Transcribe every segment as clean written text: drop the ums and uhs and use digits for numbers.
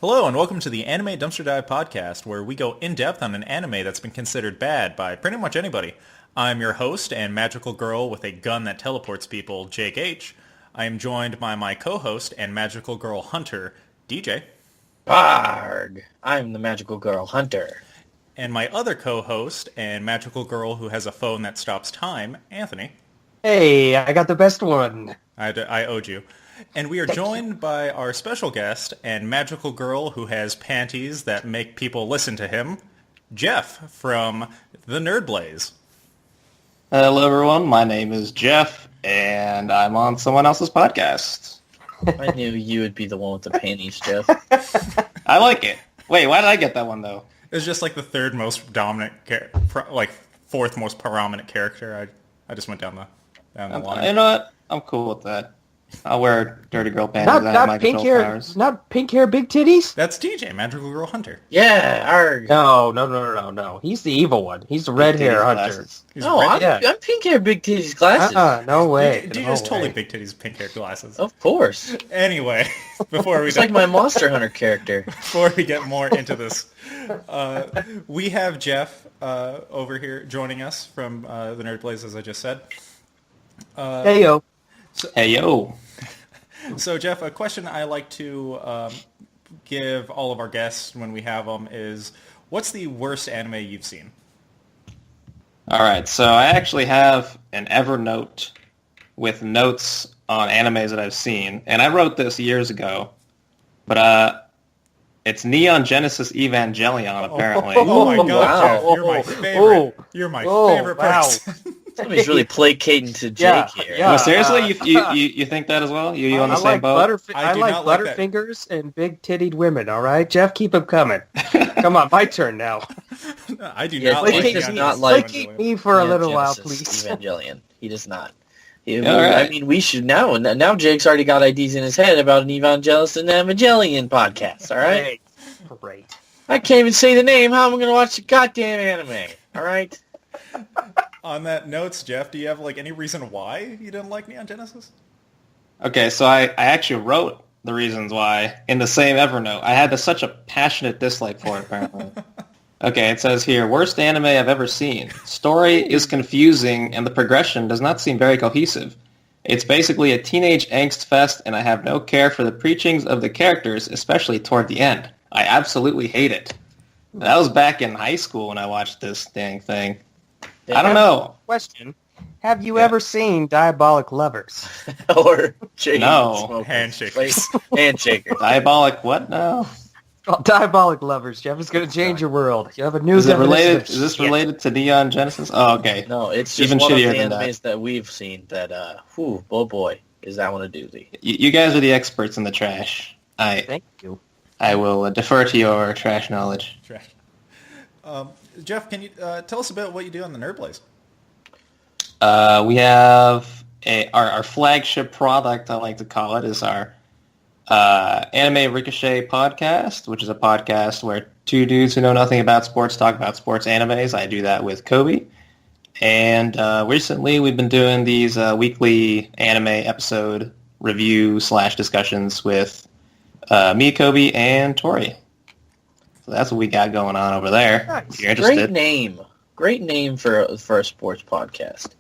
Hello and welcome to the Anime Dumpster Dive podcast, where we go in-depth on an anime that's been considered bad by pretty much anybody. I'm your host and magical girl with a gun that teleports people, Jake H. I am joined by my co-host and magical girl hunter, DJ. Barg! I'm the magical girl hunter. And my other co-host and magical girl who has a phone that stops time, Anthony. Hey, I got the best one. I owed you. And we are joined by our special guest and magical girl who has panties that make people listen to him, Jeff from the Nerd Blaze. Hello, everyone. My name is Jeff, and I'm on someone else's podcast. I knew you would be the one with the panties, Jeff. I like it. Wait, why did I get that one, though? It's just like the third most dominant, fourth most prominent character. I just went down the line. You know what? I'm cool with that. I'll wear dirty girl panties. Not pink hair. Powers. Not pink hair, big titties. That's DJ, magical girl hunter. Yeah, arg. No. He's the evil one. He's the red hair hunter. No, I'm pink hair, big titties, glasses. No way. DJ's totally big titties, pink hair, glasses. Of course. Anyway, before we it's like my Monster Hunter character. Before we get more into this, we have Jeff over here joining us from the Nerd Blaze, as I just said. Hey yo. Hey yo. So Jeff, a question I like to give all of our guests when we have them is, what's the worst anime you've seen? All right, so I actually have an Evernote with notes on animes that I've seen, and I wrote this years ago, but it's Neon Genesis Evangelion, apparently. Oh my god, wow. Jeff, you're my favorite. You're my favorite person. Somebody's really placating to Jake here. Yeah. No, seriously, you think that as well? You on the same boat? I do like not like that. Butterfingers and big-tittied women, all right? Jeff, keep them coming. Come on, my turn now. I do Yeah, not Jake like does that. not like Placate me for a little while, Genesis please. Evangelion. He does not. All right. I mean, we should now. Now Jake's already got ideas in his head about an Evangelion podcast, all right? Great. I can't even say the name. How am I going to watch the goddamn anime? All right? On that notes, Jeff, do you have any reason why you didn't like Neon Genesis? Okay, so I actually wrote the reasons why in the same Evernote. I had such a passionate dislike for it, apparently. Okay, it says here, worst anime I've ever seen. Story is confusing, and the progression does not seem very cohesive. It's basically a teenage angst fest, and I have no care for the preachings of the characters, especially toward the end. I absolutely hate it. That was back in high school when I watched this dang thing. I don't know. Question. Have you ever seen Diabolic Lovers? Or Jake. No. Handshakers. Handshakers. Diabolic what now? Well, Diabolic Lovers, Jeff. Is going to change your world. You have a new Is it definition related? of Is this shit. related to Neon Genesis? Oh, okay. No, it's just Even one of the shittier than animes that we've seen that, oh boy, is that one a doozy. You guys are the experts in the trash. Thank you. I will defer to your trash knowledge. Trash. Jeff, can you tell us about what you do on the Nerd Blaze? We have our flagship product, I like to call it, is our Anime Ricochet podcast, which is a podcast where two dudes who know nothing about sports talk about sports animes. I do that with Kobe. And recently we've been doing these weekly anime episode review/discussions with me, Kobe, and Tori. So that's what we got going on over there. Nice. If you're interested. Great name for a sports podcast.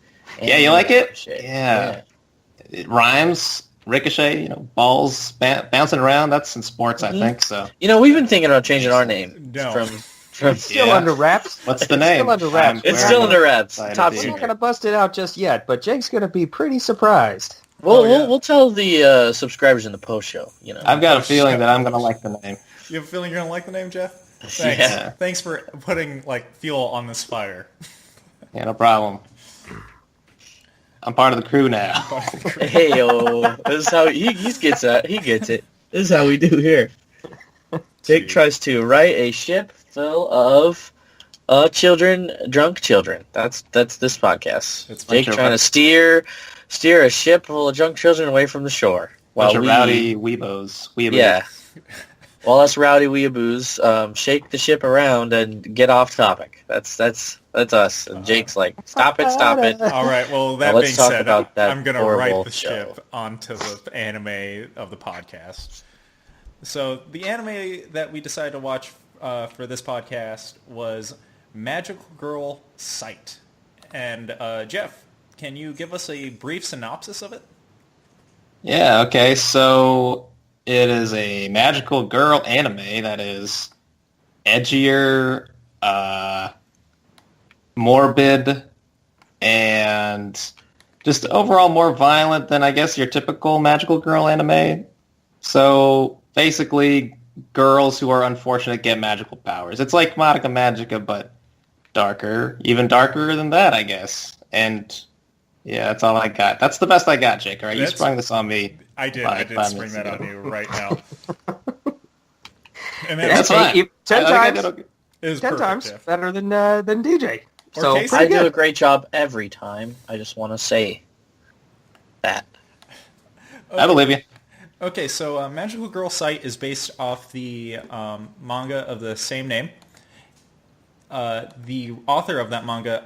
Yeah, you like it? Ricochet. Yeah. It rhymes. Ricochet, balls bouncing around. That's in sports, I think. So. We've been thinking about changing our name No. from Still under wraps. What's the name? Still under wraps. It's still under wraps. Side Top of the- We're not secret. going to bust it out just yet, but Jake's going to be pretty surprised. We'll tell the subscribers in the post show. I've got a feeling that I'm going to like the name. You have a feeling you're going to like the name, Jeff? Thanks. Yeah. Thanks for putting fuel on this fire. Yeah, no problem. I'm part of the crew now. Hey yo, this is how he gets it. He gets it. This is how we do here. Jake tries to write a ship full of drunk children. That's this podcast. It's Jake trying to steer a ship full of drunk children away from the shore. Bunch of rowdy weebos. Yeah. While us rowdy weeaboos shake the ship around and get off topic. That's us. And Jake's like, stop it. All right, well, that Now let's being talk said, about that I'm going to write horrible the show. ship onto the anime of the podcast. So the anime that we decided to watch for this podcast was Magical Girl Sight. And Jeff, can you give us a brief synopsis of it? Yeah, okay, so it is a magical girl anime that is edgier, morbid, and just overall more violent than, I guess, your typical magical girl anime. So basically, girls who are unfortunate get magical powers. It's like Madoka Magica, but darker, even darker than that, I guess. And yeah, that's all I got. That's the best I got, Jake. All right, you sprung this on me. I did spring that on you right now. And that's fine. 10 times. It was 10 perfect, times Jeff. better than DJ. Or So Casey. I pretty do a good. great job every time. I just want to say that. I believe you. Okay, so Magical Girl Sight is based off the manga of the same name. The author of that manga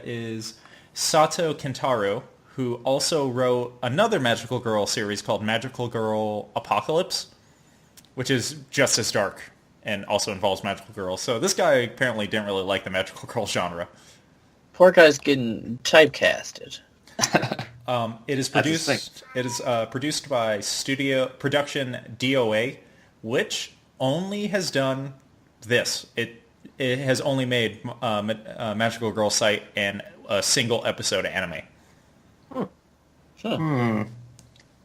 is Sato Kentaro, who also wrote another Magical Girl series called Magical Girl Apocalypse, which is just as dark and also involves magical girls. So this guy apparently didn't really like the magical girl genre. Poor guy's getting typecasted. It is produced. It is produced by Studio Production DOA, which only has done this. It has only made Magical Girl Sight and a single episode anime.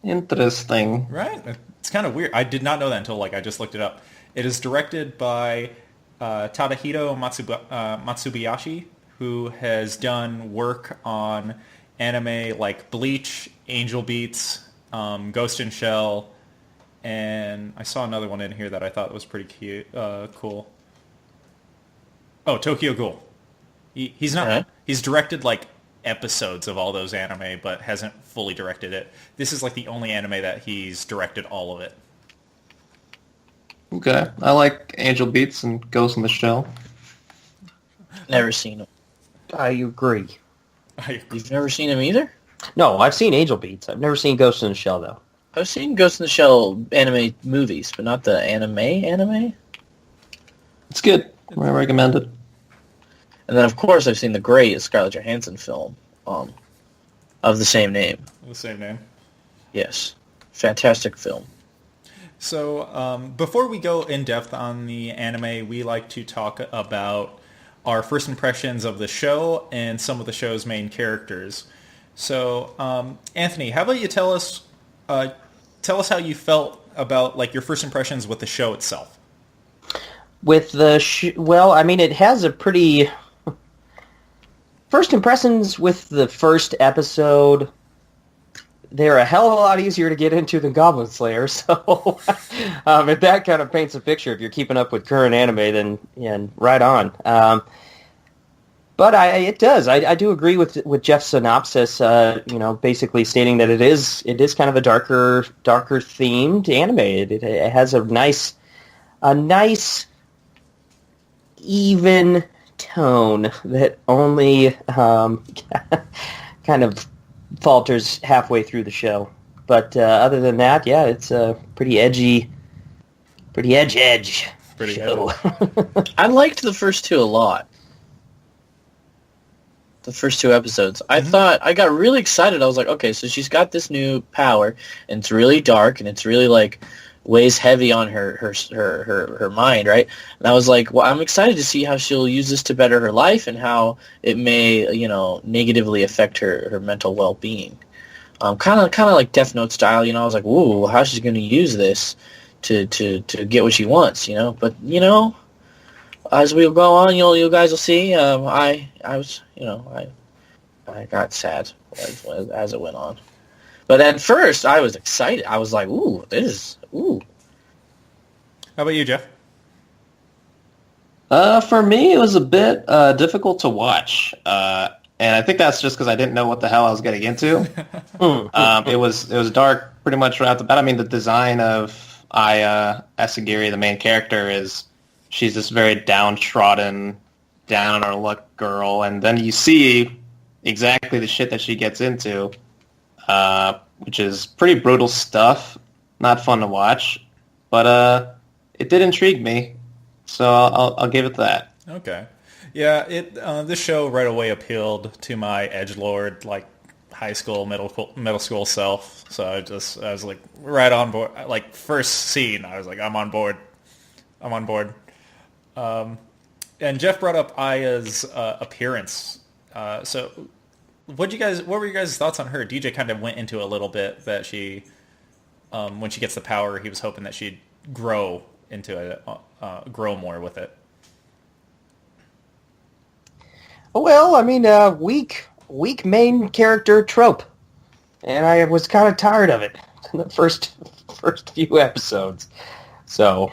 Interesting. Right? It's kind of weird. I did not know that until I just looked it up. It is directed by Tadahito Matsubayashi, who has done work on anime like Bleach, Angel Beats, Ghost in Shell, and I saw another one in here that I thought was pretty cute, cool. Oh, Tokyo Ghoul. He's not. Right. He's directed episodes of all those anime, but hasn't fully directed it. This is the only anime that he's directed all of it. Okay. I like Angel Beats and Ghost in the Shell. Never seen him. I agree. You've never seen him either? No, I've seen Angel Beats. I've never seen Ghost in the Shell, though. I've seen Ghost in the Shell anime movies, but not the anime. It's good. I recommend it. And then, of course, I've seen the great Scarlett Johansson film of the same name. The same name. Yes. Fantastic film. So before we go in depth on the anime, we like to talk about our first impressions of the show and some of the show's main characters. So Anthony, how about you tell us how you felt about your first impressions with the show itself? With the well, I mean, it has a pretty first impressions with the first episode. They're a hell of a lot easier to get into than Goblin Slayer, so if that kind of paints a picture, if you're keeping up with current anime, then right on. But it does. I do agree with Jeff's synopsis. Basically stating that it is kind of a darker themed anime. It has a nice even tone that only kind of falters halfway through the show. But other than that, yeah, it's a pretty edgy show. I liked the first two a lot. The first two episodes. I thought, I got really excited. I was like, okay, so she's got this new power, and it's really dark, and it's really weighs heavy on her mind, right? And I was like, well, I'm excited to see how she'll use this to better her life and how it may, negatively affect her mental well-being. Kind of like Death Note style, I was like, ooh, how she's going to use this to get what she wants, But, as we go on, you guys will see. I was, I got sad as it went on. But at first, I was excited. I was like, ooh. How about you, Jeff? For me, it was a bit difficult to watch, and I think that's just because I didn't know what the hell I was getting into. It was dark pretty much right off the bat. I mean, the design of Aya Asagiri, the main character, she's this very downtrodden, down on her luck girl, and then you see exactly the shit that she gets into, which is pretty brutal stuff. not fun to watch, but it did intrigue me, so I'll give it that. Okay. Yeah, this show right away appealed to my edgelord, like high school, middle school self. So I was like right on board. Like first scene, I was like, I'm on board. And Jeff brought up Aya's appearance. So what were you guys' thoughts on her? DJ kind of went into a little bit that she, when she gets the power, he was hoping that she'd grow grow more with it. Well, I mean, weak main character trope, and I was kind of tired of it in the first few episodes. So,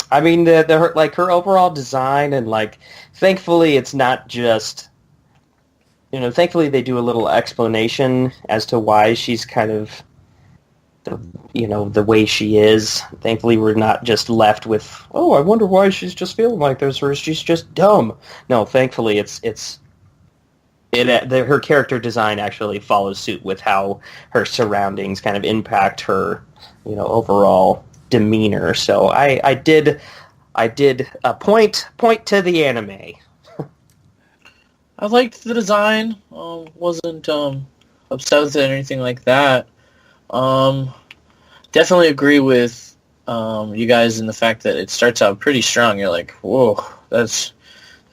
I mean, her overall design, and like, thankfully it's not just, thankfully they do a little explanation as to why she's kind of the way she is. Thankfully, we're not just left with, oh, I wonder why she's just feeling like this, or she's just dumb. No, thankfully, her character design actually follows suit with how her surroundings kind of impact her, overall demeanor. So I did point to the anime. I liked the design. Wasn't upset with it or anything like that. Definitely agree with you guys in the fact that it starts out pretty strong. You're like, whoa, this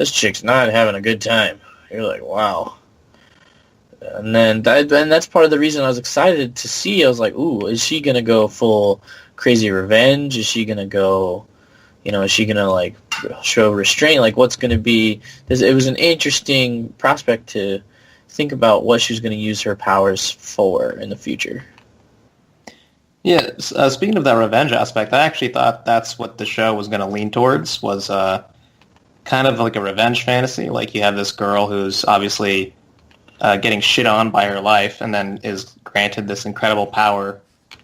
chick's not having a good time. You're like, wow. And then that's part of the reason I was excited to see. I was like, ooh, is she gonna go full crazy revenge? Is she gonna go, is she gonna like show restraint? Like, what's gonna be? It was an interesting prospect to think about what she was gonna use her powers for in the future. Yeah, speaking of that revenge aspect, I actually thought that's what the show was going to lean towards, was kind of like a revenge fantasy. Like, you have this girl who's obviously getting shit on by her life, and then is granted this incredible power,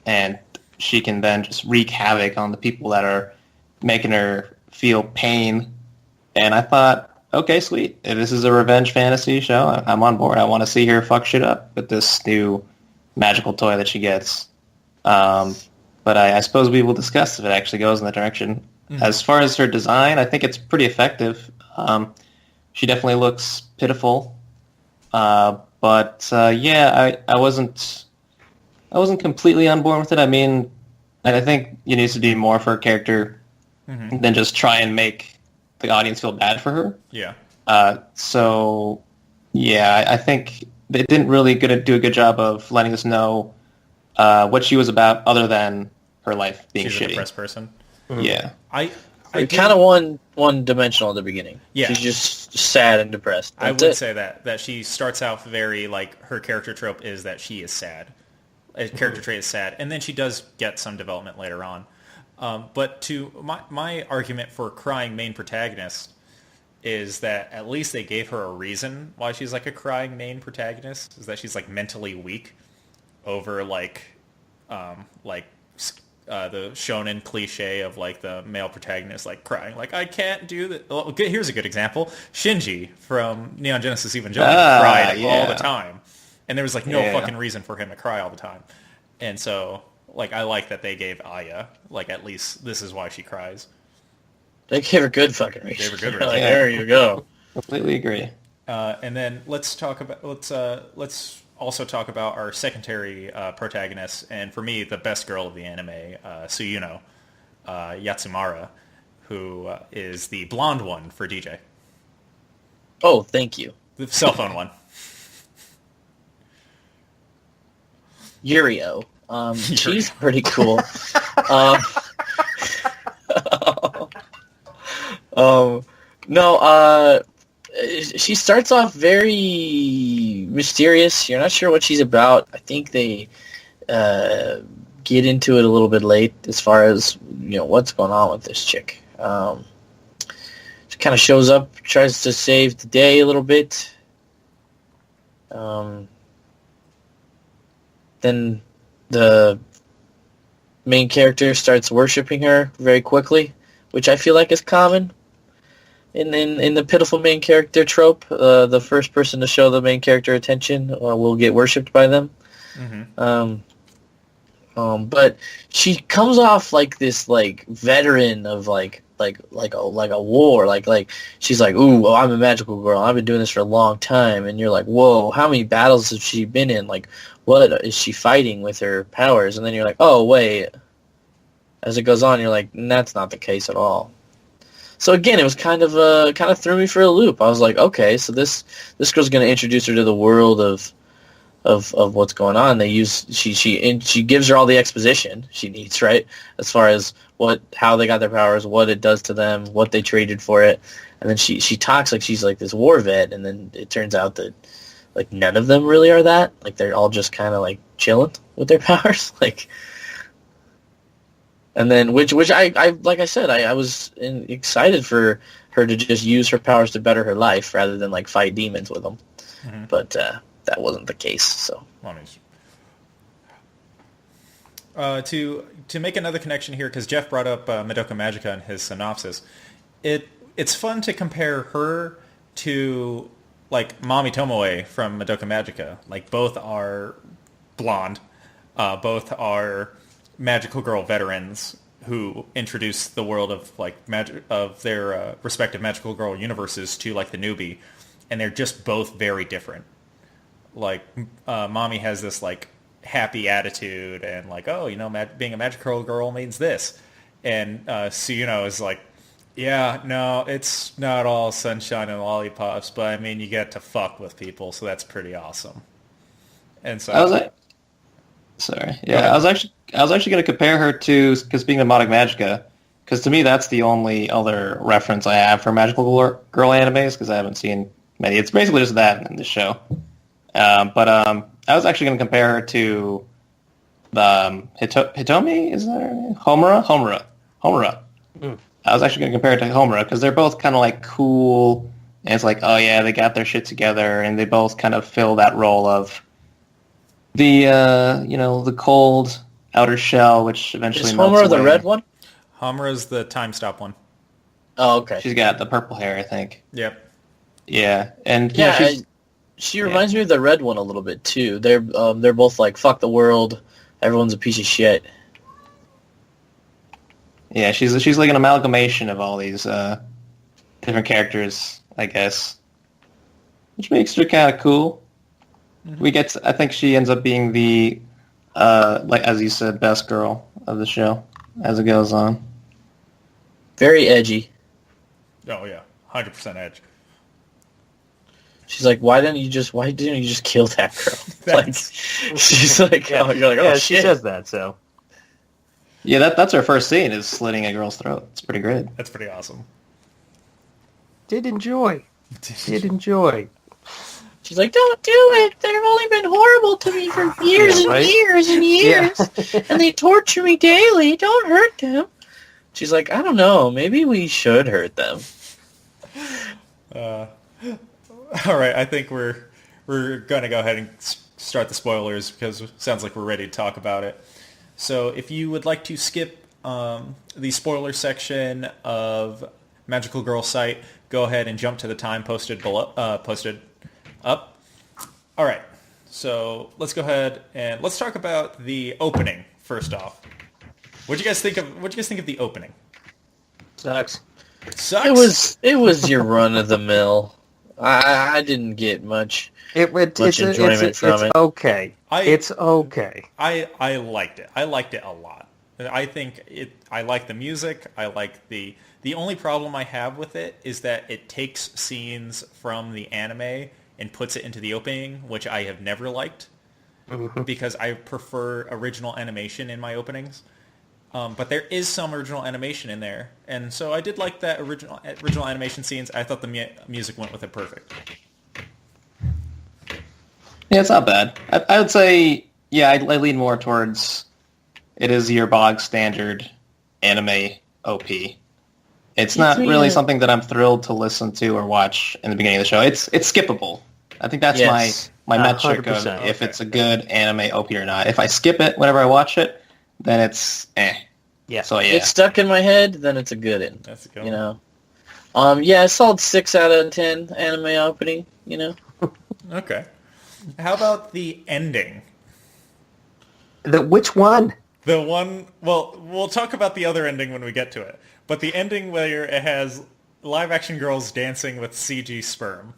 and she can then just wreak havoc on the people that are making her feel pain. And I thought, okay, sweet. If this is a revenge fantasy show, I'm on board. I want to see her fuck shit up with this new magical toy that she gets. But I suppose we will discuss if it actually goes in that direction. Mm-hmm. As far as her design, I think it's pretty effective. She definitely looks pitiful. But I wasn't completely on board with it. I mean, I think it needs to do more for her character than just try and make the audience feel bad for her. Yeah. I think they didn't really do a good job of letting us know what she was about, other than her life being She's shitty. a depressed person. Mm-hmm. Yeah. I kind of one dimensional at the beginning. Yeah. She's just sad and depressed. I would say that she starts out very, like, her character trope is that she is sad. A character trait is sad. And then she does get some development later on. But to my argument for crying main protagonist is that at least they gave her a reason why she's like a crying main protagonist, is that she's like mentally weak over the shonen cliche of like the male protagonist like crying like, I can't do that. Well, here's a good example. Shinji from Neon Genesis Evangelion cried all the time, and there was like no fucking reason for him to cry all the time. And so like I like that they gave Aya like at least this is why she cries. They gave her good fucking reason. They gave her good reason. Like, there you go. Completely agree. And then let's also talk about our secondary protagonist, and for me, the best girl of the anime, Suyuno Yatsumara, who is the blonde one for DJ. Oh, thank you. The cell phone one. Yurio. She's pretty cool. She starts off very mysterious. You're not sure what she's about. I think they get into it a little bit late as far as what's going on with this chick. She kind of shows up, tries to save the day a little bit. Then the main character starts worshiping her very quickly, which I feel like is common. In the pitiful main character trope, the first person to show the main character attention will get worshipped by them. Mm-hmm. But she comes off like this like veteran of like a war. Like she's like, ooh, well, I'm a magical girl. I've been doing this for a long time. And you're like, whoa, how many battles has she been in? Like, what is she fighting with her powers? And then you're like, oh wait. As it goes on, you're like, that's not the case at all. So again, it was kind of threw me for a loop. I was like, okay, so this girl's gonna introduce her to the world of what's going on. She gives her all the exposition she needs, right? As far as how they got their powers, what it does to them, what they traded for it, and then she talks like she's like this war vet, and then it turns out that like none of them really are that. Like they're all just kind of like chilling with their powers, like. And then, which I like I said, I was excited for her to just use her powers to better her life rather than like fight demons with them. Mm-hmm. But that wasn't the case. So, to make another connection here, because Jeff brought up Madoka Magica in his synopsis, it's fun to compare her to like Mami Tomoe from Madoka Magica. Like both are blonde, both are magical girl veterans who introduce the world of like of their respective magical girl universes to like the newbie, and they're just both very different. Like Mommy has this like happy attitude and like, oh, you know, being a magical girl means this, and Suyuno is like, yeah, no, it's not all sunshine and lollipops, but I mean, you get to fuck with people, so that's pretty awesome. And so I was like, sorry, yeah, I was actually going to compare her to, because being the Madoka Magica, because to me that's the only other reference I have for magical girl animes, because I haven't seen many. It's basically just that in the show. But I was actually going to compare her to the Hitomi, is that her name? Homura. Mm. I was actually going to compare her to Homura, because they're both kind of like cool, and it's like, oh yeah, they got their shit together, and they both kind of fill that role of the the cold outer shell, which eventually melts away. Is Homura the red one? Homura's the time stop one. Oh, okay. She's got the purple hair, I think. Yep. Yeah, and yeah, she reminds me of the red one a little bit too. They're both like, fuck the world, everyone's a piece of shit. Yeah, she's like an amalgamation of all these different characters, I guess, which makes her kind of cool. Mm-hmm. I think she ends up being the like as you said, best girl of the show as it goes on. Very edgy. Oh yeah, 100% edge. She's like, why didn't you just kill that girl? Like, she's like, yeah. Oh, you're like, oh, yeah, shit. She says that, so. Yeah, that's her first scene, is slitting a girl's throat. It's pretty great. That's pretty awesome. Did enjoy. She's like, don't do it. They've only been horrible to me for years and years and years. Yeah. And they torture me daily. Don't hurt them. She's like, I don't know. Maybe we should hurt them. All right, I think we're going to go ahead and start the spoilers, because it sounds like we're ready to talk about it. So if you would like to skip the spoiler section of Magical Girl site, go ahead and jump to the time posted up. All right, so let's go ahead and let's talk about the opening first off. What'd you guys think of the opening? Sucks. It was your run of the mill. I didn't get much enjoyment from it. Okay. It's okay. I liked it. I liked it a lot. I like the music. I like the only problem I have with it is that it takes scenes from the anime and puts it into the opening, which I have never liked, because I prefer original animation in my openings. But there is some original animation in there, and so I did like that original animation scenes. I thought the music went with it perfect. Yeah, it's not bad. I would say, yeah, I lean more towards it is your bog standard anime OP. It's not really something that I'm thrilled to listen to or watch in the beginning of the show. It's skippable. I think that's my metric of if it's a good anime OP or not. If I skip it whenever I watch it, then it's eh. Yeah. So yeah. It's stuck in my head, then it's a good one. That's a good one. You know. Yeah, I saw 6 out of 10 anime opening, you know. Okay. How about the ending? Which one? The one, well, we'll talk about the other ending when we get to it. But the ending where it has live action girls dancing with CG sperm.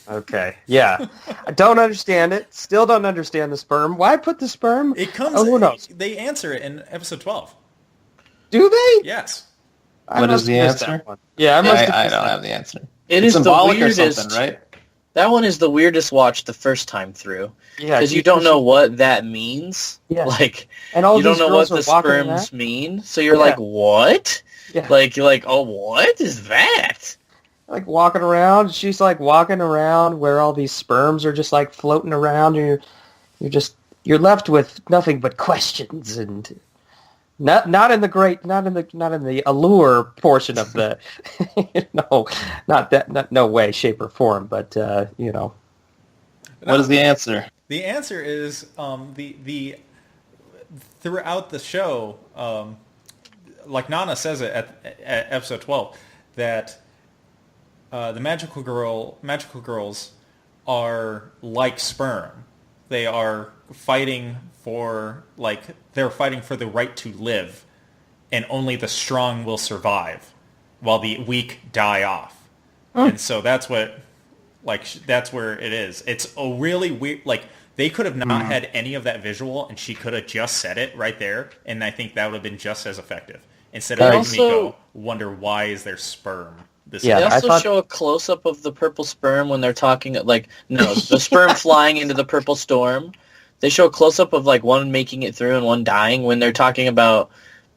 Okay. Yeah. I don't understand it. Still don't understand the sperm. Why put the sperm? It comes. Oh, who knows? They answer it in episode 12. Do they? Yes. I What must is the have missed answer? that one. Yeah, I must have I missed don't that. have the answer. It It's is the symbolic or weirdest. something, right? That one is the weirdest watch the first time through. Yeah, Because you don't know what that means. Yeah. Like, And all you don't these know what girls the are walking sperms around. mean. So you're Yeah. like, what? Yeah. Like, you're like, oh, what is that? Like walking around. She's like walking around where all these sperms are just like floating around, and you're left with nothing but questions and not in the allure portion of the no, no way, shape, or form. But What is the answer? The answer is the throughout the show, like Nana says it at episode 12, that the magical girls are like sperm. They are fighting for the right to live, and only the strong will survive, while the weak die off. And so that's what, that's where it is. It's a really weird, they could have not had any of that visual, and she could have just said it right there, and I think that would have been just as effective. Instead of making Miko wonder why is there sperm. Yeah, They I also thought- show a close-up of the purple sperm when they're talking, the sperm flying into the purple storm. They show a close-up of, one making it through and one dying when they're talking about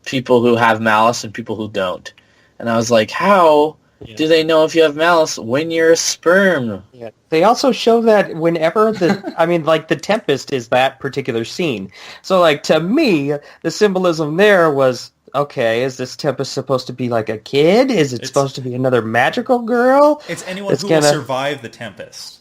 people who have malice and people who don't. And I was like, how do they know if you have malice when you're a sperm? Yeah. They also show that whenever the Tempest is that particular scene. So, to me, the symbolism there was, okay, is this Tempest supposed to be like a kid? Is it supposed to be another magical girl? It's anyone who will survive the Tempest.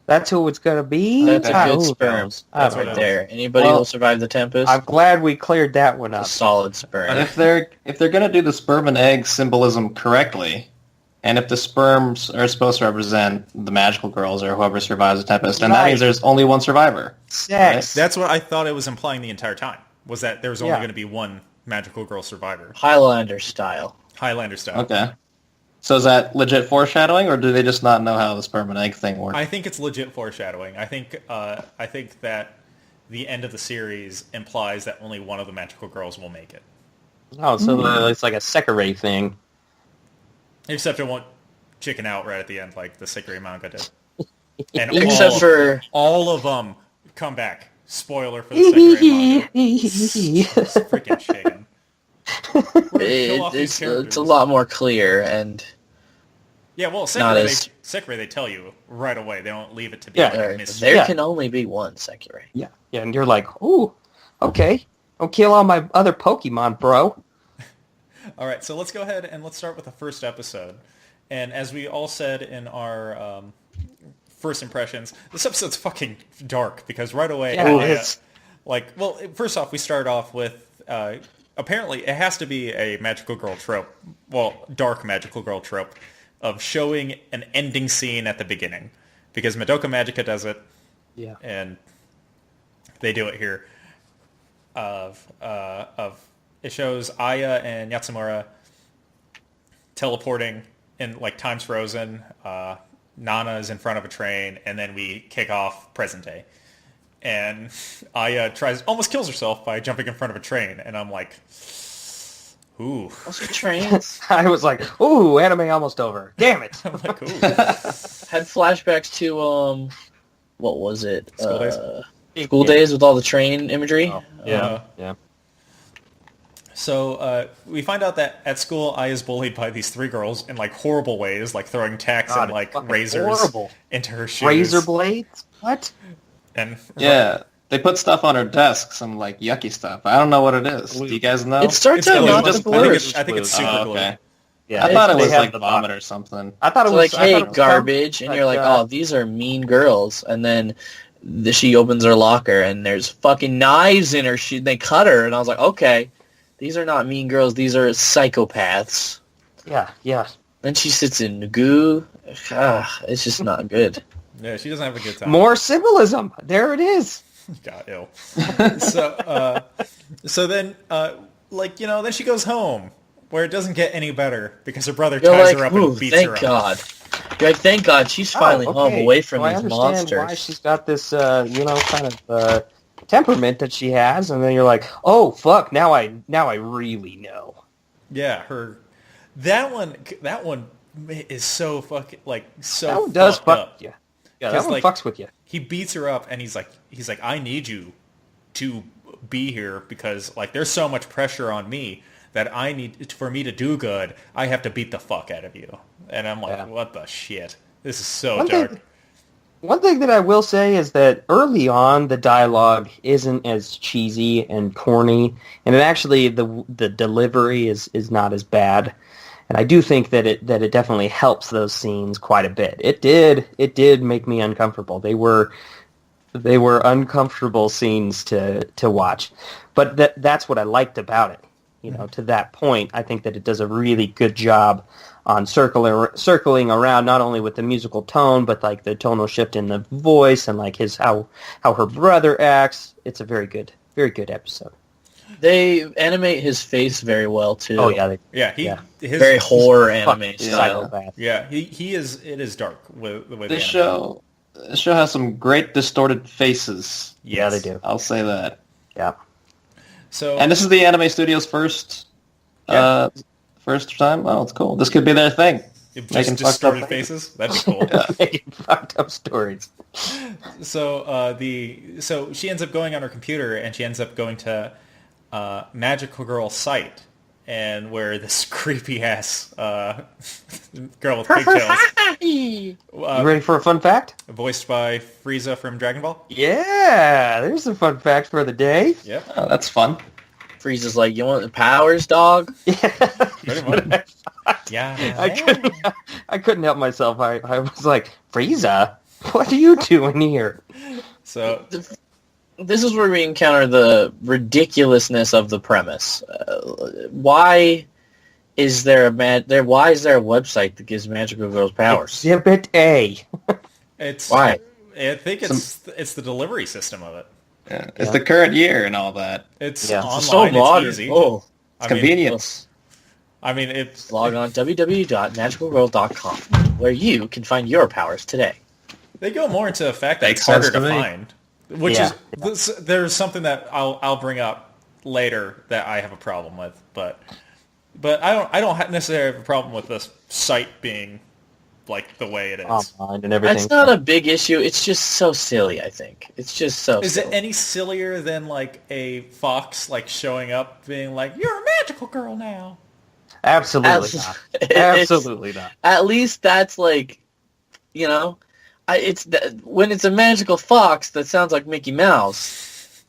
That's who it's going to be? That's a good sperm. That's right there. Anybody who'll survive the Tempest? I'm glad we cleared that one a up. solid sperm. But if they're gonna do the sperm and egg symbolism correctly, and if the sperms are supposed to represent the magical girls or whoever survives the Tempest, then that means there's only one survivor. Sex. That's what I thought it was implying the entire time, was that there was only going to be one magical girl survivor. Highlander style. Highlander style. Okay. So is that legit foreshadowing, or do they just not know how the sperm and egg thing works? I think it's legit foreshadowing. I think that the end of the series implies that only one of the magical girls will make it. Oh, so it's like a Sekirei thing. Except it won't chicken out right at the end like the Sekirei manga did. And Except for... all of them come back. Spoiler for the Sekirei manga. It's freaking chicken. It's a lot more clear, and... Yeah, well, Sekirei, they tell you right away. They don't leave it to be a mystery. There can only be one Sekirei. Yeah, and you're like, ooh, okay. Don't kill all my other Pokemon, bro. All right, so let's go ahead and let's start with the first episode. And as we all said in our first impressions, this episode's fucking dark because right away, first off, we start off with apparently it has to be a magical girl trope, dark magical girl trope of showing an ending scene at the beginning because Madoka Magica does it, and they do it here. It shows Aya and Yatsumura teleporting in time's frozen. Nana is in front of a train, and then we kick off present day. And Aya almost kills herself by jumping in front of a train, and I'm like, ooh. Also trains. I was like, ooh, anime almost over. Damn it. I'm like, ooh. Had flashbacks to, what was it? School Days? School Days with all the train imagery. Oh, yeah. So we find out that at school, Aya's bullied by these three girls in horrible ways, throwing tacks and razors into her shoes. Razor blades? What? And yeah, they put stuff on her desk, some yucky stuff. I don't know what it is. Do you guys know? It starts out not the worst. I think it's super glue. Okay. Yeah, I thought it was the vomit or something. I thought it It's was like, hey, garbage, and you're like, oh, these are mean girls, and then she opens her locker, and there's fucking knives in her. They cut her, and I was like, okay, these are not mean girls. These are psychopaths. Yeah. Then she sits in goo. It's just not good. Yeah, she doesn't have a good time. More symbolism. There it is. got ill. So then, then she goes home, where it doesn't get any better because her brother You're ties like, her up ooh, and beats thank her up. God. You're like, thank God she's finally home away from so I these understand monsters. why she's got this, kind of temperament that she has, and then you're like, oh fuck, now I really know. Yeah, that one is so fucking so That one does fucked fuck up. you. Yeah, that 'Cause, one fucks with you. He beats her up, and he's like, I need you to be here because there's so much pressure on me that I need for me to do good. I have to beat the fuck out of you, and I'm like, what the shit? This is so dark. One thing that I will say is that early on, the dialogue isn't as cheesy and corny, and it actually the delivery is not as bad. And I do think that it definitely helps those scenes quite a bit. It did make me uncomfortable. They were uncomfortable scenes to watch, but that's what I liked about it. To that point, I think that it does a really good job on circling around not only with the musical tone, but the tonal shift in the voice and how her brother acts. It's a very good episode. They animate his face very well too. Oh yeah, His very horror anime style. Psychopath. Yeah, he is. It is dark with the way This show has some great distorted faces. Yes. Yeah, they do. I'll say that. Yeah. So, and this is the anime studio's first time. Oh, it's cool. This could be their thing. Just distorted faces. That'd be cool. Making fucked up stories. So so she ends up going on her computer, and she ends up going to Magical Girl site, and where this creepy ass girl with pigtails, You ready for a fun fact? voiced by Frieza from Dragon Ball. Yeah, there's a fun fact for the day. Yep, Oh, that's fun. Frieza's like, you want the powers, dog? pretty much. Yeah, I couldn't help myself. I was like, Frieza, what are you doing here? So This is where we encounter the ridiculousness of the premise. Why is there a website that gives magical girls powers? Exhibit A. it's Why? I think it's the delivery system of it. Yeah. It's the current year and all that. It's Yeah. online. It's so modern. It's easy. Oh, It's convenient. I mean, it's log on www.magicalgirl.com where you can find your powers today. They go more into the fact that Makes it's harder sense to to me. find, which is there's something that I'll bring up later that I have a problem with, but I don't necessarily have a problem with this site being the way it is. Online and everything. That's not a big issue. It's just so silly, I think. It's just so Is silly. it any sillier than a fox showing up being like, "You're a magical girl now"? Absolutely not. Absolutely not. At least that's when it's a magical fox that sounds like Mickey Mouse.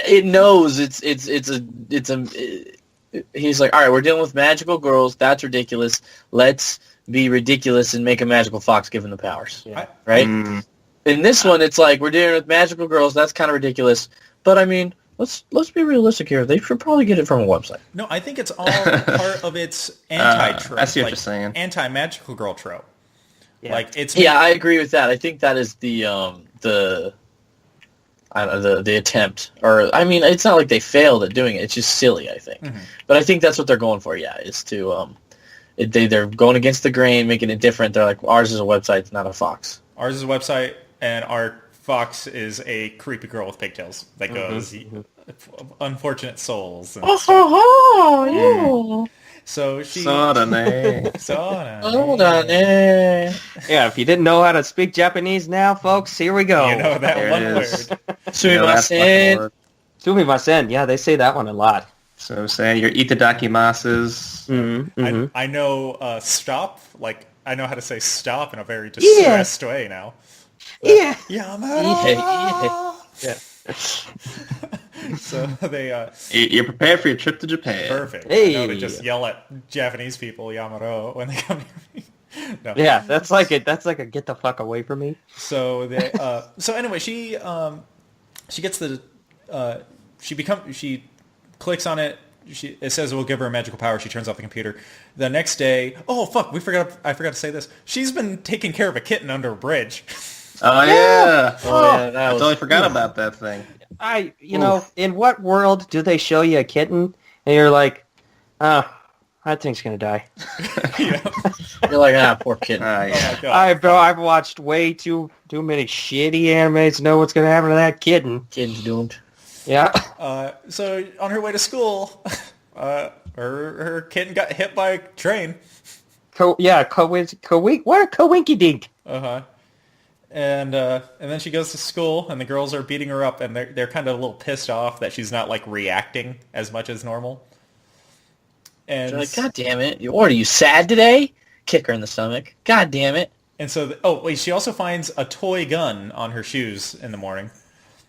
It knows he's like, all right, we're dealing with magical girls. That's ridiculous. Let's be ridiculous and make a magical fox give him the powers. Yeah. Right? In this one, it's like we're dealing with magical girls. That's kind of ridiculous. But I mean, let's be realistic here. They should probably get it from a website. No, I think it's all part of its anti-trope. I see what you're saying. Anti-magical girl trope. Yeah. I agree with that. I think that is the attempt, or I mean, it's not like they failed at doing it. It's just silly, I think. Mm-hmm. But I think that's what they're going for. Yeah, is to they're going against the grain, making it different. They're like, ours is a website, it's not a fox. Ours is a website, and our fox is a creepy girl with pigtails that goes, unfortunate souls. And So she... Sodane. Yeah, if you didn't know how to speak Japanese now, folks, here we go. You know that There one it is. word. Sumimasen. Sumimasen. Yeah, they say that one a lot. So say your itadakimases. Mm-hmm. I know stop, I know how to say stop in a very distressed way now. Yeah. Yamada! Yeah. So they... You're prepared for your trip to Japan. Perfect. Hey. I know to just yell at Japanese people, Yamaro, when they come near me. No. Yeah, that's like a get the fuck away from me. So they so anyway, she gets the she clicks on it. It says it will give her a magical power. She turns off the computer. The next day, oh fuck, I forgot to say this. She's been taking care of a kitten under a bridge. Oh yeah. Oh, yeah, I that was... totally forgot about that thing. You know, in what world do they show you a kitten and you're like, oh, that thing's gonna die? Yeah. You're like, ah, poor kid. Yeah. Oh my God. I've watched way too many shitty animes to know what's gonna happen to that kitten. Kid's doomed. Yeah. So on her way to school, her kitten got hit by a train. What a coinky dink. Uh-huh. And then she goes to school, and the girls are beating her up, and they're kind of a little pissed off that she's not like reacting as much as normal. And They're like, God damn it! What are you sad today? Kick her in the stomach. God damn it! And so, she also finds a toy gun on her shoes in the morning.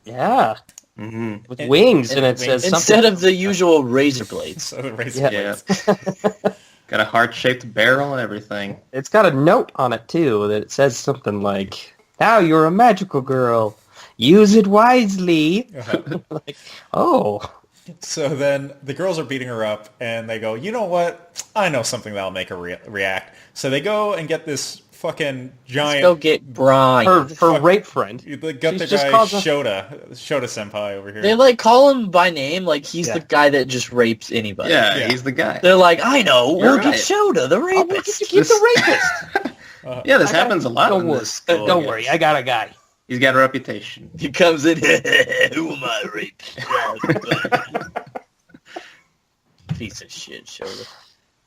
Yeah. Mm-hmm. With wings, and it says something. Instead of the usual razor blades. So the razor blades. Got a heart-shaped barrel and everything. It's got a note on it, too, that it says something like, now you're a magical girl. Use it wisely. Like, oh. So then the girls are beating her up, and they go, you know what? I know something that'll make her react. So they go and get this fucking giant... Let's go get Brian. Her rape friend. They got the just guy calls him- Shota senpai over here. They like call him by name, like he's the guy that just rapes anybody. Yeah, he's the guy. They're like, I know, You're we'll get right. Shota, the We'll get rapist. to keep the rapist. Yeah, this happens a lot Don't in worry. this school. Don't worry, I got a guy. He's got a reputation. He comes in, who am I raping? Piece of shit, Shota.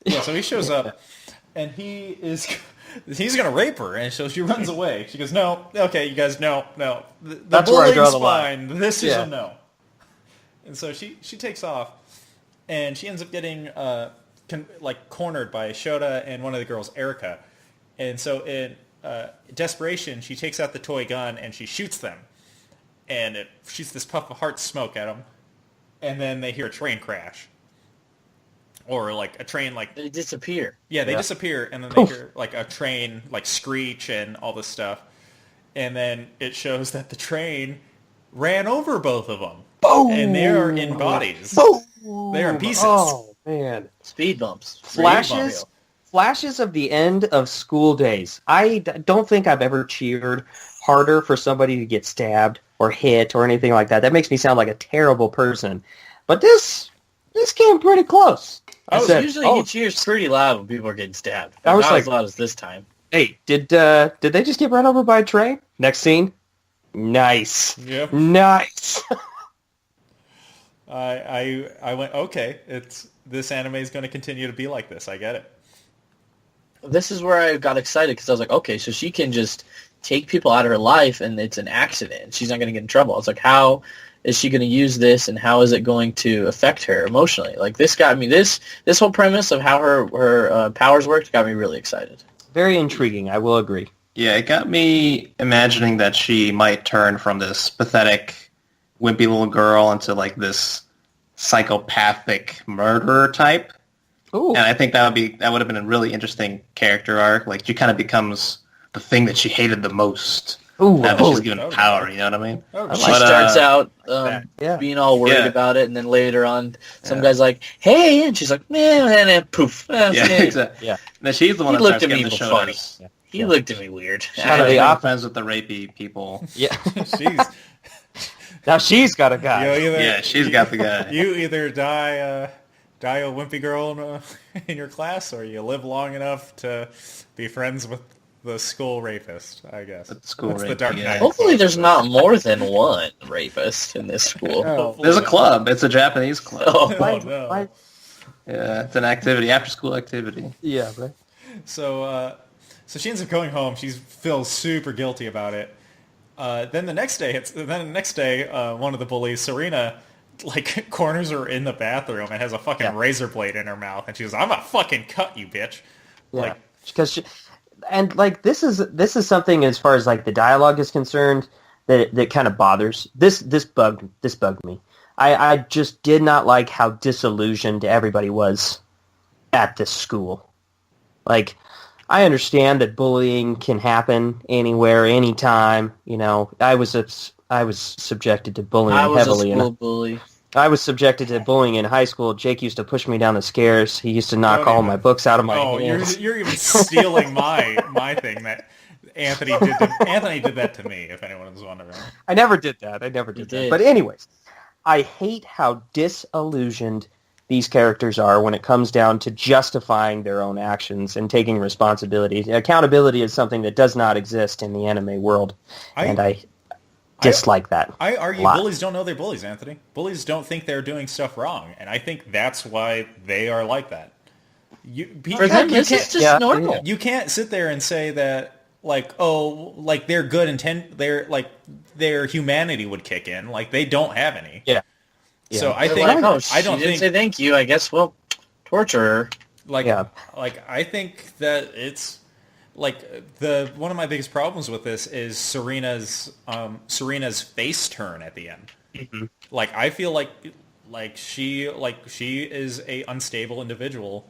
Yeah, so he shows up, and he's gonna rape her, and so she runs away. She goes, no, okay, you guys, no. The That's where I draw bullying's the line. fine. This is Yeah. a no. And so she takes off, and she ends up getting cornered by Shota and one of the girls, Erica. And so in desperation, she takes out the toy gun and she shoots them, and it shoots this puff of heart smoke at them, and then they hear a train crash. Or like a train They disappear. Yeah, they disappear, and then they hear like a train like screech and all this stuff. And then it shows that the train ran over both of them. Boom! And they are in bodies. Boom! They are in pieces. Oh, man. Speed bumps. Flashes of the end of school days. I don't think I've ever cheered harder for somebody to get stabbed or hit or anything like that. That makes me sound like a terrible person. But this came pretty close. Usually he cheers pretty loud when people are getting stabbed. I was Not like, as loud as this time. Hey, did they just get run over by a train? Next scene. Nice. Yep. Nice. I went, okay, this anime is going to continue to be like this. I get it. This is where I got excited because I was like, okay, so she can just take people out of her life and it's an accident. She's not going to get in trouble. I was like, how is she going to use this and how is it going to affect her emotionally? Like this got me, this whole premise of how her powers worked got me really excited. Very intriguing, I will agree. Yeah, it got me imagining that she might turn from this pathetic, wimpy little girl into like this psychopathic murderer type. Ooh. And I think that would have been a really interesting character arc. Like she kind of becomes the thing that she hated the most. Ooh, now that she's holy- given power, you know what I mean? Oh, She starts out Yeah. being all worried Yeah. about it, and then later on, some guy's like, "Hey," and she's like, "Man," and then poof. Yeah, exactly. Yeah. Now she's the one He that looked starts at me getting the evil funny. shows. He looked at me weird. Kind of the She's op- friends with the rapey people. Yeah. Jeez. Now she's got a guy. Yeah, she's got the guy. You either die a wimpy girl in your class, or you live long enough to be friends with the school rapist, I guess. The school That's the rapist, Dark yeah. Knight. Hopefully, there's not more than one rapist in this school. Oh. There's a club. It's a Japanese club. Oh, Oh, no. Yeah, it's an activity, after-school activity. Yeah, right. So she ends up going home. She feels super guilty about it. Then the next day, one of the bullies, Serena, like corners her in the bathroom and has a fucking razor blade in her mouth, and she goes, "I'm gonna fucking cut you, bitch." Yeah. Like, Because this is something as far as like the dialogue is concerned that kind of bothers. This bugged me. I just did not like how disillusioned everybody was at this school. Like, I understand that bullying can happen anywhere, anytime. You know, I was subjected to bullying I was heavily. a school bully. I was subjected to bullying in high school. Jake used to push me down the stairs. He used to knock all my books out of my hands. you're even stealing my thing. That Anthony did that to me, if anyone was wondering. I never did that. But anyways, I hate how disillusioned these characters are when it comes down to justifying their own actions and taking responsibility. Accountability is something that does not exist in the anime world, and I dislike that. I argue bullies don't know they're bullies, Anthony. Bullies don't think they're doing stuff wrong, and I think that's why they are like that. For them, this is just normal. You can't sit there and say that, like, oh, like they're good intent, they're like their humanity would kick in, like they don't have any. Yeah. So I think I don't think say thank you. I guess we'll torture her. Like I think that it's like one of my biggest problems with this is Serena's face turn at the end. Mm-hmm. Like I feel like she is a unstable individual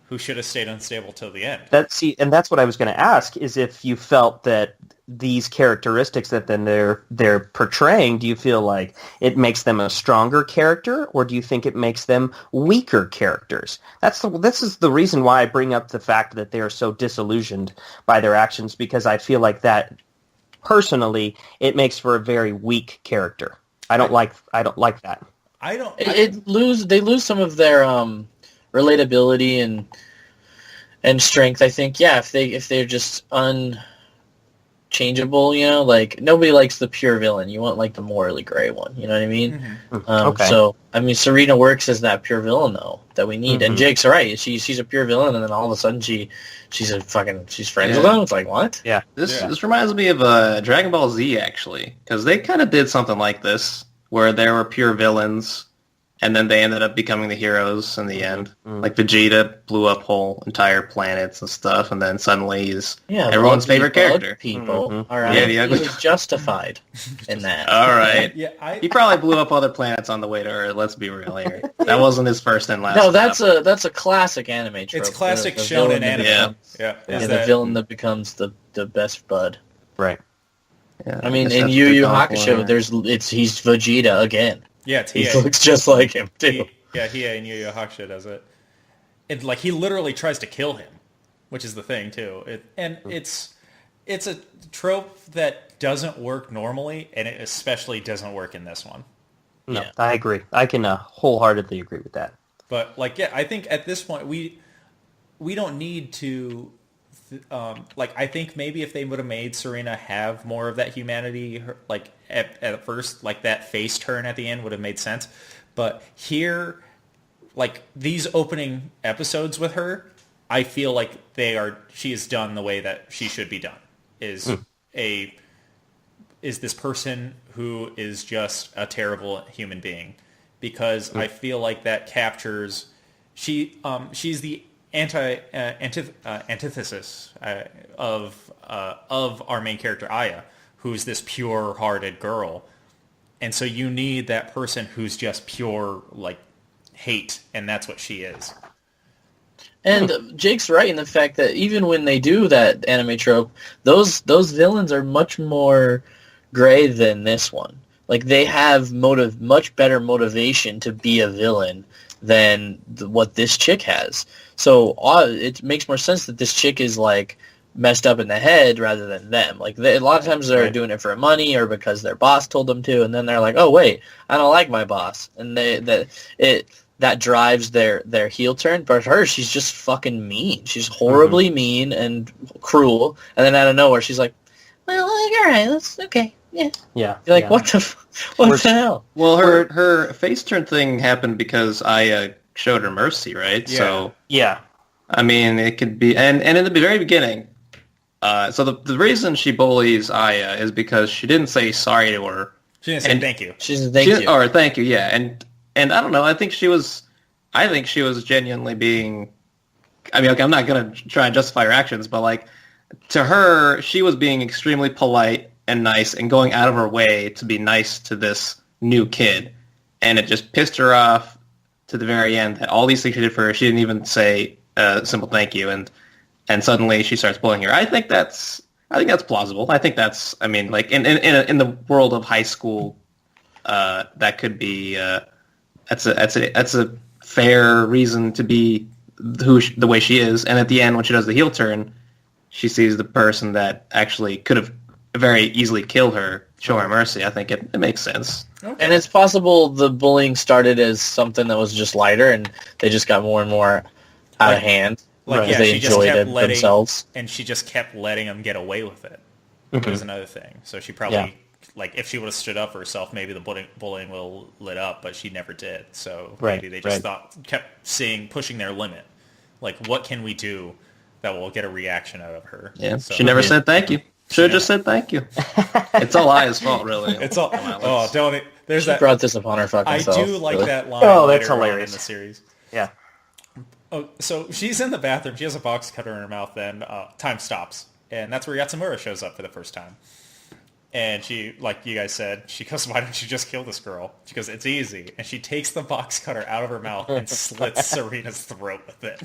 who should have stayed unstable till the end. And that's what I was going to ask, is if you felt that these characteristics that then they're portraying, do you feel like it makes them a stronger character, or do you think it makes them weaker characters? This is the reason why I bring up the fact that they are so disillusioned by their actions, because I feel like that, personally, it makes for a very weak character. I don't like that. They lose some of their relatability and strength. I think, if they're just unchangeable, like nobody likes the pure villain. You want like the morally gray one. You know what I mean? Mm-hmm. Okay. So I mean, Serena works as that pure villain though that we need. Mm-hmm. And Jake's right. She's a pure villain, and then all of a sudden she's friends with him. It's like, what? Yeah. This reminds me of Dragon Ball Z actually, because they kind of did something like this where there were pure villains, and then they ended up becoming the heroes in the end. Mm. Like Vegeta blew up whole entire planets and stuff, and then suddenly he's everyone's ugly favorite character. People, Mm-hmm. all right. Yeah, the ugly- He was justified in that. All right. Yeah, He probably blew up other planets on the way to Earth. Let's be real here. That wasn't his first and last. No, that's a classic anime trope. it's classic The shonen villain anime. becomes- the villain that becomes the best bud. Right. Yeah, I mean, guess in that's Yu what Yu they're going Hakusho, for. he's Vegeta again. Yeah, He looks just like him too. Hiei in Yu Yu Hakusho does it. And like he literally tries to kill him, which is the thing too. It's a trope that doesn't work normally, and it especially doesn't work in this one. No, I agree. I can wholeheartedly agree with that. But I think at this point we don't need to. I think maybe if they would have made Serena have more of that humanity, like at first, like that face turn at the end would have made sense. But here, like these opening episodes with her, I feel like she is done the way that she should be done. Is this person who is just a terrible human being? Because I feel like that captures she's the antithesis of our main character Aya, who's this pure-hearted girl. And so you need that person who's just pure, like, hate, and that's what she is. And Jake's right in the fact that even when they do that anime trope, those villains are much more gray than this one. Like, they have much better motivation to be a villain than what this chick has. So it makes more sense that this chick is, like, messed up in the head rather than them. Like a lot of times they're doing it for money or because their boss told them to, and then they're like, oh wait, I don't like my boss, and that drives their heel turn. But her, she's just fucking mean. She's horribly mean and cruel, and then out of nowhere she's like, well, all right, that's okay. Yeah. You're like, what the hell? Well, her face turn thing happened because I showed her mercy, right? Yeah. So Yeah. I mean, it could be, and in the very beginning, so the reason she bullies Aya is because she didn't say sorry to her. She didn't say thank you. She said thank you. Or thank you, yeah. And I don't know, I think she was genuinely being, I mean, okay, I'm not going to try and justify her actions, but like, to her, she was being extremely polite and nice and going out of her way to be nice to this new kid. And it just pissed her off to the very end that all these things she did for her, she didn't even say a simple thank you, and suddenly she starts bullying her. I think that's plausible. I think that's, I mean, like in the world of high school, that could be that's a fair reason to be the way she is. And at the end, when she does the heel turn, she sees the person that actually could have very easily killed her show her mercy. I think it makes sense. Okay. And it's possible the bullying started as something that was just lighter, and they just got more and more out of hand. Like, because they enjoyed it themselves. And she just kept letting them get away with it. Was another thing. So she probably, like, if she would have stood up for herself, maybe the bullying would have lit up, but she never did. So maybe they just kept pushing their limit. Like, what can we do that will get a reaction out of her? Yeah, so, she never said thank you. Should have just said thank you. It's all Aya's fault, really. It's all. Oh, don't it? There's she brought this upon her fucking self. I do like really. that line. Oh, that's hilarious in the series. Yeah. Oh, so she's in the bathroom. She has a box cutter in her mouth. Then time stops, and that's where Yatsumura shows up for the first time. And she, like you guys said, she goes, "Why don't you just kill this girl?" She goes, "It's easy." And she takes the box cutter out of her mouth and slits Serena's throat with it.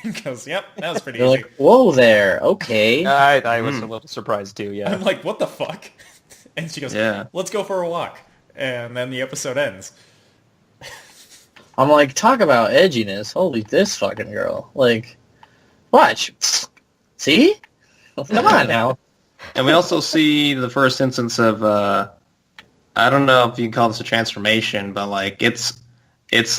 And goes, "Yep, that was pretty easy." Like, whoa there, okay. I was a little surprised too, yeah. I'm like, what the fuck? And she goes, "Let's go for a walk." And then the episode ends. I'm like, talk about edginess. Holy, this fucking girl. Like, watch. See? Come on now. And we also see the first instance of, I don't know if you can call this a transformation, but like it's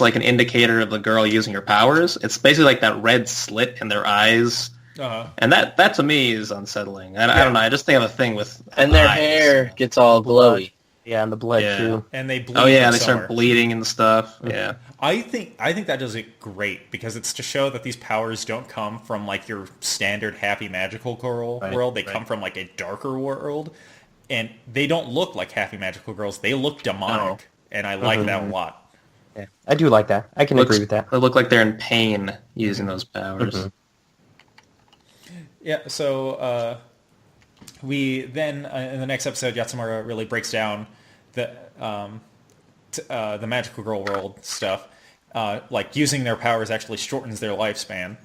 like an indicator of the girl using her powers. It's basically like that red slit in their eyes. And that to me is unsettling. And I don't know, I just think of a thing with and their hair gets all glowy. Yeah, and the blood too. And they bleed. Oh yeah, they start bleeding and stuff. Yeah. I think that does it great because it's to show that these powers don't come from like your standard happy magical girl world. They come from like a darker world, and they don't look like happy magical girls. They look demonic, and I like that a lot. Yeah, I do like that. I can agree with that. They look like they're in pain using those powers. Yeah. So we then in the next episode, Yatsumura really breaks down the magical girl world stuff. Like using their powers actually shortens their lifespan.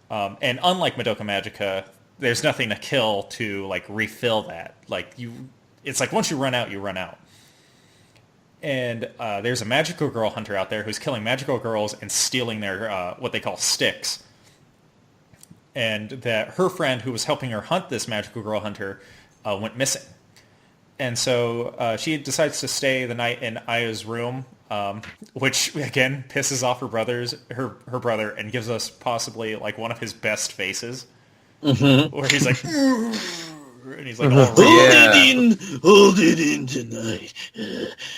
And unlike Madoka Magica, there's nothing to kill to like refill that. Like it's like once you run out, you run out. And there's a magical girl hunter out there who's killing magical girls and stealing their what they call sticks. And that her friend who was helping her hunt this magical girl hunter went missing. And so she decides to stay the night in Aya's room, which again pisses off her brother, and gives us possibly like one of his best faces, where he's like, and he's like, hold it in tonight.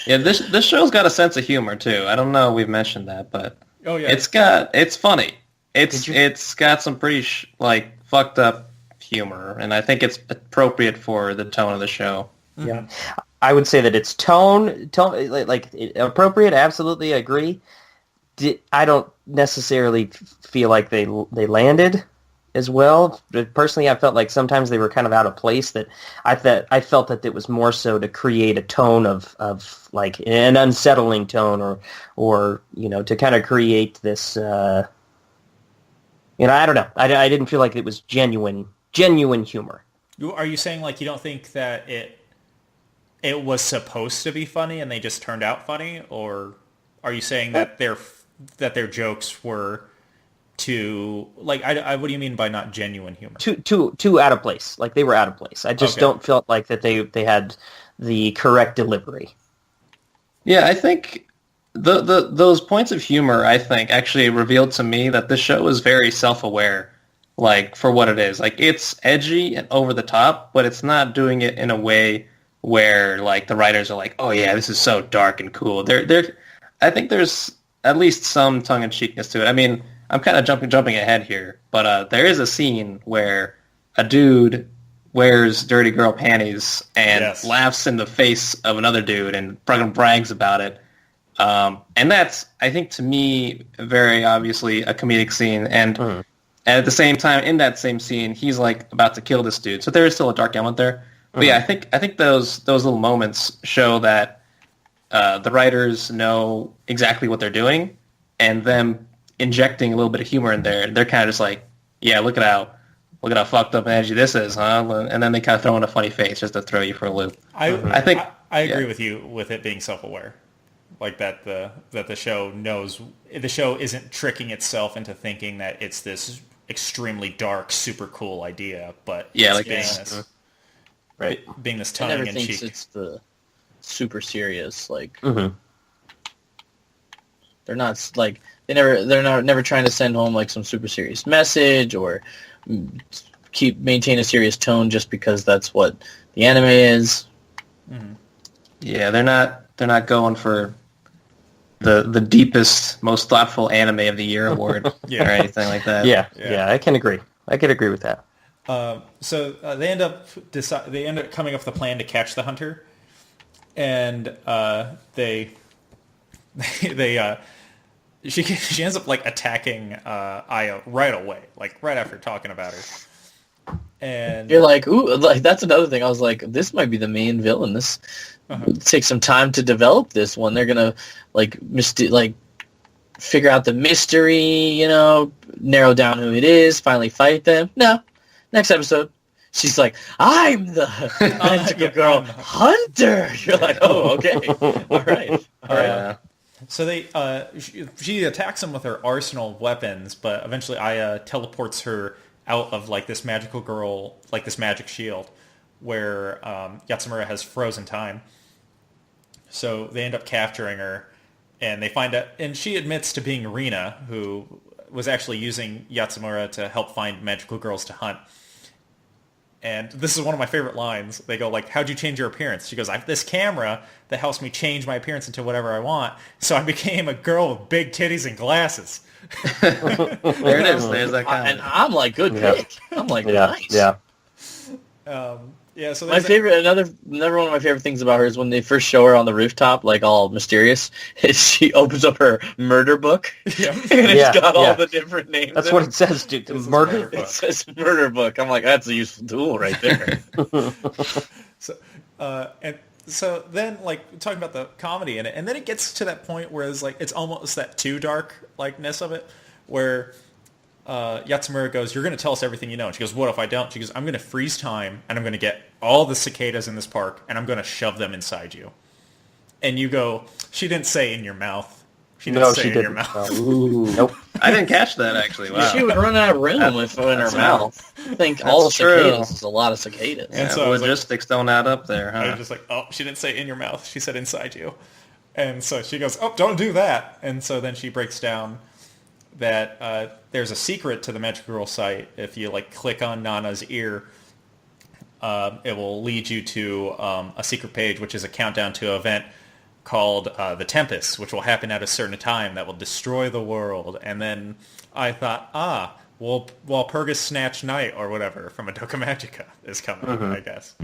Yeah, this show's got a sense of humor too. I don't know if we've mentioned that, but it's funny. It's got some pretty like fucked up humor, and I think it's appropriate for the tone of the show. Yeah, I would say that it's tone like appropriate. Absolutely agree. I don't necessarily feel like they landed as well. But personally, I felt like sometimes they were kind of out of place. That I felt that it was more so to create a tone of like an unsettling tone, or to kind of create this. I don't know. I didn't feel like it was genuine humor. Are you saying like you don't think that it was supposed to be funny and they just turned out funny, or are you saying that their jokes were too like what do you mean by not genuine humor? Too out of place. Like they were out of place. I just don't feel like that they had the correct delivery. Yeah, I think those points of humor I think actually revealed to me that this show is very self-aware, like for what it is. Like it's edgy and over the top, but it's not doing it in a way where like the writers are like, oh yeah, this is so dark and cool. I think there's at least some tongue-in-cheekness to it. I mean, I'm kind of jumping ahead here, but there is a scene where a dude wears dirty girl panties and laughs in the face of another dude and fucking brags about it. And that's, I think, to me, very obviously a comedic scene. And at the same time, in that same scene, he's like about to kill this dude. So there is still a dark element there. But yeah, I think those little moments show that the writers know exactly what they're doing, and them injecting a little bit of humor in there. They're kind of just like, yeah, look at how fucked up and edgy this is, huh? And then they kind of throw in a funny face just to throw you for a loop. I agree with you with it being self-aware, like that the show knows the show isn't tricking itself into thinking that it's this extremely dark, super cool idea, but Yeah, it's like being this. this, Right. being this I never tongue in thinks cheek. it's the super serious. Like Mm-hmm. they're not like they're not never trying to send home like some super serious message or maintain a serious tone just because that's what the anime is. Yeah, they're not going for the deepest, most thoughtful anime of the year award Yeah. or anything like that. Yeah, Yeah. yeah, I can agree. I can agree with that. So they end up coming up with a plan to catch the hunter, and they she ends up like attacking Aya right away, like right after talking about her. And You're like, ooh, like that's another thing. I was like, this might be the main villain. This take some time to develop this one. They're gonna like figure out the mystery, you know, narrow down who it is, finally fight them. No, next episode, she's like, I'm the magical girl I'm- hunter. You're like, oh, okay, all right. Yeah. so she attacks him with her arsenal of weapons, but eventually Aya teleports her out of like this magical girl, like this magic shield, where Yatsumura has frozen time. So they end up capturing her, and they find out, and she admits to being Rina, who was actually using Yatsumura to help find magical girls to hunt. And this is one of my favorite lines. They go like, how'd you change your appearance? She goes, I have this camera that helps me change my appearance into whatever I want. So I became a girl with big titties and glasses. There it is. There's that And comment. I'm like, good Yeah. pick. I'm like, Yeah, nice. yeah. Yeah, so My there's favorite, another one of my favorite things about her is when they first show her on the rooftop, like all mysterious, is she opens up her murder book, Yeah. and it's Yeah, got yeah. all the different names. That's in what it. it says, dude. This is Murder. murder. It says murder book. I'm like, that's a useful tool right there. So then like talking about the comedy in it, and then it gets to that point where it's like it's almost that too dark likeness of it, where Yatsumura goes, you're going to tell us everything you know. And she goes, what if I don't? She goes, I'm going to freeze time, and I'm going to get all the cicadas in this park, and I'm going to shove them inside you. And you go, she didn't say in your mouth. She didn't No, say she in your didn't. mouth. No. Nope. I didn't catch that actually. Wow. She would run out of room with in her That's mouth. I think all the That's true. cicadas is a lot of cicadas. And Yeah, so I was like- logistics don't add up there, I was huh? just like, oh, she didn't say in your mouth. She said inside you. And so she goes, oh, don't do that. And so then she breaks down that there's a secret to the Magic Girl site. If you like click on Nana's ear, it will lead you to a secret page, which is a countdown to an event called The Tempest, which will happen at a certain time that will destroy the world. And then I thought, well, Walpurgis Snatch Night or whatever from Madoka Magica is coming, I guess.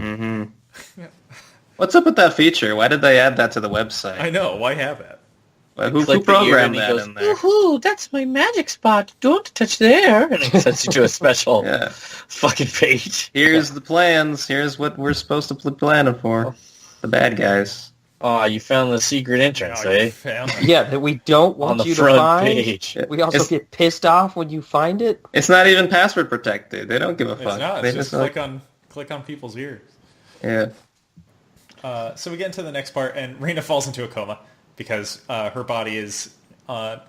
What's up with that feature? Why did they add that to the website? I know. Why have that? Who Click the ear programmed and he that goes, in there? Woohoo, that's my magic spot. Don't touch there. And it sends you to a special Yeah. fucking page. Here's the plans. Here's what we're supposed to be planning for. The bad guys. Oh, you found the secret entrance, Oh, you eh? found it. Yeah, that we don't On want the you to front find. page. We also It's- get pissed off when you find it. It's not even password protected. They don't give a It's fuck. not. They It's just like- click on people's ears. Yeah. So we get into the next part, and Reina falls into a coma because her body is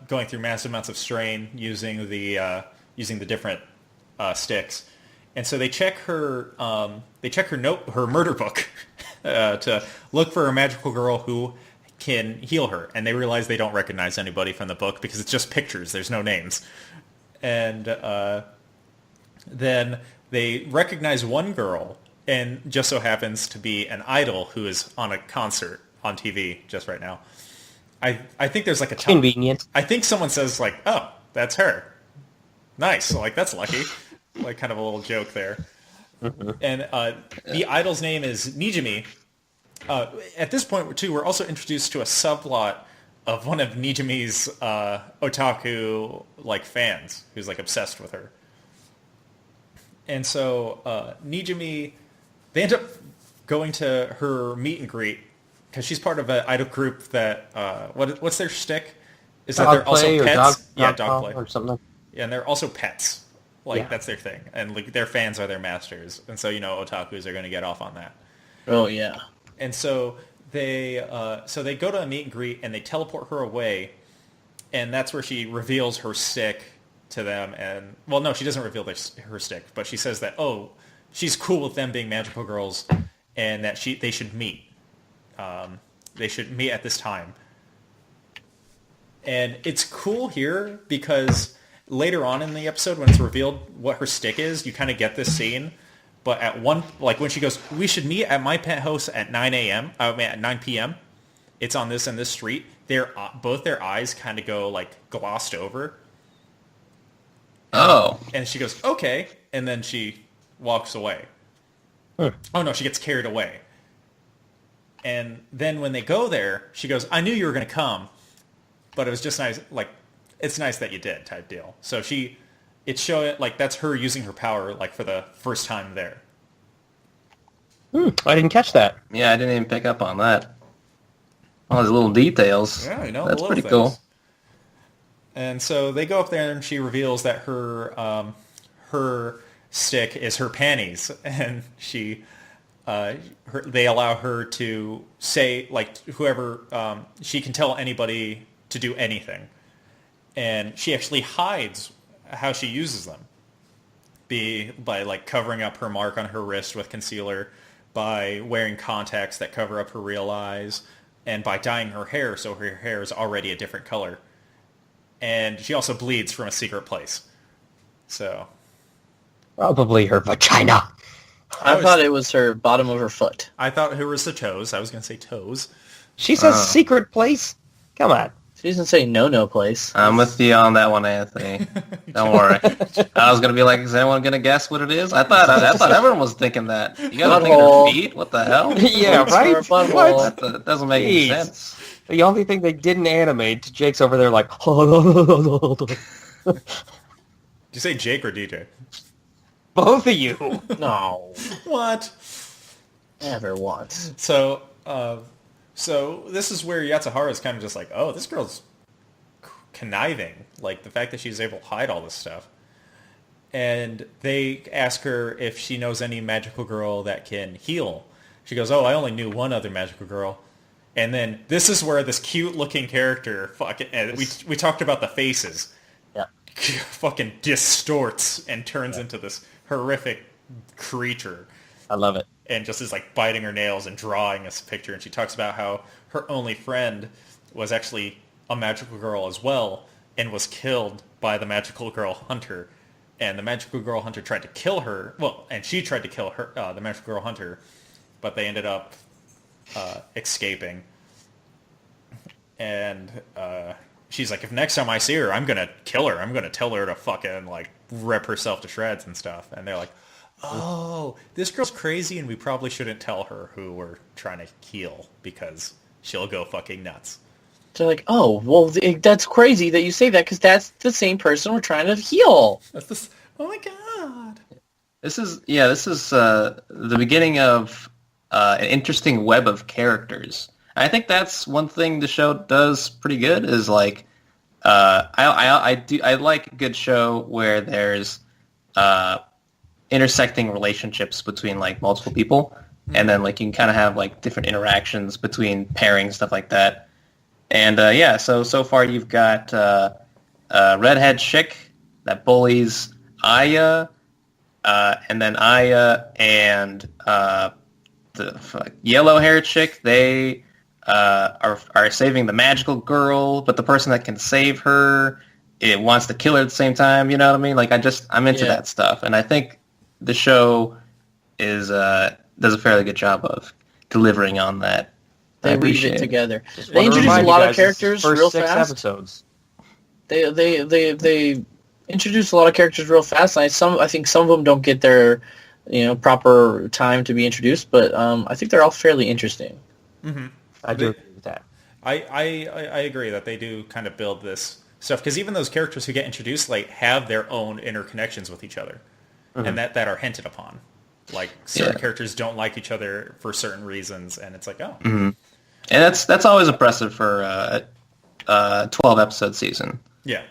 going through massive amounts of strain using the different sticks, and so they check her her murder book to look for a magical girl who can heal her, and they realize they don't recognize anybody from the book because it's just pictures. There's no names, and then they recognize one girl, and just so happens to be an idol who is on a concert on TV just right now. I think there's like a ton. Convenient. I think someone says like, "Oh, that's her." Nice. So, like that's lucky. Like kind of a little joke there. And the idol's name is Nijimi. At this point, too, we're also introduced to a subplot of one of Nijimi's otaku like fans who's like obsessed with her. And so Nijimi, they end up going to her meet and greet because she's part of an idol group that what's their shtick? Is that Dog they're also play or pets? dog Dog play. or something. Yeah, and they're also pets. Like Yeah. that's their thing, and like their fans are their masters, and so otakus are going to get off on that. Oh, yeah. And so they go to a meet and greet, and they teleport her away, and that's where she reveals her stick to them, and well, no, she doesn't reveal her stick, but she says that she's cool with them being magical girls, and that they should meet. They should meet at this time. And it's cool here because later on in the episode, when it's revealed what her stick is, you kind of get this scene. But at when she goes, we should meet at my penthouse at 9 a.m. At 9 p.m. It's on this and this street. Both their eyes kind of go like glossed over. Oh. And she goes, okay. And then she walks away. Huh. Oh, no, she gets carried away. And then when they go there, she goes, I knew you were going to come. But it was just nice, like, it's nice that you did type deal. So it's showing, like, that's her using her power, like, for the first time there. I didn't catch that. Yeah, I didn't even pick up on that. All these little details. Yeah, you know, that's pretty things. cool. And so they go up there and she reveals that her stick is her panties, and they allow her to say, like, whoever, she can tell anybody to do anything. And she actually hides how she uses them. By like covering up her mark on her wrist with concealer, by wearing contacts that cover up her real eyes, and by dyeing her hair so her hair is already a different color. And she also bleeds from a secret place. So. Probably her vagina. I thought it was her bottom of her foot. I thought it was the toes. I was going to say toes. She says secret place? Come on. She doesn't say no place. I'm with you on that one, Anthony. Don't worry. I was gonna be like, is anyone gonna guess what it is? I thought everyone was thinking that. You gotta think her feet? What the hell? Yeah, right? What? That doesn't make any sense. The only thing they didn't animate, Jake's over there like... Did you say Jake or DJ? Both of you. No. What? Never once. So this is where Yatsuhara is kind of just like, oh, this girl's conniving. Like, the fact that she's able to hide all this stuff. And they ask her if she knows any magical girl that can heal. She goes, oh, I only knew one other magical girl. And then this is where this cute-looking character, we talked about the faces, fucking distorts and turns into this horrific creature. I love it. And just is like biting her nails and drawing this picture. And she talks about how her only friend was actually a magical girl as well and was killed by the magical girl hunter. And the magical girl hunter tried to kill her. Well, and she tried to kill her, the magical girl hunter, but they ended up escaping. And she's like, if next time I see her, I'm going to kill her. I'm going to tell her to fucking like rip herself to shreds and stuff. And they're like, oh, this girl's crazy, and we probably shouldn't tell her who we're trying to heal because she'll go fucking nuts. They're like, oh, well, that's crazy that you say that because that's the same person we're trying to heal. Oh my god. This is the beginning of an interesting web of characters. I think that's one thing the show does pretty good is like I like a good show where there's intersecting relationships between like multiple people, and then like you can kind of have like different interactions between pairings, stuff like that. And so far you've got redhead chick that bullies Aya, and then Aya and the yellow hair chick, they are saving the magical girl, but the person that can save her, it wants to kill her at the same time. You know what I mean? Like I'm into that stuff, and I think the show does a fairly good job of delivering on that. They weave it together. They introduce a lot of characters real fast. Episodes. They introduce a lot of characters real fast. I think some of them don't get their proper time to be introduced, but I think they're all fairly interesting. Mm-hmm. I do agree with that. I agree that they do kind of build this stuff because even those characters who get introduced like have their own interconnections with each other. Mm-hmm. And that are hinted upon. Like, certain characters don't like each other for certain reasons, and it's like, oh. Mm-hmm. And that's always impressive for a 12-episode season. Yeah.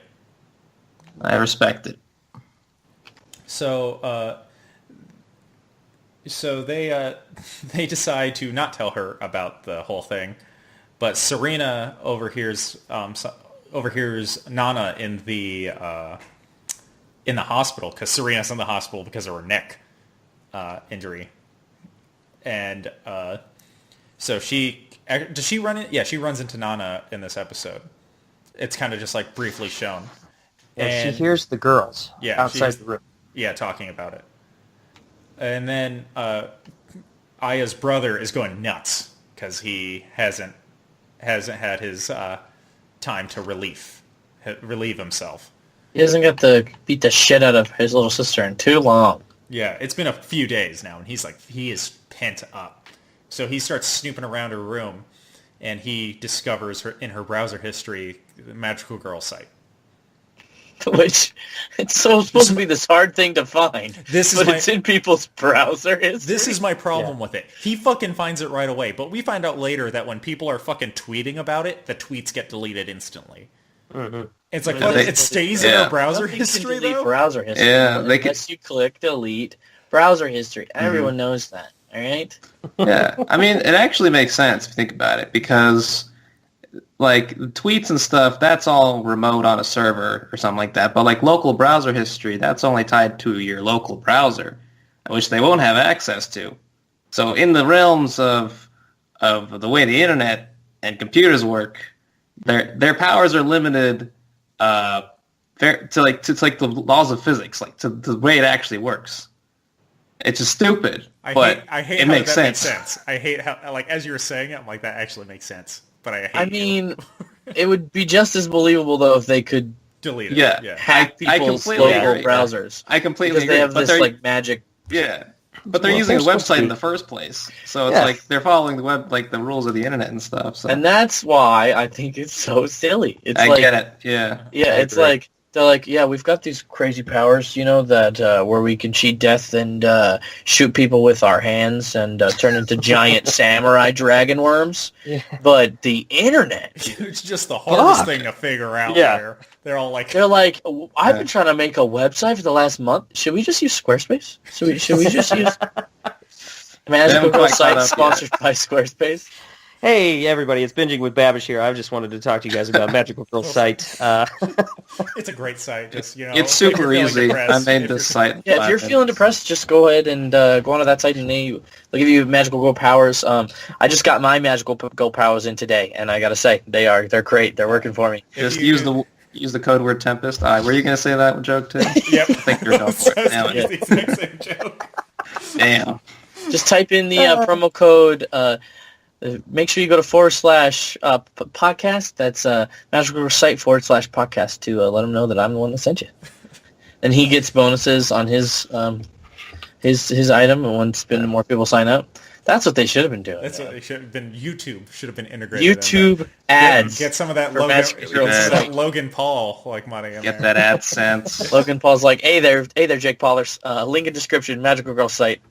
I respect it. So they decide to not tell her about the whole thing, but Serena overhears Nana in the in the hospital because Serena's in the hospital because of her neck injury. And so does she run it? Yeah, she runs into Nana in this episode. It's kind of just like briefly shown. And she hears the girls outside the room. Yeah, talking about it. And then Aya's brother is going nuts because he hasn't had his time to relieve himself. He doesn't get to beat the shit out of his little sister in too long. Yeah, it's been a few days now, and he is pent up. So he starts snooping around her room, and he discovers in her browser history the Magical Girl site. Which, it's supposed to be this hard thing to find, it's in people's browser history. This is my problem with it. He fucking finds it right away, but we find out later that when people are fucking tweeting about it, the tweets get deleted instantly. Mm-hmm. It's like, it stays in our browser history, though? Browser history. Yeah, unless you click delete browser history. Everyone knows that, all right? Yeah, I mean, it actually makes sense if you think about it, because... like, tweets and stuff, that's all remote on a server or something like that. But, like, local browser history, that's only tied to your local browser, which they won't have access to. So in the realms of the way the internet and computers work, their powers are limited to the laws of physics, like, to the way it actually works. It's just stupid, I hate it how makes that sense. Makes sense. I hate how, like, as you were saying it, I'm like, that actually makes sense. But I mean, it would be just as believable, though, if they could delete it. Yeah. hack people's local browsers. I completely agree. Because they have this, like, magic... Yeah. But they're using a website in the first place. So it's like they're following the rules of the internet and stuff. So. And that's why I think it's so silly. It's I get it. Yeah. Yeah, it's like... They're like, yeah, we've got these crazy powers, that where we can cheat death and shoot people with our hands and turn into giant samurai dragon worms. Yeah. But the internet, it's just the hardest thing to figure out. Yeah. They're like, I've been trying to make a website for the last month. Should we just use Squarespace? Should we just use Magical Girl site sponsored by Squarespace? Hey, everybody, it's Binging with Babish here. I just wanted to talk to you guys about Magical Girl site. It's a great site. Just, it's super easy. I made this site. Yeah, if you're feeling depressed, just go ahead and go onto that site, and they'll give you Magical Girl powers. I just got my Magical Girl powers in today, and I gotta say, they're great. They're working for me. Just use the code word Tempest. Were you gonna say that joke too? Yep. I think you're going for it. Damn, the exact same joke. Damn. Just type in the promo code. Make sure you go to /podcast. That's Magical Girl site /podcast to let him know that I'm the one that sent you. And he gets bonuses on his item, and once more people sign up. That's what they should have been doing. That's what they should have been. YouTube should have been integrated. YouTube ads. Get some of that Logan Paul money. Get that AdSense. Logan Paul's like, hey there, Jake Paulers. Link in description. Magical Girl site.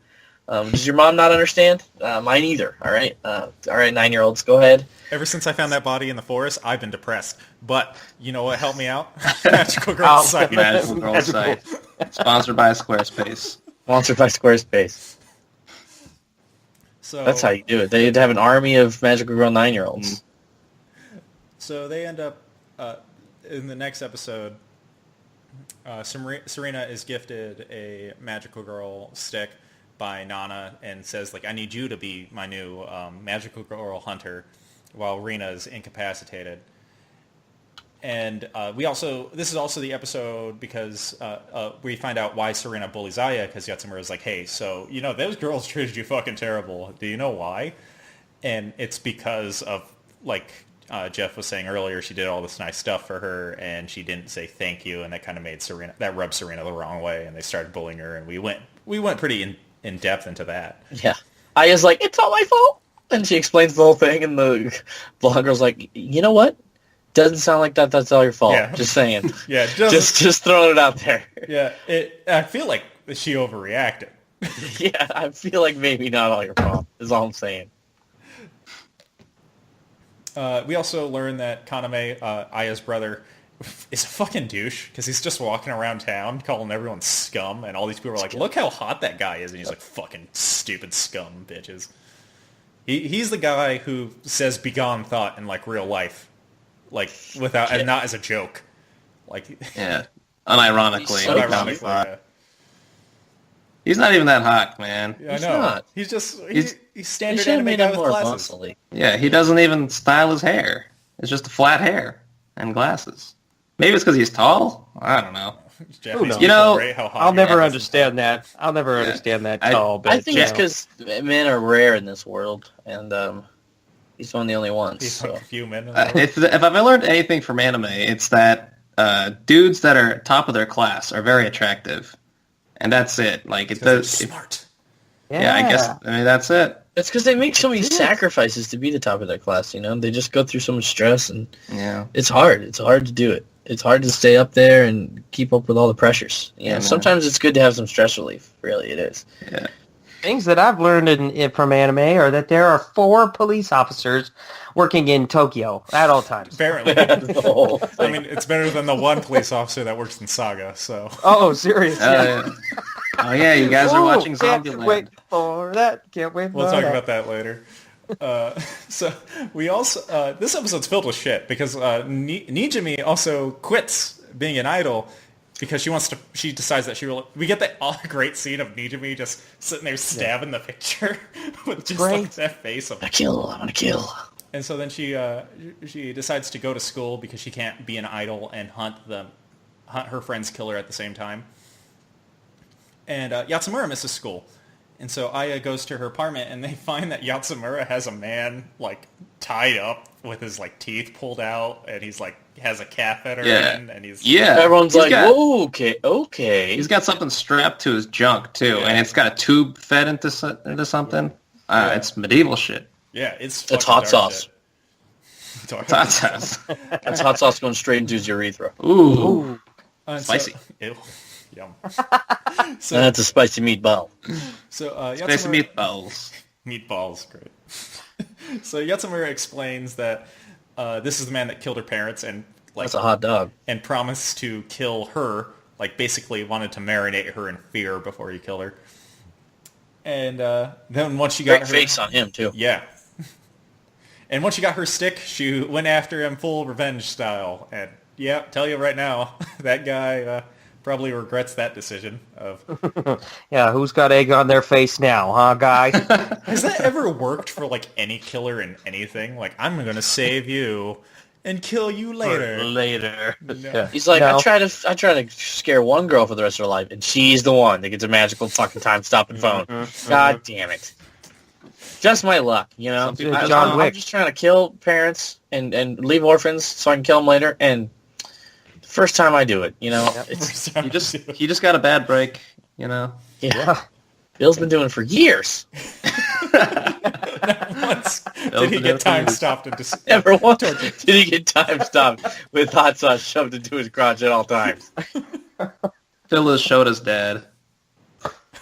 Does your mom not understand? Mine either. All right, 9-year-olds, go ahead. Ever since I found that body in the forest, I've been depressed. But you know what helped me out? Magical Girl site. Magical Girl site. Sponsored by Squarespace. Sponsored by Squarespace. So that's how you do it. They'd have an army of Magical Girl 9-year-olds. So they end up in the next episode. Serena is gifted a Magical Girl stick by Nana and says, I need you to be my new Magical Girl hunter while Rena is incapacitated. And this is also the episode because we find out why Serena bullies Aya, because Yatsumura is like, hey, so, those girls treated you fucking terrible. Do you know why? And it's because of, Jeff was saying earlier, she did all this nice stuff for her, and she didn't say thank you, and that kind of rubbed Serena the wrong way, and they started bullying her, and we went pretty in depth into that. Yeah. Aya's like, it's not my fault. And she explains the whole thing, and the blonde girl's like, you know what? Doesn't sound like that's all your fault. Yeah. Just saying. Yeah. Just throwing it out there. Yeah. I feel like she overreacted. Yeah, I feel like maybe not all your fault, is all I'm saying. We also learned that Kaname, Aya's brother, is a fucking douche because he's just walking around town calling everyone scum, and all these people are like, look how hot that guy is, and he's like, fucking stupid scum bitches. He's the guy who says begone thought in real life, without and not as a joke. Yeah. Unironically. He's so Unironically, hot. yeah. He's not even that hot, man. Yeah, I He's know. not. He's just They he's should standard have anime made guy him with more glasses. muscly. Yeah, he doesn't even style his hair. It's just a flat hair and glasses. Maybe it's because he's tall? I don't know. Japanese knows? people You know, rate how hot I'll your never ass is. understand that. I'll never understand that I- tall bitch. I think it's you know. because men are rare in this world, and he's one of the only ones. He's So. like a few men. In the world. If I've ever learned anything from anime, it's that dudes that are top of their class are very attractive. And that's it. Like, it They're does... smart. Yeah, I guess... I mean, that's it. It's because they make so many sacrifices to be the top of their class, you know? They just go through so much stress, and Yeah. it's hard. It's hard to do it. It's hard to stay up there and keep up with all the pressures. You know, man. sometimes it's good to have some stress relief. Really, it is. Yeah. Things that I've learned from anime are that there are 4 police officers working in Tokyo at all times. Apparently. The whole I thing. mean, it's better than the one police officer that works in Saga, so... Oh, seriously. Yeah. Oh, yeah, you guys are watching Can't Zombieland. wait for that. Can't wait for We'll talk that. about that later. So we also this episode's filled with shit because Nijimi also quits being an idol because she decides that we get that great scene of Nijimi just sitting there stabbing the picture with just like great. that face of I want to kill. and so then she decides to go to school because she can't be an idol and hunt her friend's killer at the same time. And Yatsumura misses school. And so Aya goes to her apartment, and they find that Yatsumura has a man, like, tied up with his, like, teeth pulled out, and he's, like, has a catheter in, and he's... Yeah. Everyone's He's like, got- whoa, okay. He's got something strapped to his junk, too, and it's got a tube fed into something. It's medieval shit. Yeah, it's That's fucking hot dark sauce. shit. It's hot sauce. That's hot sauce going straight into his urethra. Ooh. And Spicy. Ew. Yum. And that's a spicy meatball. So Spicy Yatsumura... meatballs. Meatballs, great. So Yatsumura explains that this is the man that killed her parents and like That's a hot dog. and promised to kill her, like basically wanted to marinate her in fear before he killed her. And then once she got Great her face on him, too. yeah. And once she got her stick, she went after him full revenge style. And yeah, tell you right now, that guy probably regrets that decision of Yeah, who's got egg on their face now, huh, guy? Has that ever worked for like any killer in anything? Like, I'm gonna save you and kill you later. Later. No. He's like, No. I try to scare one girl for the rest of her life, and she's the one that gets a magical fucking time-stopping phone. God damn it. Just my luck, you know? Something- John I'm Wick. just trying to kill parents and leave orphans so I can kill them later, and first time I do it, you know? It's, He just got a bad break, you know. yeah. Bill's been doing it for years. Once did he get time stopped and just Never once did he get time stopped with hot sauce shoved into his crotch at all times. Phil showed his dad.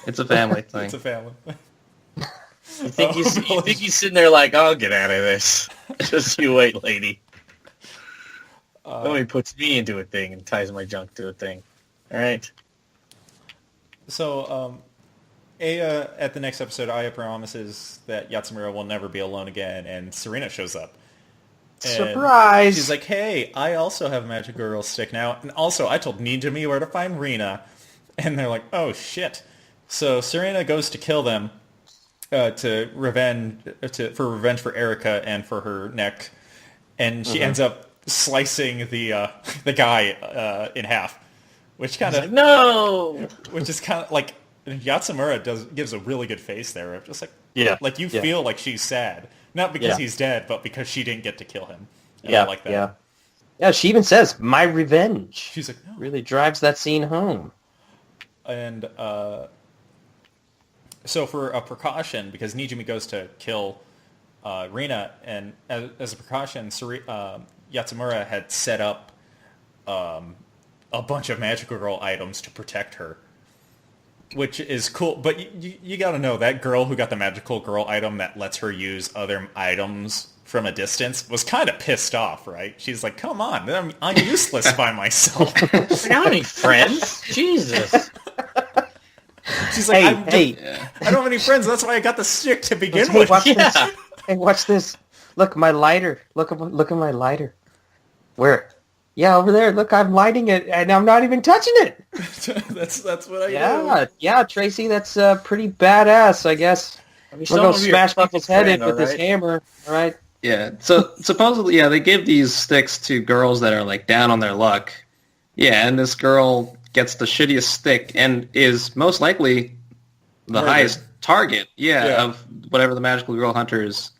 It's a family thing. It's a family. You think he's sitting there like, I'll get out of this. Just you wait, lady. Then he puts me into a thing and ties my junk to a thing. All right. So, Aya, at the next episode, Aya promises that Yatsumura will never be alone again, and Serena shows up. And Surprise! She's like, hey, I also have a Magic Girl stick now, and also I told Nijimi where to find Rina. And they're like, oh, shit. So Serena goes to kill them for revenge for Erica and for her neck, and she ends up slicing the guy in half, which kind of Like, no! which is kind of like Yatsumura gives a really good face there. Of just like like you Yeah. feel like she's sad, not because Yeah. he's dead, but because she didn't get to kill him. And Yeah, I like that. yeah. Yeah, she even says, my revenge. She's like, no. Really drives that scene home. And so for a precaution, because Nijimi goes to kill Rina, and as a precaution, Yatsumura had set up a bunch of Magical Girl items to protect her, which is cool. But you got to know, that girl who got the Magical Girl item that lets her use other items from a distance was kind of pissed off, right? She's like, come on, I'm useless by myself. I don't have any friends. Jesus. She's like, Hey, I don't have any friends. That's why I got the stick to begin hey, with. watch Yeah. this. Hey, watch this. Look, my lighter. Look at my lighter. Where? Yeah, over there. Look, I'm lighting it, and I'm not even touching it. That's what I do. Yeah, Tracy, that's pretty badass, I guess. I mean, We're going to smash people's head in with this hammer, all right? Yeah. So supposedly, yeah, they give these sticks to girls that are like down on their luck. Yeah, and this girl gets the shittiest stick and is most likely the highest target. Yeah, of whatever the magical girl hunter is.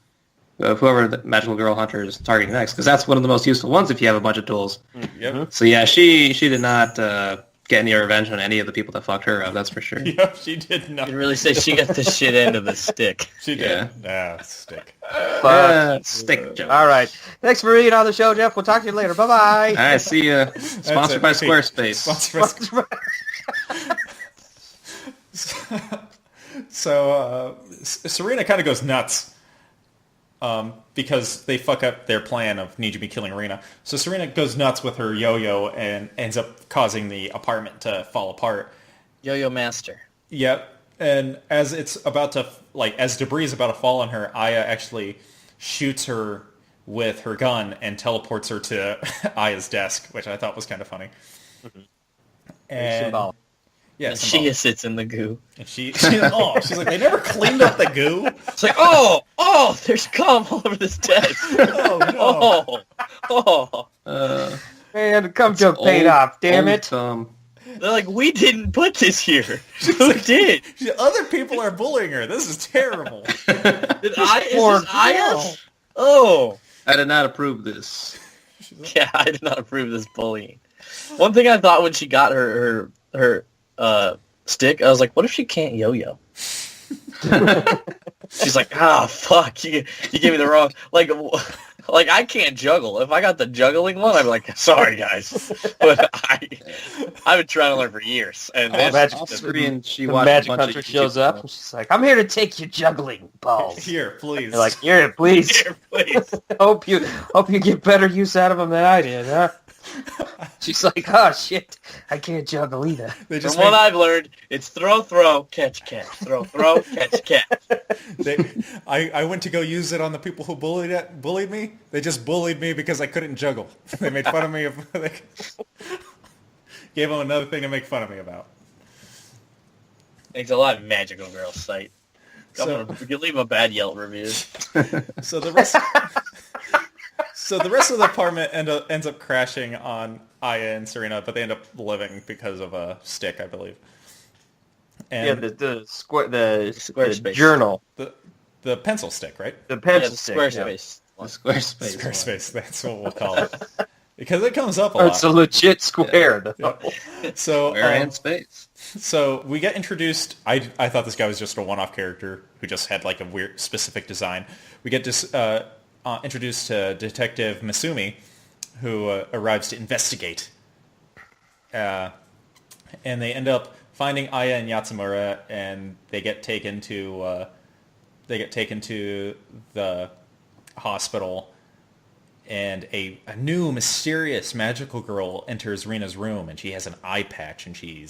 Whoever the magical girl hunter is targeting next, because that's one of the most useful ones if you have a bunch of tools. Yep. So yeah, she did not get any revenge on any of the people that fucked her up, that's for sure. Yep, she did not. You really say she got the shit end of the stick. She did. Yeah, stick. Stick joke. All right. Thanks for being on the show, Jeff. We'll talk to you later. Bye-bye. All right, see ya. Sponsored by Squarespace. So Serena kind of goes nuts because they fuck up their plan of Nijimi killing Arena. So Serena goes nuts with her yo-yo and ends up causing the apartment to fall apart. Yo-yo master. Yep. And as it's about to, as debris is about to fall on her, Aya actually shoots her with her gun and teleports her to Aya's desk, which I thought was kind of funny. Mm-hmm. And yeah, she sits in the goo. And she's like, they never cleaned up the goo. It's like, oh, there's cum all over this desk. Oh, no. Man, the cum joke paid off, damn it. They're like, we didn't put this here. Who did? Other people are bullying her. This is terrible. Is this Aya? Oh. I did not approve this. Yeah, I did not approve this bullying. One thing I thought when she got her stick, I was like, what if she can't yo-yo? She's like, fuck, you gave me the wrong, like I can't juggle. If I got the juggling one, I'd be like, sorry guys, but I've been trying to learn for years. And Magic Hunter shows up, and she's like, I'm here to take your juggling balls. Here, please. They're like, here, please. Here, please. hope you get better use out of them than I did, huh? She's like, oh shit, I can't juggle either. From what I've learned, it's throw, catch, throw, catch. I went to go use it on the people who bullied me. They just bullied me because I couldn't juggle. They made fun of me. Gave them another thing to make fun of me about. Thanks a lot, Magical Girl site. You can leave a bad Yelp review. So the rest of the apartment ends up crashing on Aya and Serena, but they end up living because of a stick, I believe. And the journal. The pencil stick, right? The pencil stick. Squarespace. Yeah. Squarespace, that's what we'll call it. Because it comes up a lot. It's a legit square. Yeah. So, square and space. So we get introduced. I thought this guy was just a one-off character who just had like a weird specific design. We get introduced to Detective Masumi, who arrives to investigate. And they end up finding Aya and Yatsumura, and they get taken to the hospital. And a new mysterious magical girl enters Rina's room, and she has an eye patch, and she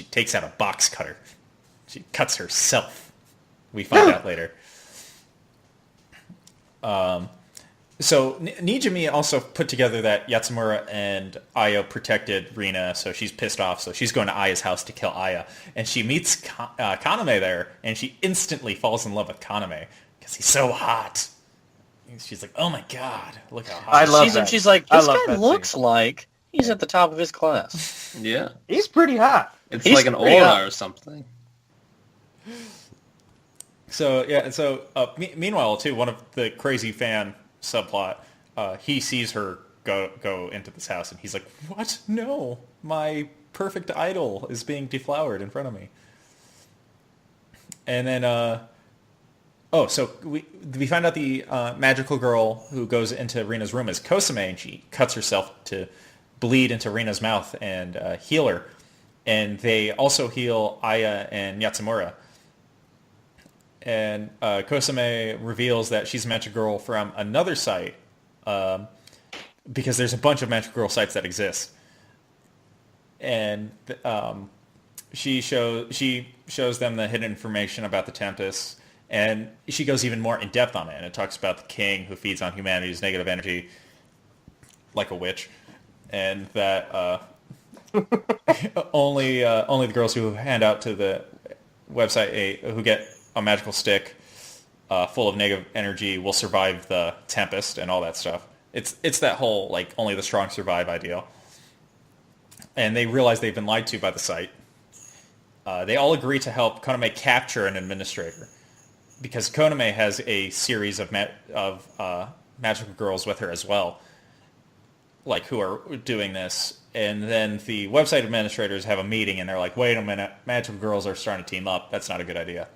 takes out a box cutter. She cuts herself. We find out later. So Nijimi also put together that Yatsumura and Aya protected Rina, so she's pissed off. So she's going to Aya's house to kill Aya, and she meets Kaname there, and she instantly falls in love with Kaname because he's so hot. She's like, oh my god, look how hot. I love that. She's like, this guy looks like he's at the top of his class. Yeah. He's pretty hot. It's like an aura or something. So, yeah, so meanwhile, too, one of the crazy fan subplot, he sees her go into this house, and he's like, what? No, my perfect idol is being deflowered in front of me. And then, so we find out the magical girl who goes into Rina's room is Kosame, and she cuts herself to bleed into Rina's mouth and heal her. And they also heal Aya and Yatsumura. And Kosame reveals that she's a magic girl from another site, because there's a bunch of magic girl sites that exist. And she shows them the hidden information about the Tempest, and she goes even more in depth on it. And it talks about the king who feeds on humanity's negative energy, like a witch. and that only the girls who hand out to the website who get a magical stick full of negative energy will survive the tempest and all that stuff. It's that whole like only the strong survive ideal. And they realize they've been lied to by the site. They all agree to help Koname capture an administrator because Koname has a series of magical girls with her as well, like who are doing this. And then the website administrators have a meeting and they're like, wait a minute, magical girls are starting to team up. That's not a good idea.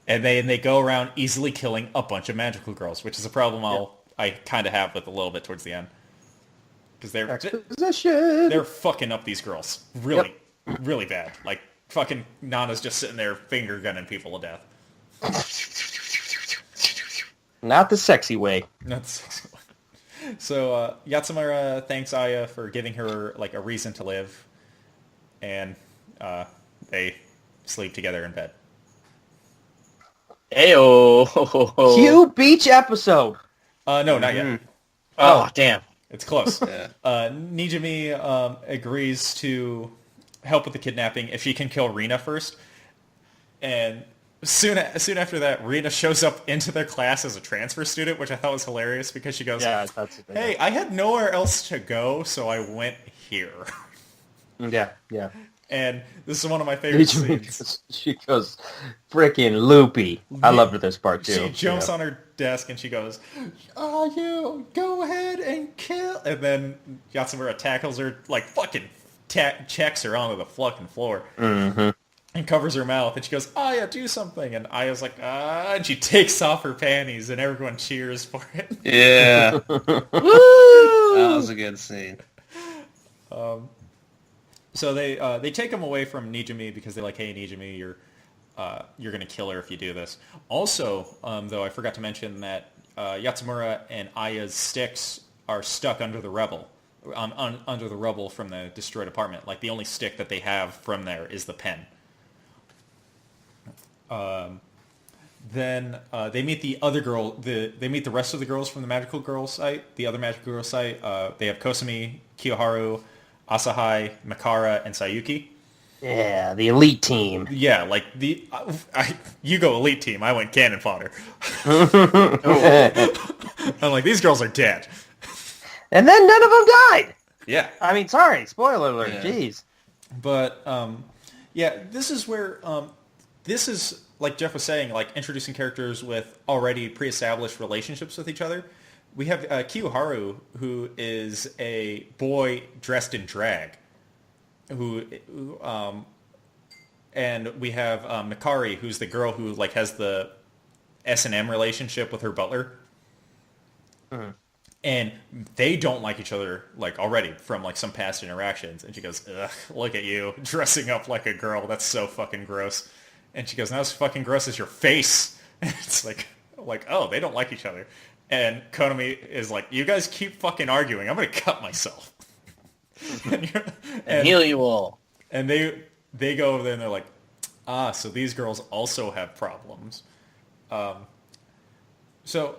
And they go around easily killing a bunch of magical girls, which is a problem I kind of have with a little bit towards the end. Because they're fucking up these girls. Really, really bad. Like, fucking Nana's just sitting there finger gunning people to death. Not the sexy way. Not the sexy way. So, Yatsumura thanks Aya for giving her, like, a reason to live. And they sleep together in bed. Heyo! Cue beach episode! No, not yet. Oh, damn. It's close. Nijimi agrees to help with the kidnapping if she can kill Rina first. And soon after that, Rina shows up into their class as a transfer student, which I thought was hilarious because she goes, hey, I had nowhere else to go, so I went here. Yeah. And this is one of my favorite scenes. She goes freaking loopy. I loved this part too. She jumps on her desk and she goes, "Oh, you go ahead and kill." And then Yatsumura tackles her, like fucking checks her onto the fucking floor, and covers her mouth. And she goes, "Aya, do something." And Aya's like, "Ah!" And she takes off her panties, and everyone cheers for it. Yeah, that was a good scene. So they take him away from Nijimi because they're like, hey, Nijimi, you're going to kill her if you do this. Also, though, I forgot to mention that Yatsumura and Aya's sticks are stuck under the rubble, under the rubble from the destroyed apartment. Like, the only stick that they have from there is the pen. Then they meet the other girl. They meet the rest of the girls from the Magical Girl site, the other Magical Girl site. They have Kosumi, Kiyoharu, Asahai, Mikara, and Sayuki. Yeah, the elite team. Yeah, like you go elite team. I went cannon fodder. I'm like, these girls are dead. And then none of them died. Yeah. I mean, sorry, spoiler alert. Yeah. Jeez. But yeah, this is where this is like Jeff was saying, like introducing characters with already pre-established relationships with each other. We have Kiyoharu, who is a boy dressed in drag, and we have Mikari, who's the girl who like has the S&M relationship with her butler, and they don't like each other like already from like some past interactions. And she goes, "Ugh, look at you dressing up like a girl. That's so fucking gross." And she goes, "Not as fucking gross as your face." And it's like oh, they don't like each other. And Konami is like, you guys keep fucking arguing. I'm going to cut myself. and heal you all. And they go over there and they're like, so these girls also have problems. So,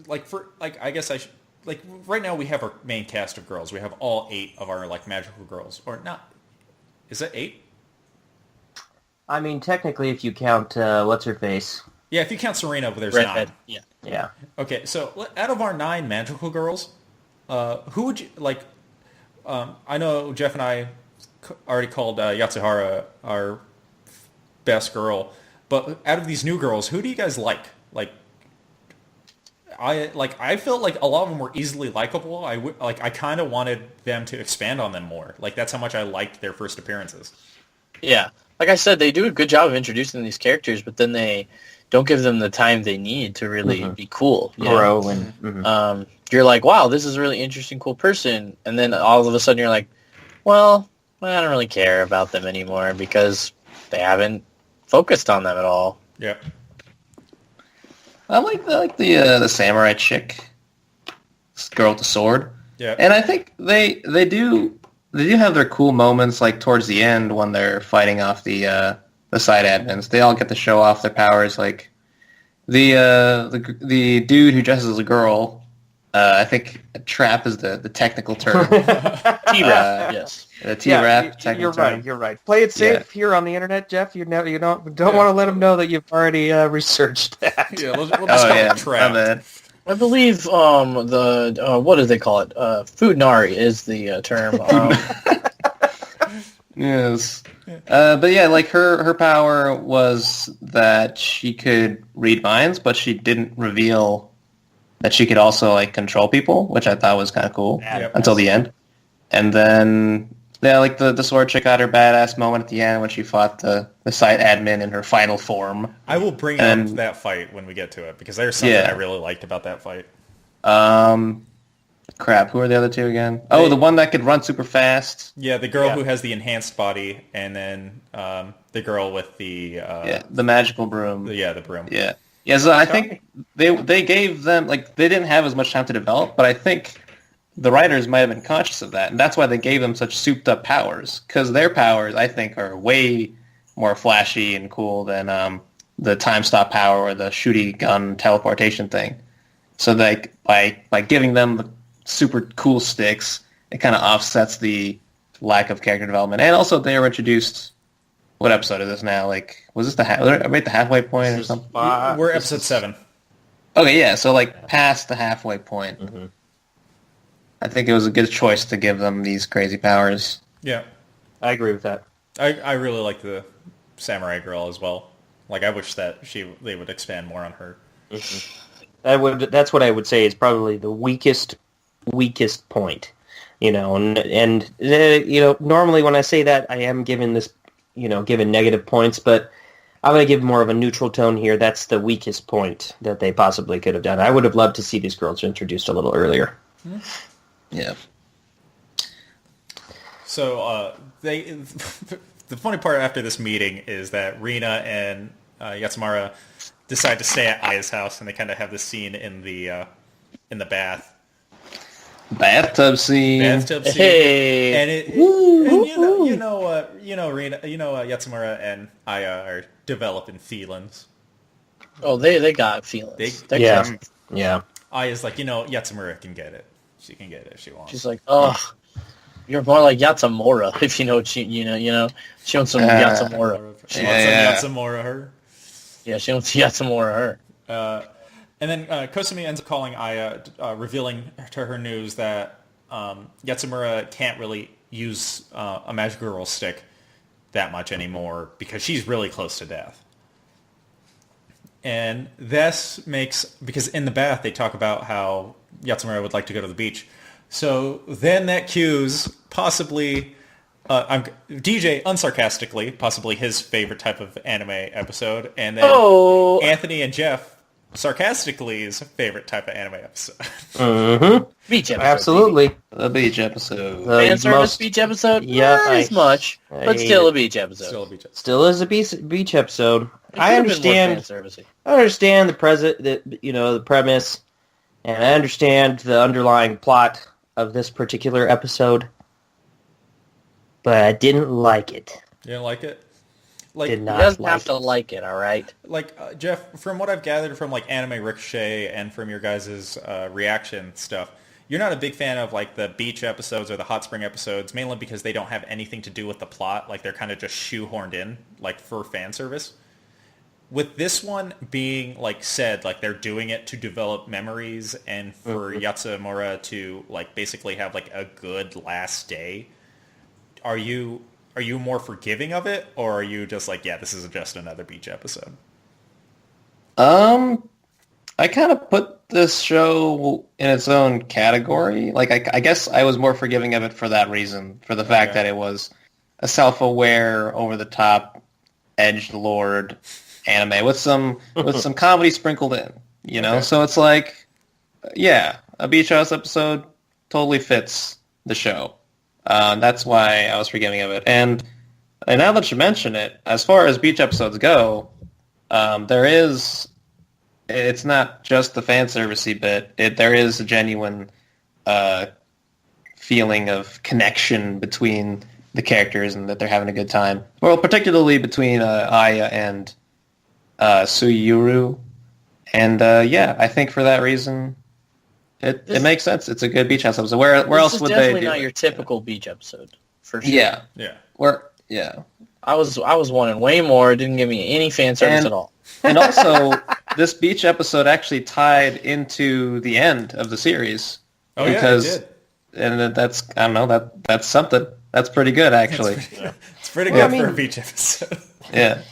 like, I guess I should, like, right now we have our main cast of girls. We have all 8 of our, like, magical girls. Or not. Is that 8? I mean, technically, if you count, what's-her-face? Yeah, if you count Serena, there's Redhead. 9. Yeah. Okay, so out of our 9 magical girls, who would you, like, I know Jeff and I already called Yatsuhara our best girl, but out of these new girls, who do you guys like? I felt like a lot of them were easily likable. I kind of wanted them to expand on them more. Like, that's how much I liked their first appearances. Yeah. Like I said, they do a good job of introducing these characters, but then they don't give them the time they need to really be cool. Grow and... You're like, wow, this is a really interesting, cool person. And then all of a sudden you're like, well, I don't really care about them anymore because they haven't focused on them at all. Yeah. I like the samurai chick, this girl with the sword. Yeah. And I think they do have their cool moments, like towards the end when they're fighting off the side admins. They all get to show off their powers. Like the dude who dresses as a girl, I think a trap is the technical term. T-Rap, yes. The T-Rap technical You're term. right. You're right. Play it safe here on the internet, Jeff. You don't want to let them know that you've already researched that. Yeah, we'll just call it trap. Man. I believe what do they call it? Foodnari is the term. Yes. But yeah, like her power was that she could read minds, but she didn't reveal that she could also like control people, which I thought was kind of cool until the end. And then yeah, like the sword chick had her badass moment at the end when she fought the site admin in her final form. I will bring up that fight when we get to it because there's something I really liked about that fight. Crap, who are the other two again? Oh, the one that could run super fast. Yeah, the girl who has the enhanced body, and then the girl with the the magical broom. The broom. Yeah. Yeah, so I think they gave them, like, they didn't have as much time to develop, but I think the writers might have been conscious of that, and that's why they gave them such souped-up powers, because their powers, I think, are way more flashy and cool than the time-stop power or the shooty gun teleportation thing. So like by giving them the super cool sticks, it kind of offsets the lack of character development. And also they were introduced... What episode is this now? Like, was this the halfway point or something? We're episode 7. Okay, yeah, so like past the halfway point. Mm-hmm. I think it was a good choice to give them these crazy powers. Yeah. I agree with that. I really like the samurai girl as well. Like, I wish that they would expand more on her. Mm-hmm. That's what I would say is probably the weakest point. And normally when I say that, I am given negative points, but I'm going to give more of a neutral tone here. That's the weakest point that they possibly could have done. I would have loved to see these girls introduced a little earlier. Yeah. So the funny part after this meeting is that Rina and Yatsumara decide to stay at Aya's house, and they kind of have this scene in the bath. Bathtub scene. Hey. And Rina, Yatsumura and Aya are developing feelings. Oh, they got feelings. Yeah. Aya's like, Yatsumura can get it. She can get it if she wants. She's like, oh, you're more like Yatsumura, if you know what she wants some Yatsumura. She wants some Yatsumura her. Yeah, she wants Yatsumura her. And then Kosumi ends up calling Aya, revealing to her news that Yatsumura can't really use a magical girl stick that much anymore because she's really close to death. And this makes, because in the bath they talk about how Yatsumura would like to go to the beach. So then that cues possibly, DJ unsarcastically, possibly his favorite type of anime episode. And then Anthony and Jeff sarcastically's favorite type of anime episode. Mm-hmm. Beach episode. Absolutely. The beach episode. Fan service beach episode? Yeah. Not as much, but still a beach episode. Still is a beach episode. I understand the the premise, and I understand the underlying plot of this particular episode, but I didn't like it. You didn't like it? He doesn't have to like it, all right? Like, Jeff, from what I've gathered from, like, Anime Ricochet and from your guys' reaction stuff, you're not a big fan of, like, the beach episodes or the hot spring episodes, mainly because they don't have anything to do with the plot. Like, they're kind of just shoehorned in, like, for fan service. With this one being, like, said, like, they're doing it to develop memories and for Yatsumura to, like, basically have, like, a good last day, are you more forgiving of it, or are you just like, yeah, this is just another beach episode? I kind of put this show in its own category. Like, I guess I was more forgiving of it for that reason, for the fact that it was a self-aware, over-the-top, edged lord anime with some comedy sprinkled in, you know? So it's like, yeah, a beach house episode totally fits the show. That's why I was forgiving of it. And now that you mention it, as far as beach episodes go, it's not just the fan servicey bit. There is a genuine feeling of connection between the characters and that they're having a good time. Well, particularly between Aya and Suyuru. And I think for that reason, It makes sense. It's a good beach house episode. Where else would they do definitely not it? your typical beach episode, for sure. Yeah. Yeah. Yeah. I was wanting way more. It didn't give me any fan service at all. And also, this beach episode actually tied into the end of the series. Oh, because, yeah, it did. And that's, I don't know, that's something. That's pretty good, actually. It's pretty good for a beach episode. Yeah.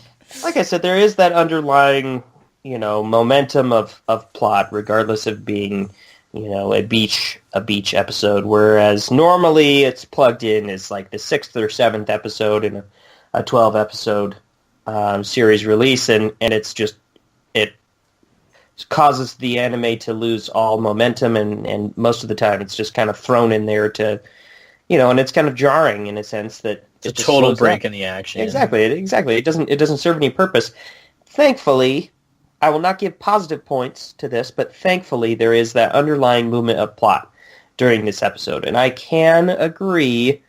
Like I said, there is that underlying, momentum of plot, regardless of being, a beach episode. Whereas normally it's plugged in as like the 6th or 7th episode in a 12 episode series release, and it causes the anime to lose all momentum, and most of the time it's just kind of thrown in there to, and it's kind of jarring in a sense that it's a total break in the action. Exactly. It doesn't serve any purpose. Thankfully, I will not give positive points to this, but thankfully there is that underlying movement of plot during this episode, and I can agree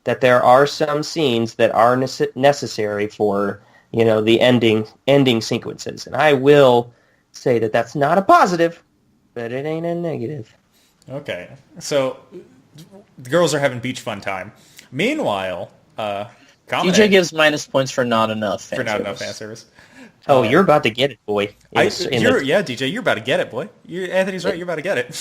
that there are some scenes that are necessary for the ending sequences, and I will say that that's not a positive, but it ain't a negative. Okay, so the girls are having beach fun time. Meanwhile, DJ gives minus points for not enough fan service. Oh, you're about to get it, boy. Yeah, DJ, you're about to get it, boy. Anthony's right. You're about to get it.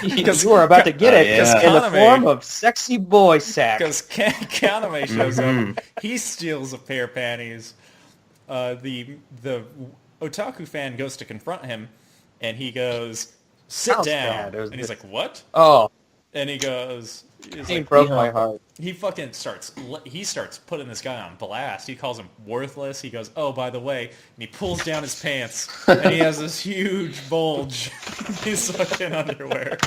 You are about to get it in the form of sexy boy sack. Because Kaname shows up. He steals a pair of panties. The otaku fan goes to confront him, and he goes, "Sit down." And he's like, "What?" Oh. And he goes, he broke my heart. He fucking starts putting this guy on blast. He calls him worthless. He goes, "Oh, by the way," and he pulls down his pants, and he has this huge bulge in his fucking underwear.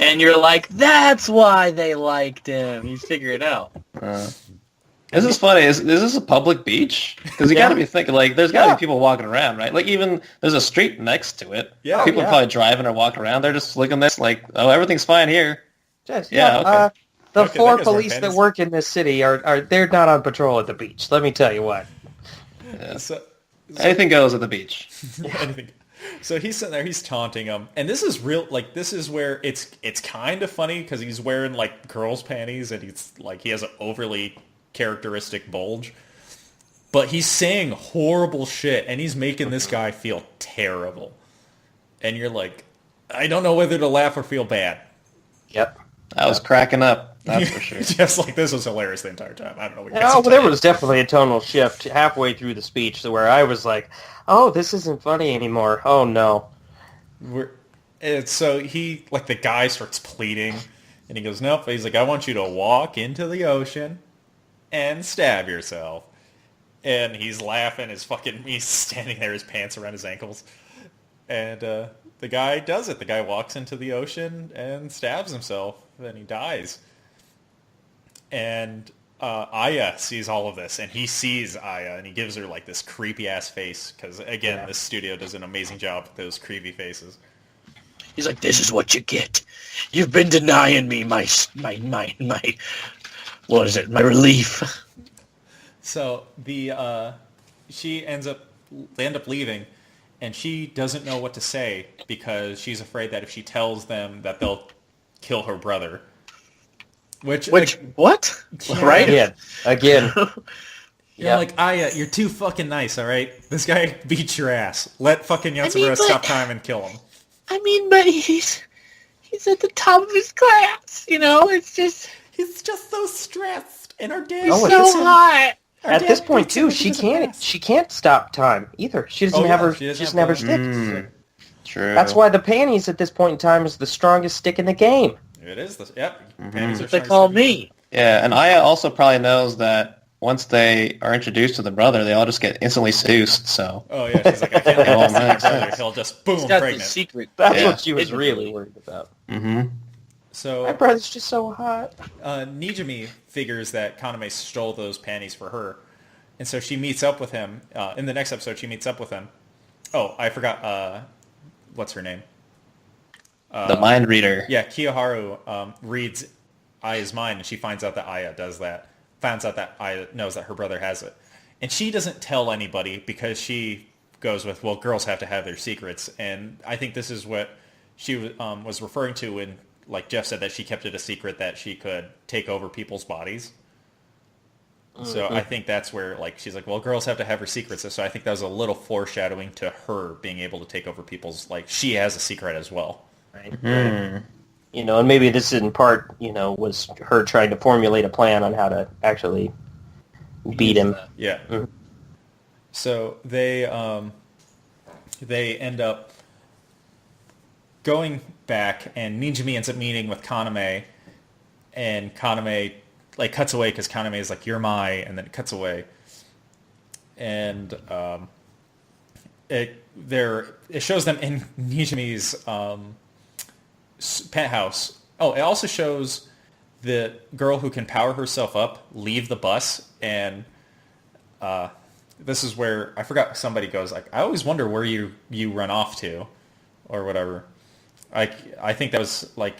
And you're like, that's why they liked him. You figure it out. This is funny. Is this a public beach? Because you got to be thinking, like, there's got to be people walking around, right? Like, even there's a street next to it. Yeah. People are probably driving or walking around. They're just looking at this like, oh, everything's fine here. Just, okay. The 4 police that work in this city they're not on patrol at the beach. Let me tell you what. Yeah. So anything goes at the beach. Anything. So he's sitting there, he's taunting him, and this is real. Like, this is where it's kind of funny because he's wearing like girls' panties, and he's like he has an overly characteristic bulge, but he's saying horrible shit, and he's making this guy feel terrible. And you're like, I don't know whether to laugh or feel bad. Yep. I was cracking up, that's for sure. Just like, this was hilarious the entire time. I don't know what well, there was definitely a tonal shift halfway through the speech to where I was like, oh, this isn't funny anymore. Oh, no. So he, like, the guy starts pleading, and he goes, nope. He's like, I want you to walk into the ocean and stab yourself. And he's laughing. He's standing there, his pants around his ankles. And the guy does it. The guy walks into the ocean and stabs himself. Then he dies. And Aya sees all of this, and he sees Aya, and he gives her like this creepy ass face because again, this studio does an amazing job with those creepy faces. He's like, "This is what you get. You've been denying me my what is it? My relief." So they end up leaving, and she doesn't know what to say because she's afraid that if she tells them that they'll kill her brother. Which what? Yeah. Right? Again. You're like, Aya, you're too fucking nice, all right? This guy beats your ass. Let fucking Yatsubara stop time and kill him. I mean, but he's at the top of his class, it's just... He's just so stressed, and our dad is so hot. At this point, too, she can't stop time either. She doesn't have her stick. True. That's why the panties at this point in time is the strongest stick in the game. It is. Panties are they call me. Yeah, and Aya also probably knows that once they are introduced to the brother, they all just get instantly seduced, so... Oh, yeah, she's like, I can't let this brother. He'll just, boom, He's got pregnant. the secret. That's what she was really worried about. Mm-hmm. So... My brother's just so hot. Nijimi figures that Kaname stole those panties for her, and so she meets up with him. In the next episode, she meets up with him. Oh, I forgot, what's her name? The mind reader. Yeah, Kiyoharu reads Aya's mind, and she finds out that Aya does that. Finds out that Aya knows that her brother has it. And she doesn't tell anybody because she goes with, well, girls have to have their secrets. And I think this is what was referring to when, like Jeff said, that she kept it a secret that she could take over people's bodies. So I think that's where, like, she's like, well, girls have to have her secrets. So I think that was a little foreshadowing to her being able to take over people's, like, she has a secret as well. Right. You know, and maybe this in part, you know, was her trying to formulate a plan on how to actually beat him. Yeah. Mm-hmm. So they end up going back, and Nijimi ends up meeting with Kaname, and Kaname like cuts away because Kaname is like, "You're my," and then it cuts away, and it shows them in Nijimi's penthouse. Oh, it also shows the girl who can power herself up leave the bus, and this is where I forgot, somebody goes like, "I always wonder where you run off to," or whatever. I think that was like,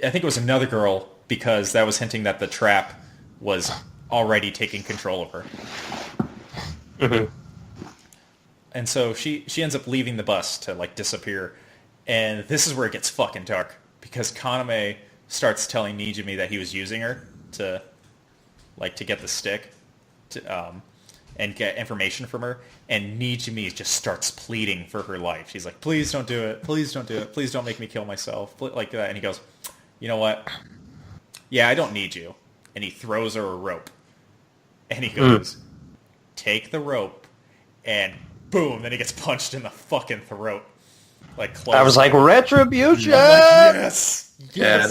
I think it was another girl, because that was hinting that the trap was already taking control of her. Mm-hmm. And so she ends up leaving the bus to like disappear. And this is where it gets fucking dark, because Kaname starts telling Nijimi that he was using her to get the stick and get information from her. And Nijimi just starts pleading for her life. She's like, "Please don't do it. Please don't do it. Please don't make me kill myself." Like that. And he goes, "You know what? Yeah, I don't need you." And he throws her a rope. And he goes, "Take the rope." And boom, then he gets punched in the fucking throat. Like, close. I was like, retribution! I'm like, yes! Yeah,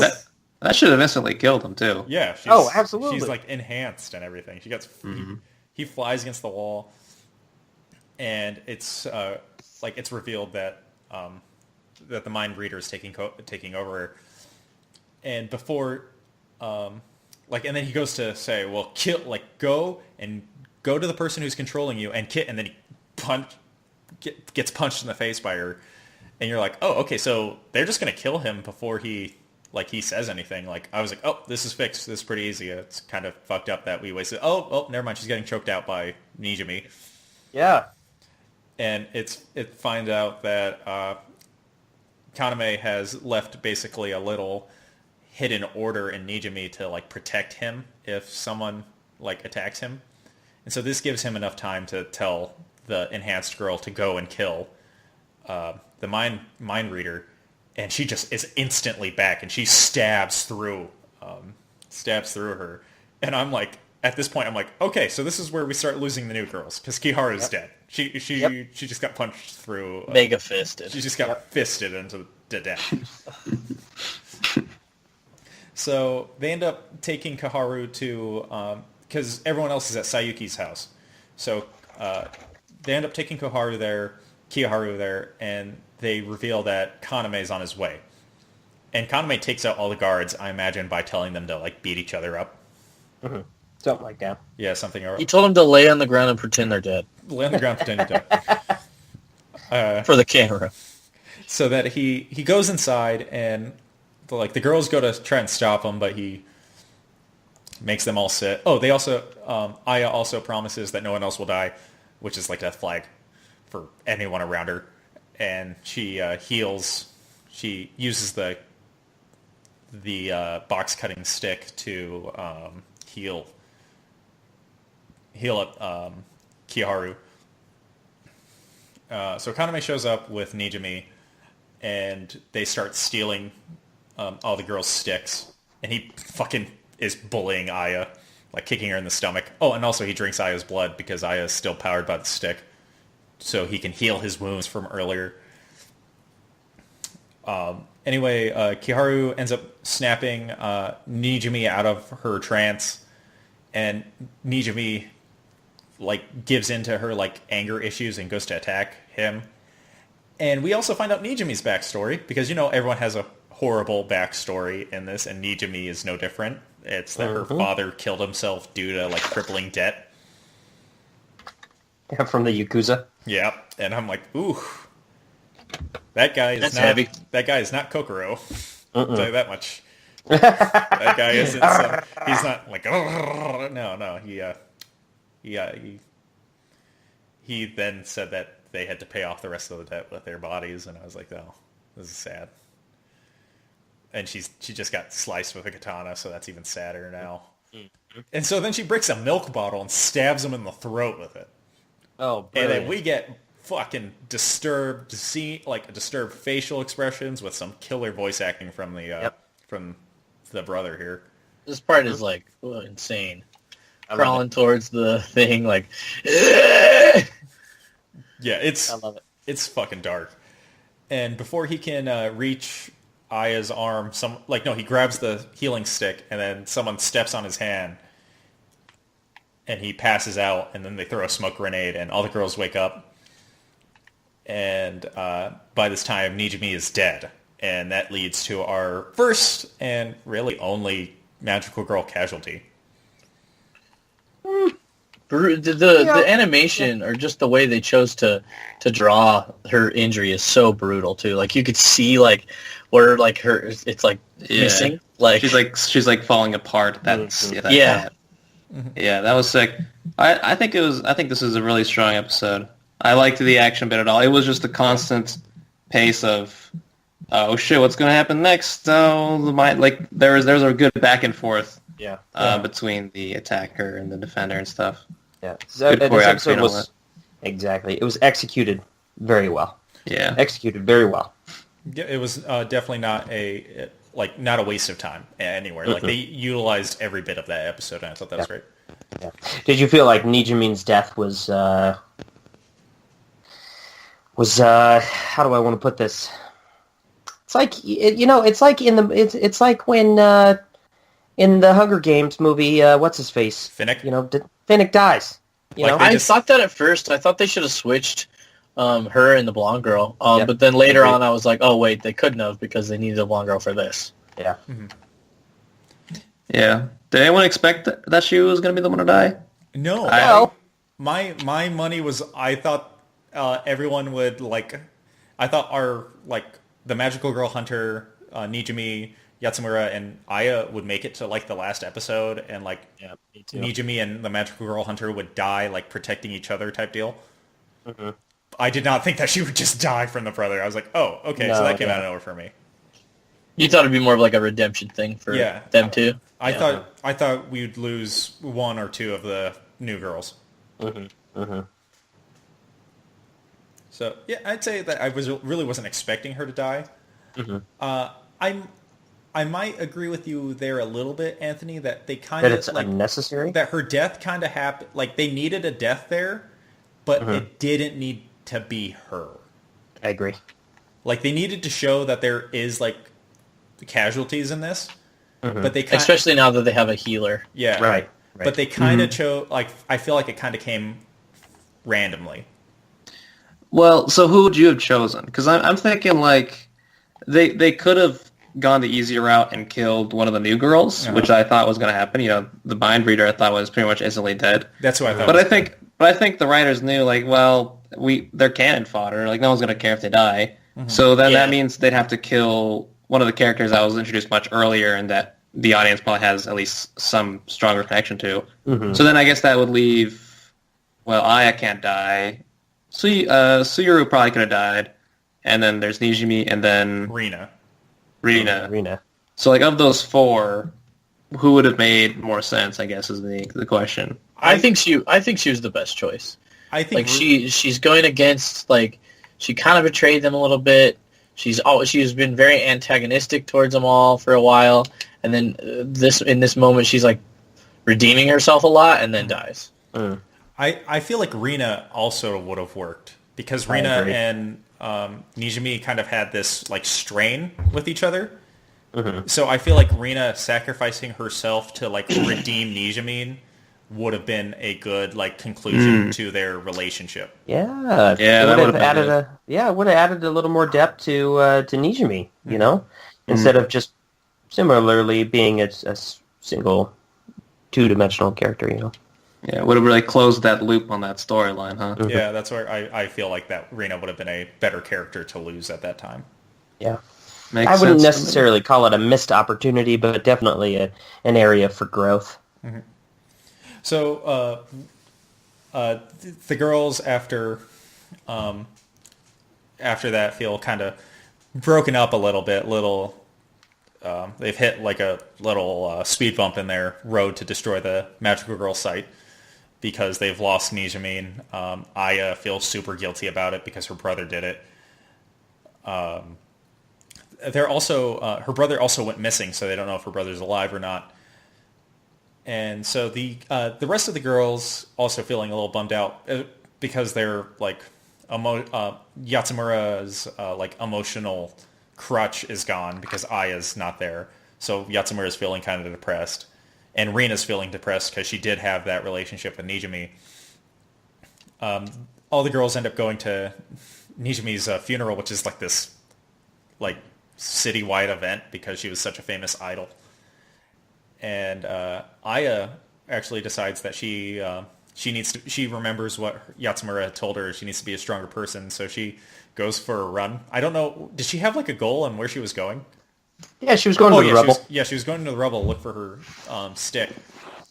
that should have instantly killed him, too. Yeah. Absolutely. She's, like, enhanced and everything. She gets... He flies against the wall. And it's, it's revealed that that the mind reader is taking over her. And before... and then he goes to say, well, go to the person who's controlling you and then he gets punched in the face by her. And you're like, oh, okay, so they're just going to kill him before he says anything. Like, I was like, oh, this is fixed. This is pretty easy. It's kind of fucked up that we wasted. Oh, never mind. She's getting choked out by Nijimi. Yeah. And it finds out that Kaname has left basically a little hidden order in Nijimi to like protect him if someone like attacks him. And so this gives him enough time to tell the enhanced girl to go and kill the mind reader, and she just is instantly back, and she stabs through her. And I'm like, at this point, I'm like, okay, so this is where we start losing the new girls, because Kiharu's dead. She just got punched through. Mega fisted. She just got fisted into the death. So they end up taking Kiharu to, because everyone else is at Sayuki's house. So they end up taking Kiharu there, and they reveal that Kaname is on his way. And Kaname takes out all the guards, I imagine, by telling them to like beat each other up. Mm-hmm. Something like that. Yeah, something. He told them to lay on the ground and pretend they're dead. Lay on the ground, pretend you're dead. For the camera. So that he goes inside, and the girls go to try and stop him, but he makes them all sit. Oh, they also Aya also promises that no one else will die, which is like a flag for anyone around her. And she heals. She uses the box cutting stick to heal up Kiharu. So Kaname shows up with Nijimi, and they start stealing all the girls' sticks, and he fucking is bullying Aya, like kicking her in the stomach. Oh, and also he drinks Aya's blood because Aya is still powered by the stick, so he can heal his wounds from earlier. Anyway, Kiharu ends up snapping Nijimi out of her trance, and Nijimi gives into her anger issues and goes to attack him. And we also find out Nijimi's backstory, because everyone has a horrible backstory in this, and Nijimi is no different. It's that her father killed himself due to crippling debt. Yeah, from the Yakuza. Yeah, and I'm like, ooh, that guy is heavy. That guy is not Kokoro. I'll tell you that much. That guy isn't. He's not like, oh, no. He then said that they had to pay off the rest of the debt with their bodies, and I was like, oh, This is sad. And she just got sliced with a katana, so that's even sadder now. And so then she breaks a milk bottle and stabs him in the throat with it. Oh, and brilliant. then we get fucking disturbed facial expressions with some killer voice acting from the brother here. This part is like insane. Crawling towards the thing, like. Yeah, I love it. It's fucking dark. And before he can reach Aya's arm, he grabs the healing stick, and then someone steps on his hand, and he passes out. And then they throw a smoke grenade, and all the girls wake up. And by this time, Nijimi is dead, and that leads to our first and really only magical girl casualty. The animation or just the way they chose to draw her injury is so brutal too. Like you could see like where like her it's like missing. Like she's like falling apart. That's yeah, that was sick. I think this is a really strong episode. I liked the action bit at all. It was just the constant pace of oh shit, what's gonna happen next? Oh, there's a good back and forth. Between the attacker and the defender and stuff. Yeah, so this episode was exactly. It was executed very well. Yeah, executed very well. It was definitely not a waste of time anywhere. Like they utilized every bit of that episode, and I thought that was great. Yeah. Did you feel like Nijimin's death was how do I want to put this? It's like it's like it's like when. In the Hunger Games movie, what's his face? Finnick. Finnick dies. I thought that at first. I thought they should have switched her and the blonde girl. But then later on, I was like, oh wait, they couldn't have because they needed a blonde girl for this. Yeah. Mm-hmm. Yeah. Did anyone expect that she was going to be the one to die? No. My money was. I thought everyone would like. I thought the magical girl hunter Nijimi, Yatsumura, and Aya would make it to the last episode, and me too. Nijimi and the magical girl hunter would die protecting each other type deal. Mm-hmm. I did not think that she would just die from the brother. I was like, oh, okay, so that came out of nowhere for me. You thought it'd be more of a redemption thing for them too. I thought we'd lose one or two of the new girls. Mm-hmm. Mm-hmm. So yeah, I'd say that I really wasn't expecting her to die. Mm-hmm. I might agree with you there a little bit, Anthony, that they kind of... That it's unnecessary? That her death kind of happened... they needed a death there, but it didn't need to be her. I agree. They needed to show that there is, casualties in this, but they kind especially now that they have a healer. Yeah. Right. But they kind of chose... I feel like it kind of came randomly. Well, so who would you have chosen? Because I'm thinking, they could have gone the easier route and killed one of the new girls, which I thought was going to happen. The mind reader I thought was pretty much instantly dead. That's what I thought. But I think the writers knew they're cannon fodder. No one's going to care if they die. Mm-hmm. So then that means they'd have to kill one of the characters that was introduced much earlier and that the audience probably has at least some stronger connection to. Mm-hmm. So then I guess that would leave, Aya can't die. Suyuru probably could have died. And then there's Nijimi and then... Rina. So, of those four, who would have made more sense? I guess is the question. I think she was the best choice. I think she's going against she kind of betrayed them a little bit. She's been very antagonistic towards them all for a while, and then in this moment she's redeeming herself a lot, and then dies. I feel like Rina also would have worked because Rina and Nijimi kind of had this strain with each other. Mm-hmm. So I feel like Rina sacrificing herself to redeem Nijimi would have been a good conclusion to their relationship. Yeah, that would have added it would have added a little more depth to Nijimi, instead of just similarly being a single two-dimensional character, Yeah, it would have really closed that loop on that storyline, huh? Mm-hmm. Yeah, that's where I feel like that Rina would have been a better character to lose at that time. Yeah. I wouldn't necessarily call it a missed opportunity, but definitely an area for growth. Mm-hmm. So the girls after that feel kind of broken up a little bit. They've hit like a little speed bump in their road to destroy the Magical Girl site because they've lost Nijimin. Aya feels super guilty about it because her brother did it. They're also her brother also went missing, so they don't know if her brother's alive or not. And so the rest of the girls also feeling a little bummed out because they're like Yatsumura's like emotional crutch is gone because Aya's not there. So Yatsumura's feeling kind of depressed, and Rina's feeling depressed because she did have that relationship with Nijimi. All the girls end up going to Nijimi's funeral, which is like this like citywide event because she was such a famous idol. And Aya actually decides that she remembers what Yatsumura had told her. She needs to be a stronger person, so she goes for a run. I don't know. Did she have like a goal on where she was going? Yeah, she was going to the rubble. She was going to the rubble to look for her stick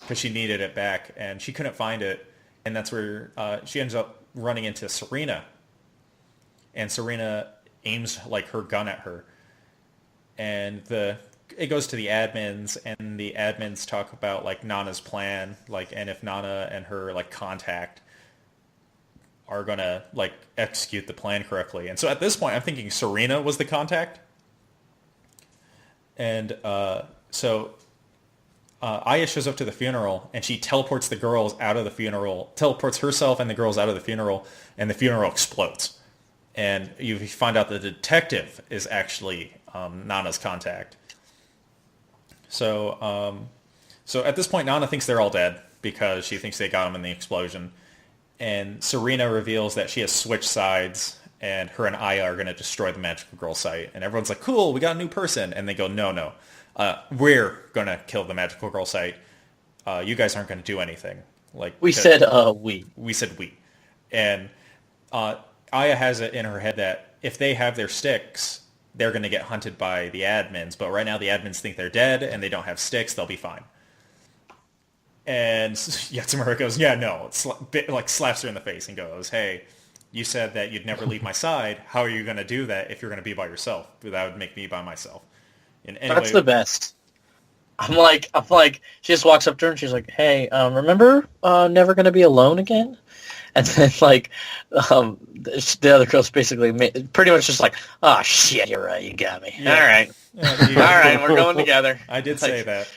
because she needed it back, and she couldn't find it. And that's where she ends up running into Serena. And Serena aims like her gun at her. And it goes to the admins, and the admins talk about like Nana's plan, like, and if Nana and her like contact are gonna like execute the plan correctly. And so at this point, I'm thinking Serena was the contact, and so Aya shows up to the funeral, and she teleports the girls out of the funeral, teleports herself and the girls out of the funeral, and the funeral explodes. And you find out the detective is actually Nana's contact. So at this point, Nana thinks they're all dead because she thinks they got them in the explosion. And Serena reveals that she has switched sides, and her and Aya are going to destroy the Magical Girl site. And everyone's like, cool, we got a new person. And they go, no, we're going to kill the Magical Girl site. You guys aren't going to do anything. Like we said we. We said we. And Aya has it in her head that if they have their sticks, they're going to get hunted by the admins. But right now the admins think they're dead and they don't have sticks. They'll be fine. And Yatsumura goes, yeah, no. Like slaps her in the face and goes, hey, you said that you'd never leave my side. How are you going to do that if you're going to be by yourself? That would make me by myself. And anyway, that's the best. I'm like, she just walks up to her and she's like, hey, remember Never Gonna Be Alone Again? And then, like, the other girl's basically pretty much just like, oh, shit, you're right, you got me. Yeah. All right. All right, we're going together. I did say that.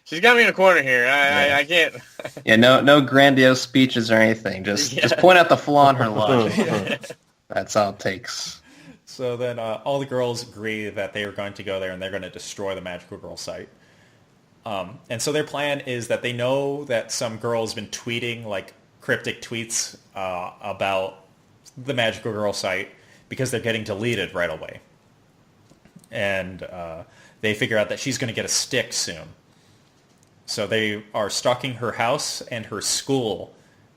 She's got me in a corner here. I can't. Yeah, no grandiose speeches or anything. Just point out the flaw in her logic. That's all it takes. So then all the girls agree that they are going to go there and they're going to destroy the Magical Girl site. And so their plan is that they know that some girl's been tweeting like cryptic tweets about the Magical Girl site because they're getting deleted right away. And they figure out that she's going to get a stick soon. So they are stalking her house and her school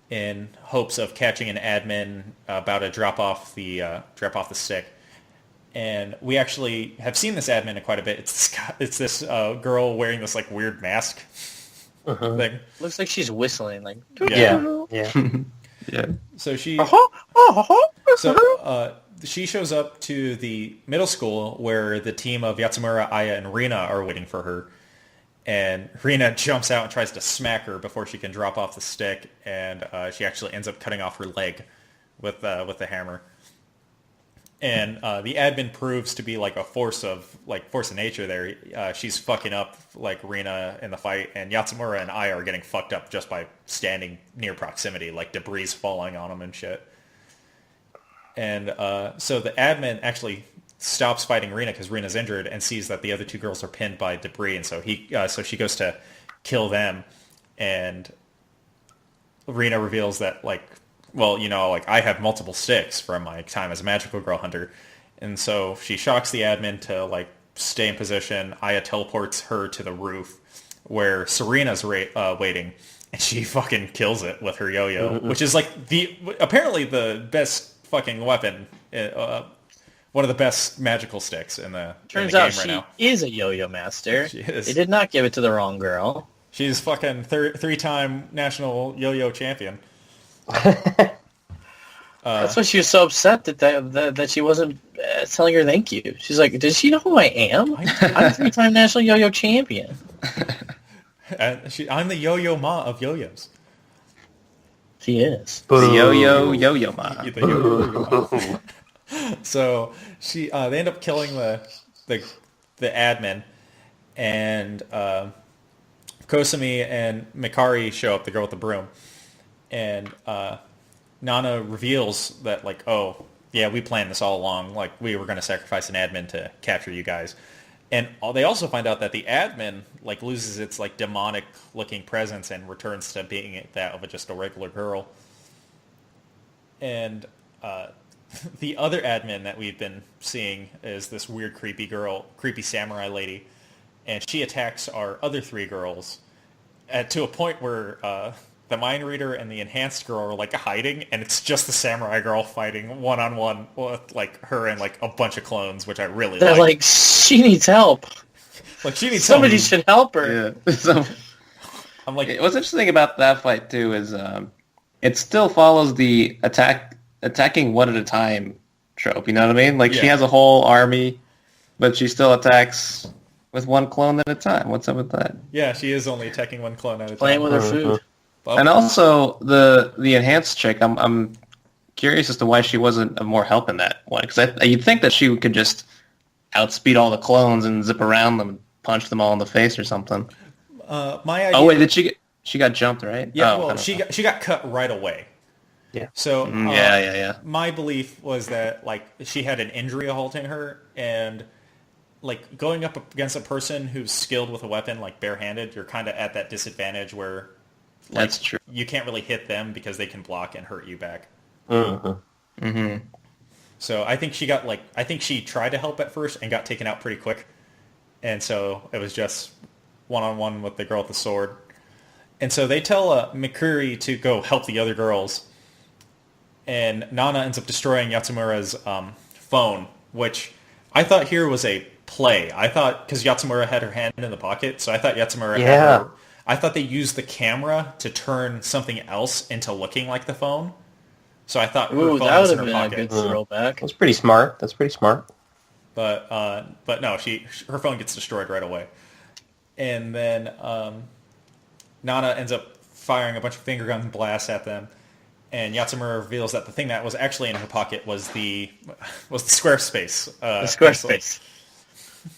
in hopes of catching an admin about to drop off the stick. And we actually have seen this admin quite a bit. It's this girl wearing this like weird mask thing. Looks like she's whistling. Like Yeah. Yeah. So she she shows up to the middle school where the team of Yatsumura, Aya, and Rina are waiting for her. And Rina jumps out and tries to smack her before she can drop off the stick, and she actually ends up cutting off her leg with the hammer. And the admin proves to be like a force of nature there. She's fucking up like Rina in the fight, and Yatsumura and Aya are getting fucked up just by standing near proximity, like debris falling on them and shit. And so the admin actually stops fighting Rina because Rina's injured and sees that the other two girls are pinned by debris, and so she goes to kill them, and Rina reveals that I have multiple sticks from my time as a Magical Girl hunter, and so she shocks the admin to like stay in position. Aya teleports her to the roof where Serena's waiting, and she fucking kills it with her yo-yo, which is like apparently the best fucking weapon. One of the best magical sticks in the Turns game out right she now. is a yo-yo master. She is. They did not give it to the wrong girl. She's fucking three-time national yo-yo champion. That's why she was so upset that she wasn't telling her thank you. She's like, does she know who I am? I'm a 3-time national yo-yo champion. I'm the yo-yo ma of yo-yos. She is. The yo-yo ma. The yo-yo ma. So they end up killing the admin, and Kosumi and Mikari show up, the girl with the broom, and Nana reveals that, like, oh yeah, we planned this all along. Like, we were going to sacrifice an admin to capture you guys. And they also find out that the admin, like, loses its, like, demonic-looking presence and returns to being that of just a regular girl. And the other admin that we've been seeing is this weird, creepy samurai lady. And she attacks our other 3 girls to a point where the mind reader and the enhanced girl are, like, hiding, and it's just the samurai girl fighting one-on-one with, like, her and, like, a bunch of clones, which I really like. They're like, she needs help. Like, she needs Somebody help. should help her. Yeah. So, I'm like, what's interesting about that fight, too, is it still follows the attacking one at a time trope, you know what I mean? Like, she has a whole army, but she still attacks with one clone at a time. What's up with that? yeah, she is only attacking one clone at a time. Playing with her food. And also the enhanced chick, I'm curious as to why she wasn't of more help in that one, because you'd think that she could just outspeed all the clones and zip around them and punch them all in the face or something. My idea. Oh wait, she got jumped, right? Yeah, oh, well, she got cut right away. Yeah. So yeah. My belief was that, like, she had an injury halting her, and, like, going up against a person who's skilled with a weapon, like, barehanded, you're kind of at that disadvantage where, like, that's true. You can't really hit them because they can block and hurt you back. Mm-hmm. Mm-hmm. So I think she tried to help at first and got taken out pretty quick. And so it was just one-on-one with the girl with the sword. And so they tell Mikuri to go help the other girls. And Nana ends up destroying Yatsumura's phone, which I thought here was a play. I thought, because Yatsumura had her hand in the pocket, so I thought Yatsumura had her... I thought they used the camera to turn something else into looking like the phone. So I thought her phone was in her pocket. A good throwback. That's pretty smart. But no, her phone gets destroyed right away. And then Nana ends up firing a bunch of finger gun blasts at them. And Yatsumura reveals that the thing that was actually in her pocket was the Squarespace. The Squarespace.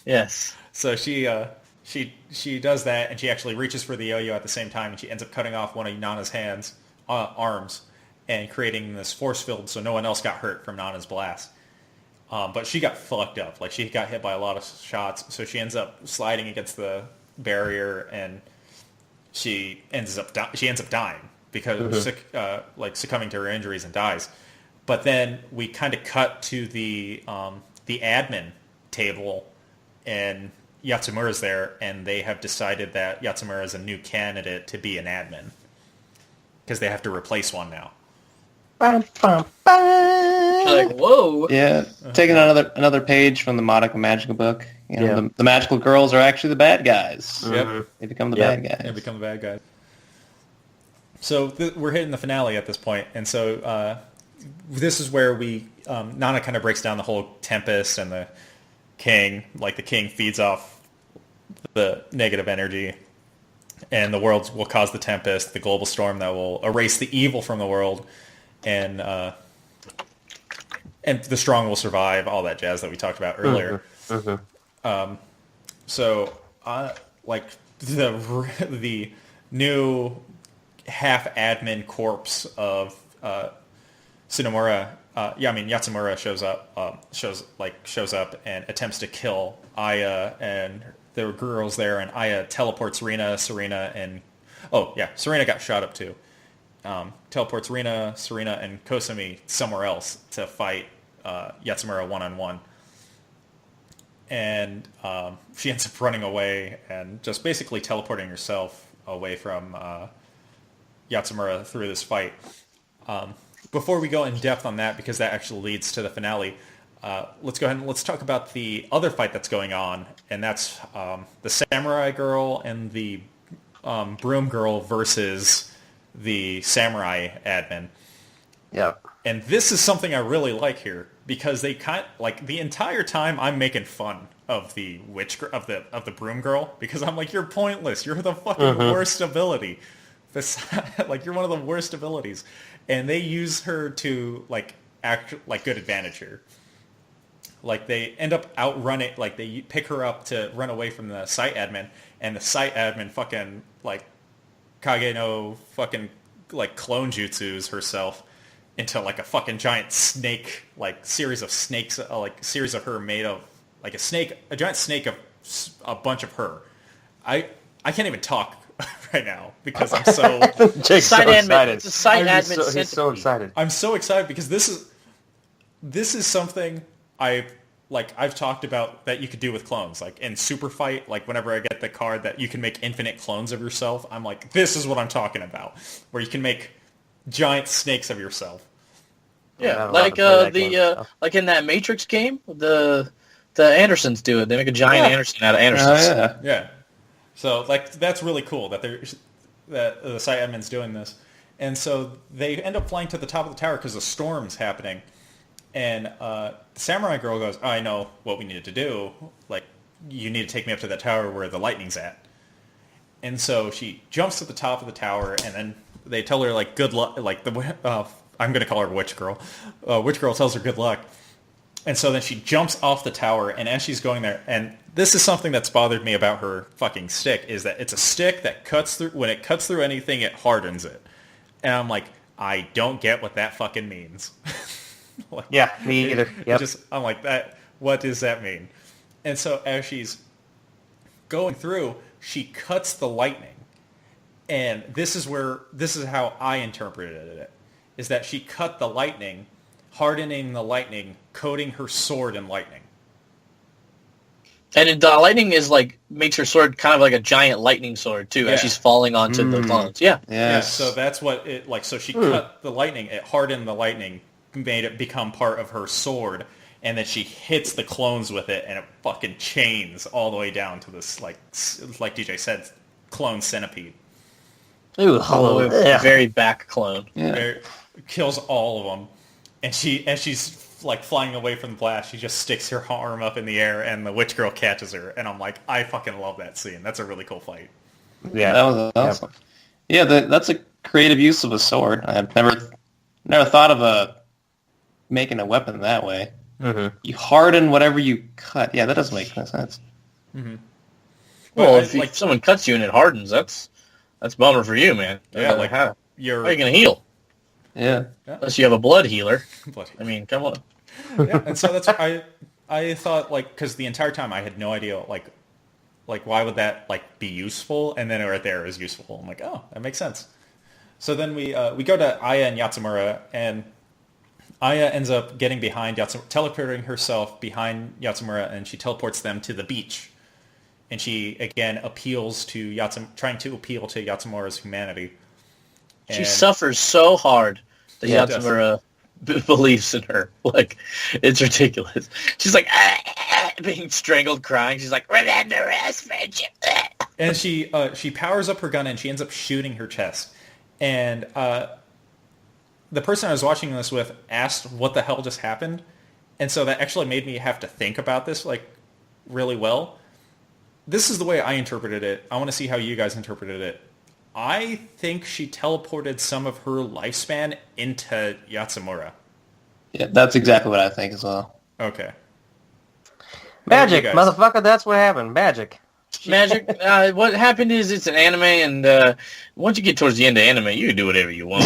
Yes. So she does that, and she actually reaches for the yo-yo at the same time, and she ends up cutting off one of Nana's arms, and creating this force field so no one else got hurt from Nana's blast. But she got fucked up. Like, she got hit by a lot of shots, so she ends up sliding against the barrier, and she ends up dying because succumbing to her injuries and dies. But then we kind of cut to the admin table, and Yatsumura's there, and they have decided that Yatsumura is a new candidate to be an admin because they have to replace one now. Bum, bum, Like, whoa. Yeah, taking another page from the Madoka magical book. You know, the magical girls are actually the bad guys. Yep. They become the bad guys. They become the bad guys. So we're hitting the finale at this point, and so this is where Nana kind of breaks down the whole Tempest and the King. Like, the King feeds off the negative energy, and the world will cause the Tempest, the global storm that will erase the evil from the world, and the strong will survive, all that jazz that we talked about earlier. So, like, the new half-admin corpse of Yatsumura shows up and attempts to kill Aya and the girls there, and Aya teleports Serena, and Serena got shot up too. Teleports Serena, and Kosumi somewhere else to fight Yatsumura one-on-one. And she ends up running away and just basically teleporting herself away from Yatsumura through this fight. Before we go in depth on that, because that actually leads to the finale, let's go ahead and let's talk about the other fight that's going on, and that's the samurai girl and the broom girl versus the samurai admin. Yeah. And this is something I really like here. because they like the entire time I'm making fun of the of the broom girl, because I'm like, you're pointless. You're the fucking worst ability. Like, you're one of the worst abilities, and they use her to like act like good advantage here. Like, they end up outrunning, like, they pick her up to run away from the site admin, and the site admin fucking, like, Kage no fucking, like, clone jutsus herself into, like, a fucking giant snake, like, series of snakes, like, series of her made of, like, a giant snake of a bunch of her. I can't even talk right now because I'm so... Jake's so excited. It's a site admin He's so excited. I'm so excited because this is something I've talked about that you could do with clones. Like in Super Fight, like whenever I get the card that you can make infinite clones of yourself, I'm like, this is what I'm talking about, where you can make giant snakes of yourself. Yeah, like like in that Matrix game, the Andersons do it. They make a giant Anderson out of Andersons. Yeah. So like that's really cool that the site admin's doing this, and so they end up flying to the top of the tower because the storm's happening. And the samurai girl goes, I know what we needed to do. Like, you need to take me up to that tower where the lightning's at. And so she jumps to the top of the tower, and then they tell her, like, good luck. Like, I'm going to call her Witch Girl. Witch Girl tells her good luck. And so then she jumps off the tower, and as she's going there, and this is something that's bothered me about her fucking stick, is that it's a stick that cuts through, when it cuts through anything, it hardens it. And I'm like, I don't get what that fucking means. Like, yeah, me either. Yep. I'm like, that. What does that mean? And so as she's going through, she cuts the lightning, and this is how I interpreted it: is that she cut the lightning, hardening the lightning, coating her sword in lightning. And the lightning is like makes her sword kind of like a giant lightning sword too, as she's falling onto the clones. Yeah. Yeah. So that's what it like. So she cut the lightning, it hardened the lightning, made it become part of her sword, and then she hits the clones with it, and it fucking chains all the way down to this, like DJ said, clone centipede. Ooh, very back clone. Yeah. Kills all of them, and as she's like flying away from the blast, she just sticks her arm up in the air, and the witch girl catches her, and I'm like, I fucking love that scene. That's a really cool fight. Yeah, that was awesome. Yeah, that's a creative use of a sword. I've never thought of making a weapon that way. Mm-hmm. You harden whatever you cut. Yeah, that doesn't make sense. Mm-hmm. Well, if someone cuts you and it hardens, that's a bummer for you, man. Yeah, like how are you gonna heal? Yeah. Unless you have a blood healer. I mean, come on. Yeah, and so that's I thought, like, because the entire time I had no idea, like why would that like be useful, and then right there it was useful. I'm like, oh, that makes sense. So then we go to Aya and Yatsumura, and Aya ends up getting behind Yatsumura, teleporting herself behind Yatsumura, and she teleports them to the beach. And she, again, appeals to trying to appeal to Yatsumura's humanity. And she suffers so hard that Yatsumura believes in her. Like, it's ridiculous. She's like, being strangled, crying. She's like, remember us, friendship. And she powers up her gun, and she ends up shooting her chest. And the person I was watching this with asked what the hell just happened, and so that actually made me have to think about this like really well. This is the way I interpreted it. I want to see how you guys interpreted it. I think she teleported some of her lifespan into Yatsumura. Yeah, that's exactly what I think as well. Okay. Magic, motherfucker, that's what happened. Magic. What happened is it's an anime, and once you get towards the end of anime, you can do whatever you want.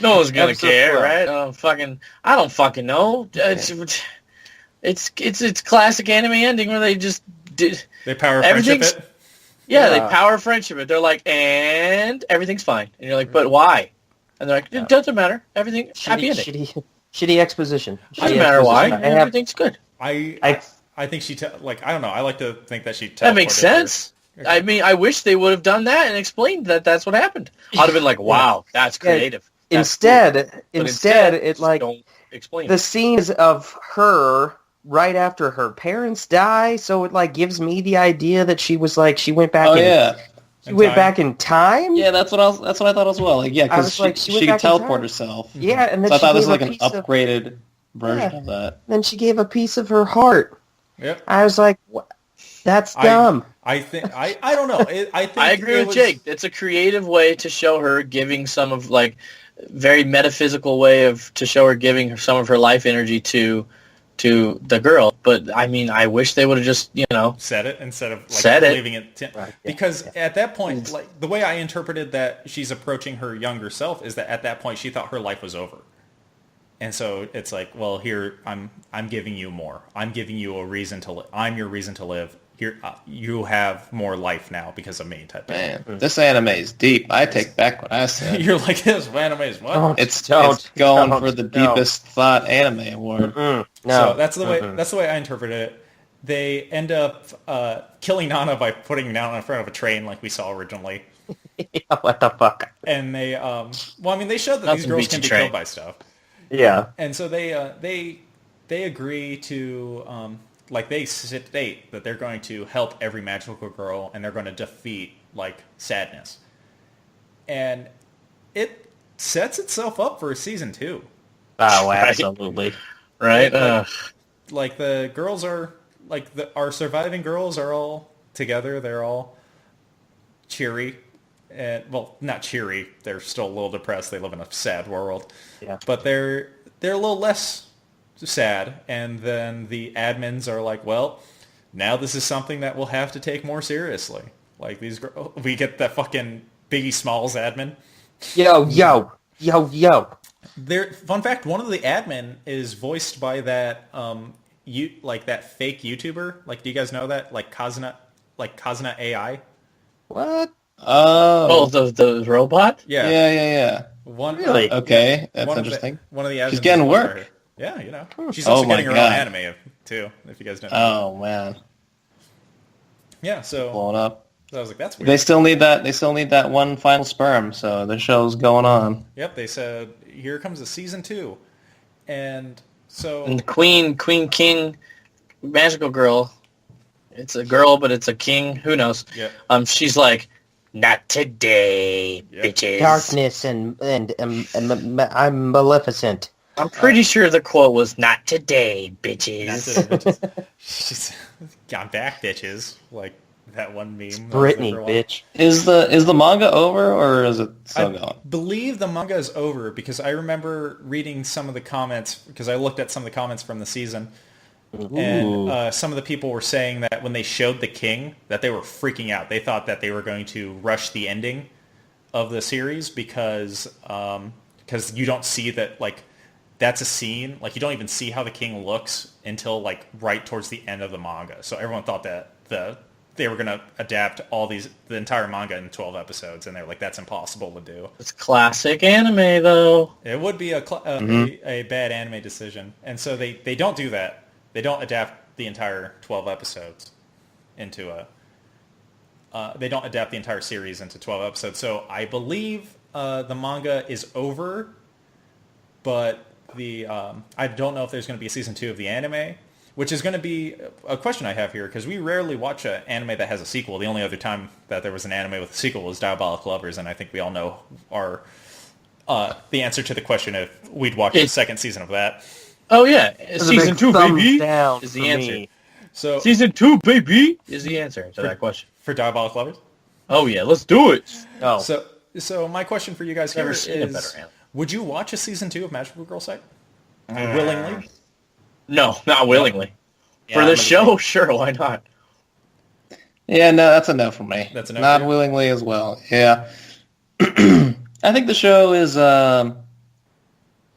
No one's gonna care, right? I don't fucking know. It's classic anime ending where they just did. They power friendship it. Yeah, they power friendship it. They're like, and everything's fine, and you're like, but why? And they're like, it doesn't matter. Everything happy ending. Shitty exposition. Doesn't matter why. Everything's good. I think I don't know. I like to think that she teleported. That makes sense. Okay. I mean, I wish they would have done that and explained that that's what happened. I'd have been like, wow, that's creative. That's instead, it like don't explain the scenes of her right after her parents die, so it like gives me the idea that she was like she went back She went back in time? Yeah, that's what I thought as well. Like, yeah, I was because like, she went could back in teleport time. herself. Yeah, and then So I she thought this gave was like a an piece of... upgraded version of that. Then she gave a piece of her heart. Yep. I was like, what? That's dumb. I think I don't know. I think I agree with Jake. It's a creative way to show her giving some of like very metaphysical way of to show her giving some of her life energy to the girl. But I mean, I wish they would have just said it instead of leaving it. Right, because at that point, like the way I interpreted that she's approaching her younger self is that at that point she thought her life was over. And so it's like, well, here I'm giving you more. I'm giving you a reason to live. I'm your reason to live. Here, you have more life now because of me. Type Man, this anime is deep. I take back what I said. You're like, this anime is what? It's going for the deepest thought anime award. No, So that's the way I interpret it. They end up killing Nana by putting Nana in front of a train, like we saw originally. What the fuck? And they, they showed that these girls can be killed by stuff. Yeah. And so they agree to, they state that they're going to help every magical girl and they're going to defeat, sadness. And it sets itself up for a season 2. Oh, absolutely. Right? The girls are, our surviving girls are all together. They're all cheery. And, well, not cheery. They're still a little depressed. They live in a sad world. Yeah. But they're a little less sad. And then the admins are like, well, now this is something that we'll have to take more seriously. Like, these girls, we get that fucking Biggie Smalls admin. Yo. Fun fact, one of the admin is voiced by that, that fake YouTuber. Do you guys know that? Kazuna AI? What? Oh, the robot? Yeah. Yeah. Really? Okay, that's interesting. One of the admins. She's getting work. Yeah, She's also getting her own anime, too, if you guys don't know. Oh, man. Yeah, so... Blowing up. So I was like, that's weird. They still need that one final sperm, so the show's going on. Yep, they said, here comes a season 2. And so... And Queen, King, magical girl. It's a girl, but it's a king. Who knows? Yep. She's like, not today, bitches. Darkness and I'm Maleficent. I'm pretty sure the quote was, not today, bitches. Not today, bitches. She's got back, bitches. That one meme. Brittany, bitch. Is the manga over, or is it still going? I believe the manga is over, because I remember reading some of the comments, because I looked at some of the comments from the season, and some of the people were saying that when they showed the king, that they were freaking out. They thought that they were going to rush the ending of the series because you don't see that, that's a scene, you don't even see how the king looks until, right towards the end of the manga. So everyone thought that they were going to adapt the entire manga in 12 episodes, and they were like, that's impossible to do. It's classic anime, though. It would be a bad anime decision. And so they don't do that. They don't adapt the entire 12 episodes into they don't adapt the entire series into 12 episodes. So I believe the manga is over, but I don't know if there's going to be a season 2 of the anime, which is going to be a question I have here, because we rarely watch an anime that has a sequel. The only other time that there was an anime with a sequel was Diabolical Lovers, and I think we all know the answer to the question if we'd watch the second season of that. Oh, yeah. Season 2, baby, is the answer. Me. So Season 2, baby, is the answer to that question. For Diabolical Lovers? Oh, yeah, let's do it. Oh. So my question for you guys here is, would you watch a season 2 of Magical Girl Site? Willingly? No, not willingly. For the show, sure, why not? Yeah, no, that's a no for me. That's a no Not for you? willingly as well. Yeah. I think the show is...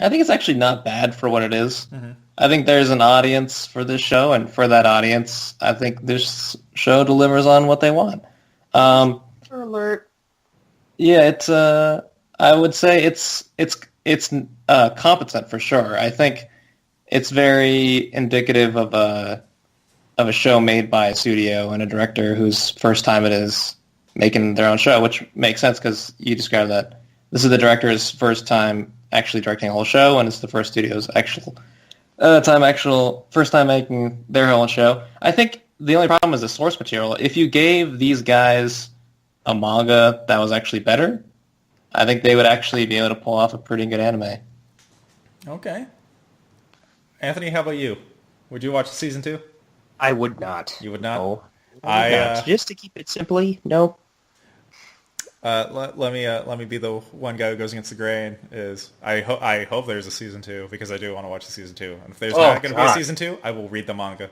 I think it's actually not bad for what it is. Mm-hmm. I think there's an audience for this show, and for that audience, I think this show delivers on what they want. Alert. Yeah, it's... I would say it's competent for sure. I think it's very indicative of a show made by a studio and a director whose first time it is making their own show, which makes sense because you described that. This is the director's first time actually directing a whole show, and it's the first studio's first time making their whole show. I think the only problem is the source material. If you gave these guys a manga that was actually better, I think they would actually be able to pull off a pretty good anime. Okay. Anthony, how about you? Would you watch season 2? I would not. You would not? No. I would not. Just to keep it simply, no. Let me be the one guy who goes against the grain. I hope there's a season 2 because I do want to watch the season 2. And if there's not going to be a season 2, I will read the manga.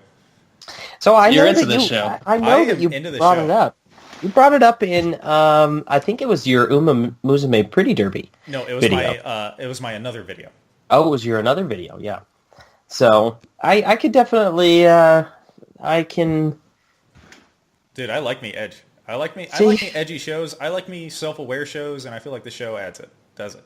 So You're into this show. I know that you brought it up. You brought it up in I think it was your Uma Musume Pretty Derby. No, it was video. my another video. Oh, it was your another video, yeah. So I could definitely I can. Dude, I like me edge. I like me edgy shows. I like me self-aware shows, and I feel like the show does it.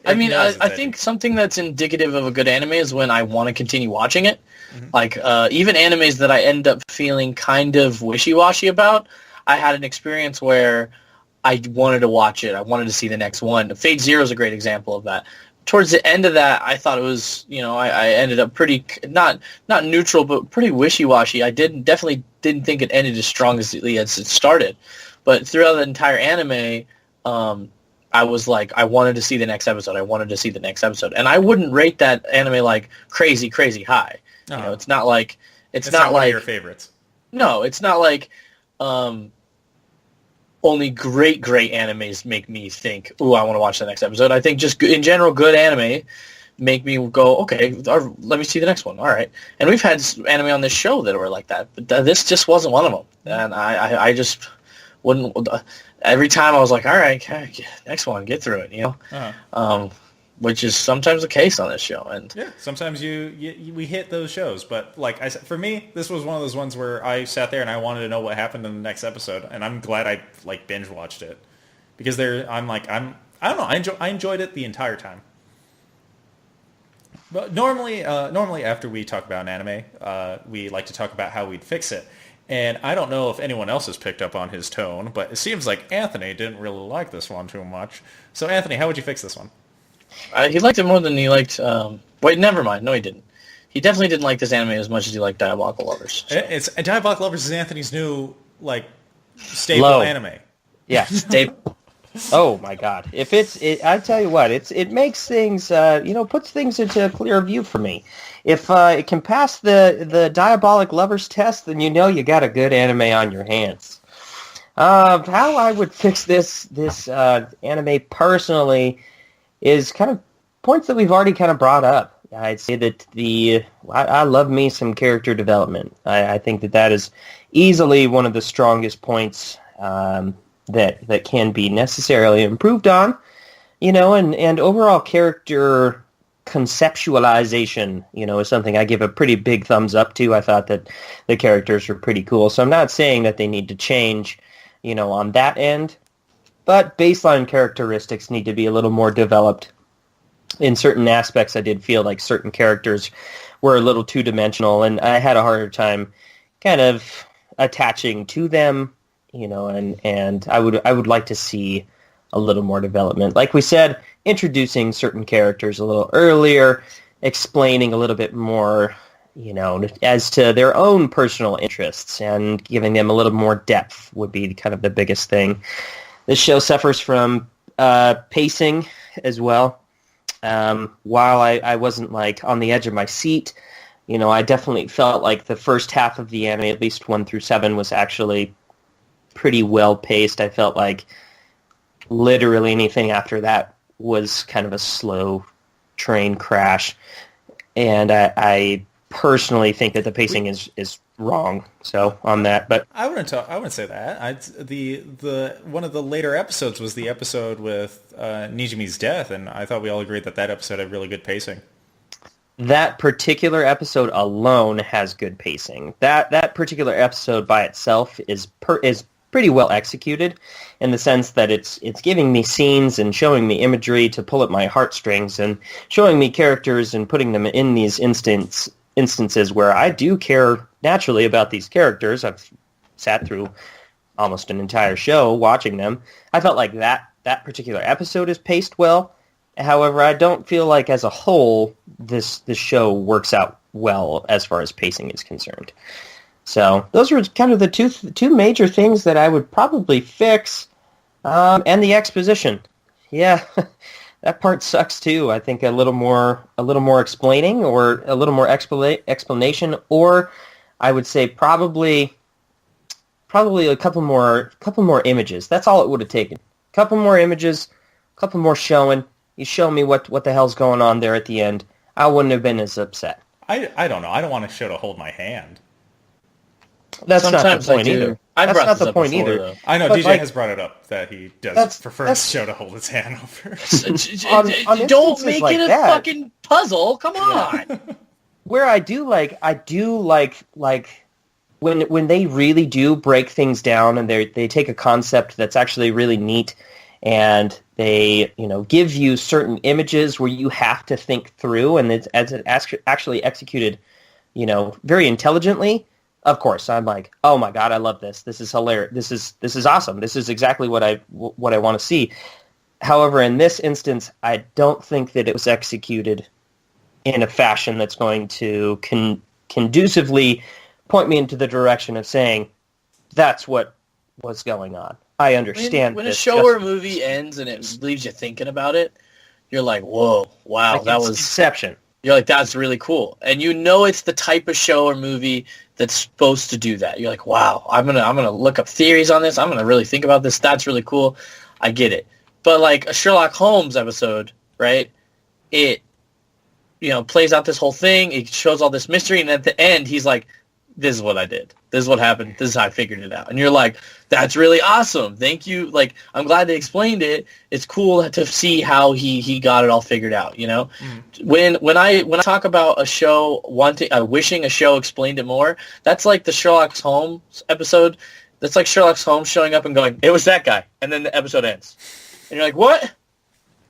I mean, I think something that's indicative of a good anime is when I want to continue watching it. Mm-hmm. Like, even animes that I end up feeling kind of wishy-washy about, I had an experience where I wanted to watch it. I wanted to see the next one. Fate Zero is a great example of that. Towards the end of that, I thought it was, I ended up pretty, not neutral, but pretty wishy-washy. I definitely didn't think it ended as strong as it started. But throughout the entire anime, I was like, I wanted to see the next episode. And I wouldn't rate that anime like crazy, crazy high. Uh-huh. It's not like... It's not one of your favorites. No, it's not like... only great animes make me think, ooh, I want to watch the next episode. I think just in general, good anime make me go, okay, let me see the next one. All right. And we've had anime on this show that were like that, but this just wasn't one of them. And I just wouldn't... Every time I was like, all right, next one, get through it, Uh-huh. Which is sometimes the case on this show. And yeah, sometimes we hit those shows, but like I said, for me, this was one of those ones where I sat there and I wanted to know what happened in the next episode, and I'm glad I like binge watched it because I don't know, I enjoyed it the entire time. But normally after we talk about an anime, we like to talk about how we'd fix it. And I don't know if anyone else has picked up on his tone, but it seems like Anthony didn't really like this one too much. So Anthony, how would you fix this one? He liked it more than he liked... wait, never mind. No, he didn't. He definitely didn't like this anime as much as he liked Diabolical Lovers. So. Diabolical Lovers is Anthony's new, like, staple anime. Yeah, staple. Oh my God! I tell you what, it makes things, puts things into a clear view for me. If it can pass the Diabolic Lovers test, then you got a good anime on your hands. How I would fix this anime personally is kind of points that we've already kind of brought up. I'd say that I love me some character development. I think that is easily one of the strongest points that can be necessarily improved on, and overall character conceptualization, is something I give a pretty big thumbs up to. I thought that the characters were pretty cool. So I'm not saying that they need to change, on that end, but baseline characteristics need to be a little more developed. In certain aspects, I did feel like certain characters were a little two-dimensional, and I had a harder time kind of attaching to them, and I would like to see a little more development. Like we said, introducing certain characters a little earlier, explaining a little bit more, as to their own personal interests, and giving them a little more depth would be kind of the biggest thing. This show suffers from pacing as well. While I wasn't like on the edge of my seat, I definitely felt like the first half of the anime, at least 1 through 7, was actually pretty well paced. I felt like literally anything after that was kind of a slow train crash, and I personally think that the pacing is wrong. So on that, but I wouldn't say that. The one of the later episodes was the episode with Nijime's death, and I thought we all agreed that episode had really good pacing. That particular episode alone has good pacing. That particular episode by itself is pretty well executed, in the sense that it's giving me scenes and showing me imagery to pull at my heartstrings, and showing me characters and putting them in these instances where I do care naturally about these characters. I've sat through almost an entire show watching them. I felt like that particular episode is paced well. However, I don't feel like as a whole this show works out well as far as pacing is concerned. So those were kind of the two major things that I would probably fix. And the exposition. Yeah, that part sucks too. I think a little more explaining or a little more explanation, or I would say probably a couple more images. That's all it would have taken. A couple more images, a couple more showing. You show me what the hell's going on there at the end. I wouldn't have been as upset. I don't know. I don't want a show to hold my hand. That's Sometimes not the point I do. either. I've That's brought not this the up point before, either. though. I know But, DJ like, has brought it up that he does prefer the that's- show to hold his hand over. On Don't instances make like it a that- fucking puzzle. Come on. Where I do like when they really do break things down and they take a concept that's actually really neat and they give you certain images where you have to think through, and it's actually executed very intelligently. Of course, I'm like, oh my god, I love this. This is hilarious. This is awesome. This is exactly what I want to see. However, in this instance, I don't think that it was executed in a fashion that's going to conducively point me into the direction of saying that's what was going on. I understand when a this show or a movie ends and it leaves you thinking about it, you're like, whoa, wow, like that it's was... Inception. You're like, that's really cool. And it's the type of show or movie that's supposed to do that. You're like, wow, I'm gonna look up theories on this. I'm gonna really think about this. That's really cool. I get it. But like a Sherlock Holmes episode, right? It plays out this whole thing. It shows all this mystery, and at the end, he's like, this is what I did. This is what happened. This is how I figured it out. And you're like, that's really awesome. Thank you. Like, I'm glad they explained it. It's cool to see how he got it all figured out, When I talk about a show wishing a show explained it more, that's like the Sherlock Holmes episode. That's like Sherlock Holmes showing up and going, it was that guy. And then the episode ends. And you're like, what?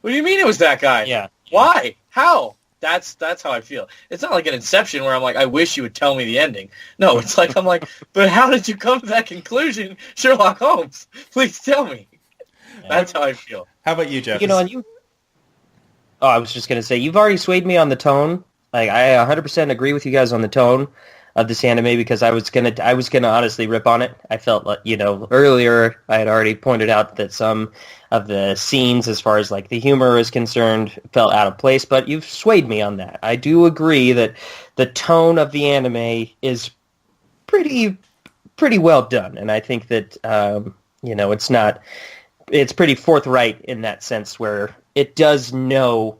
What do you mean it was that guy? Yeah. Why? How? That's how I feel. It's not like an Inception where I'm like, I wish you would tell me the ending. No, it's like I'm like, but how did you come to that conclusion, Sherlock Holmes? Please tell me. That's how I feel. How about you, Jeff? I was just going to say, you've already swayed me on the tone. Like, I 100% agree with you guys on the tone of this anime because I was gonna honestly rip on it. I felt like, earlier I had already pointed out that some of the scenes, as far as like the humor is concerned, felt out of place, but you've swayed me on that. I do agree that the tone of the anime is pretty well done, and I think that it's pretty forthright in that sense where it does know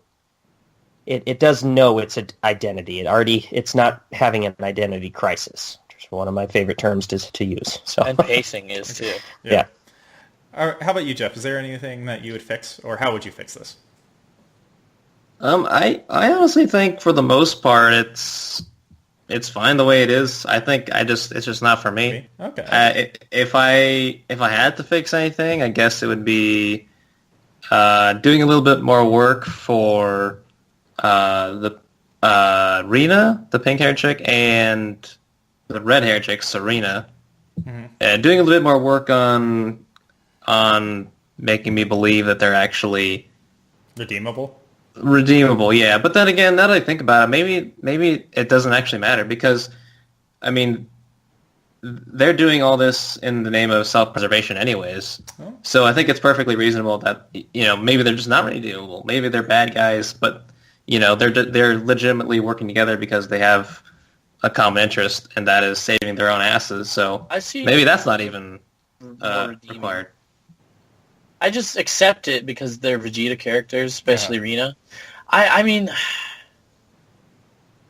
its identity. It's not having an identity crisis. It's one of my favorite terms to use. So. And pacing is too. Yeah. All right, how about you, Jeff? Is there anything that you would fix, or how would you fix this? I honestly think for the most part it's fine the way it is. I think it's just not for me. Okay. If I had to fix anything, I guess it would be doing a little bit more work for the Rena, the pink-haired chick, and the red-haired chick, Serena. Mm-hmm. Doing a little bit more work on making me believe that they're actually redeemable, yeah. But then again, now that I think about it, maybe it doesn't actually matter because, I mean, they're doing all this in the name of self-preservation anyways. Oh. So I think it's perfectly reasonable that, maybe they're just not redeemable. Maybe they're bad guys, but, they're legitimately working together because they have a common interest, and that is saving their own asses. So maybe that's not even required. I just accept it because they're Vegeta characters, especially Rena. I mean,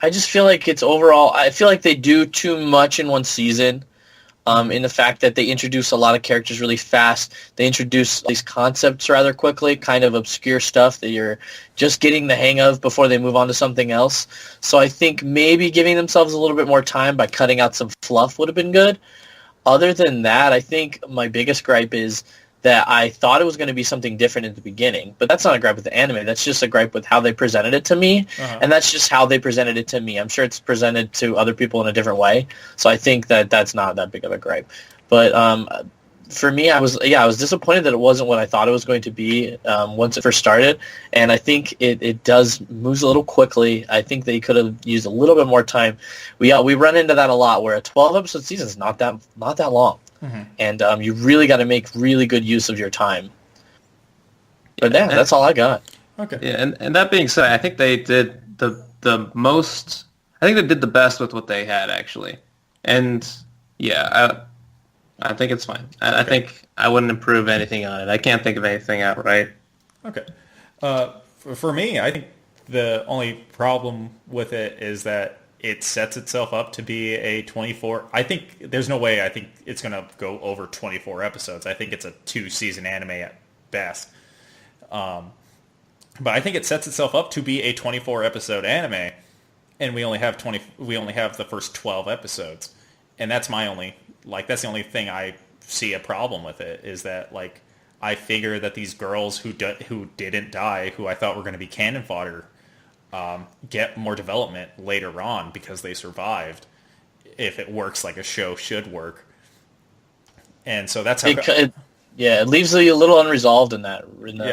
I just feel like I feel like they do too much in one season. In the fact that they introduce a lot of characters really fast. They introduce these concepts rather quickly, kind of obscure stuff that you're just getting the hang of before they move on to something else. So I think maybe giving themselves a little bit more time by cutting out some fluff would have been good. Other than that, I think my biggest gripe is that I thought it was going to be something different in the beginning. But that's not a gripe with the anime. That's just a gripe with how they presented it to me. Uh-huh. And that's just how they presented it to me. I'm sure it's presented to other people in a different way. So I think that that's not that big of a gripe. But for me, I was disappointed that it wasn't what I thought it was going to be once it first started, and I think it does moves a little quickly. I think they could have used a little bit more time. We run into that a lot where a 12-episode season is not that long, and you really got to make really good use of your time. But yeah, that's all I got. Okay. Yeah, and that being said, I think they did the most. I think they did the best with what they had actually, and yeah, I think it's fine. I think I wouldn't improve anything on it. I can't think of anything outright. Okay. For me, I think the only problem with it is that it sets itself up to be a 24. I think there's no way I think it's going to go over 24 episodes. I think it's a 2-season anime at best. But I think it sets itself up to be a 24 episode anime, and we only have the first 12 episodes. And that's that's the only thing I see a problem with it, is that like I figure that these girls who didn't die, who I thought were going to be cannon fodder, get more development later on because they survived, if it works like a show should work. And so that's how it leaves you a little unresolved in that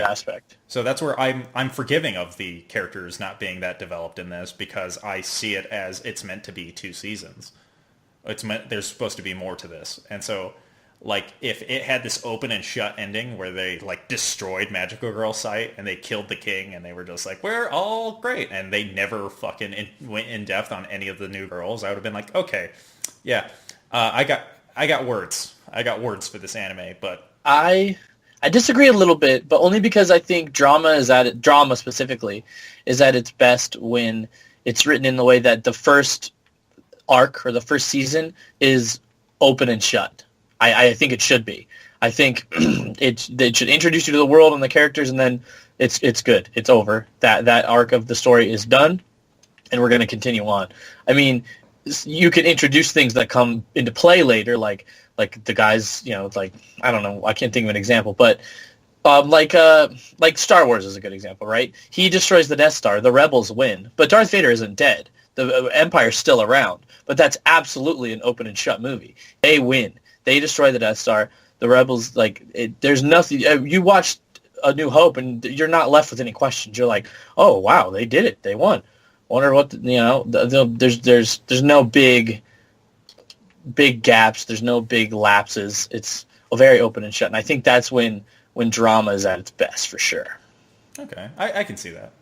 aspect. So that's where I'm forgiving of the characters not being that developed in this, because I see it as it's meant to be 2 seasons. There's supposed to be more to this. And so, like, if it had this open and shut ending where they, like, destroyed Magical Girl's site and they killed the king and they were just like, we're all great, and they never fucking went in depth on any of the new girls, I would have been like, okay, yeah, I got words. I got words for this anime, but... I disagree a little bit, but only because I think drama specifically is at its best when it's written in the way that the first arc or the first season is open and shut. I think it should be. I think it should introduce you to the world and the characters, and then it's good. It's over. That arc of the story is done, and we're going to continue on. I mean, you can introduce things that come into play later, like the guys, like, I don't know, I can't think of an example, but like Star Wars is a good example, right? He destroys the Death Star, the rebels win, but Darth Vader isn't dead. The Empire's still around, but that's absolutely an open and shut movie. They win. They destroy the Death Star. The rebels, there's nothing. You watch A New Hope, and you're not left with any questions. You're like, oh wow, they did it. They won. Wonder what there's no big gaps. There's no big lapses. It's a very open and shut, and I think that's when drama is at its best for sure. Okay, I can see that.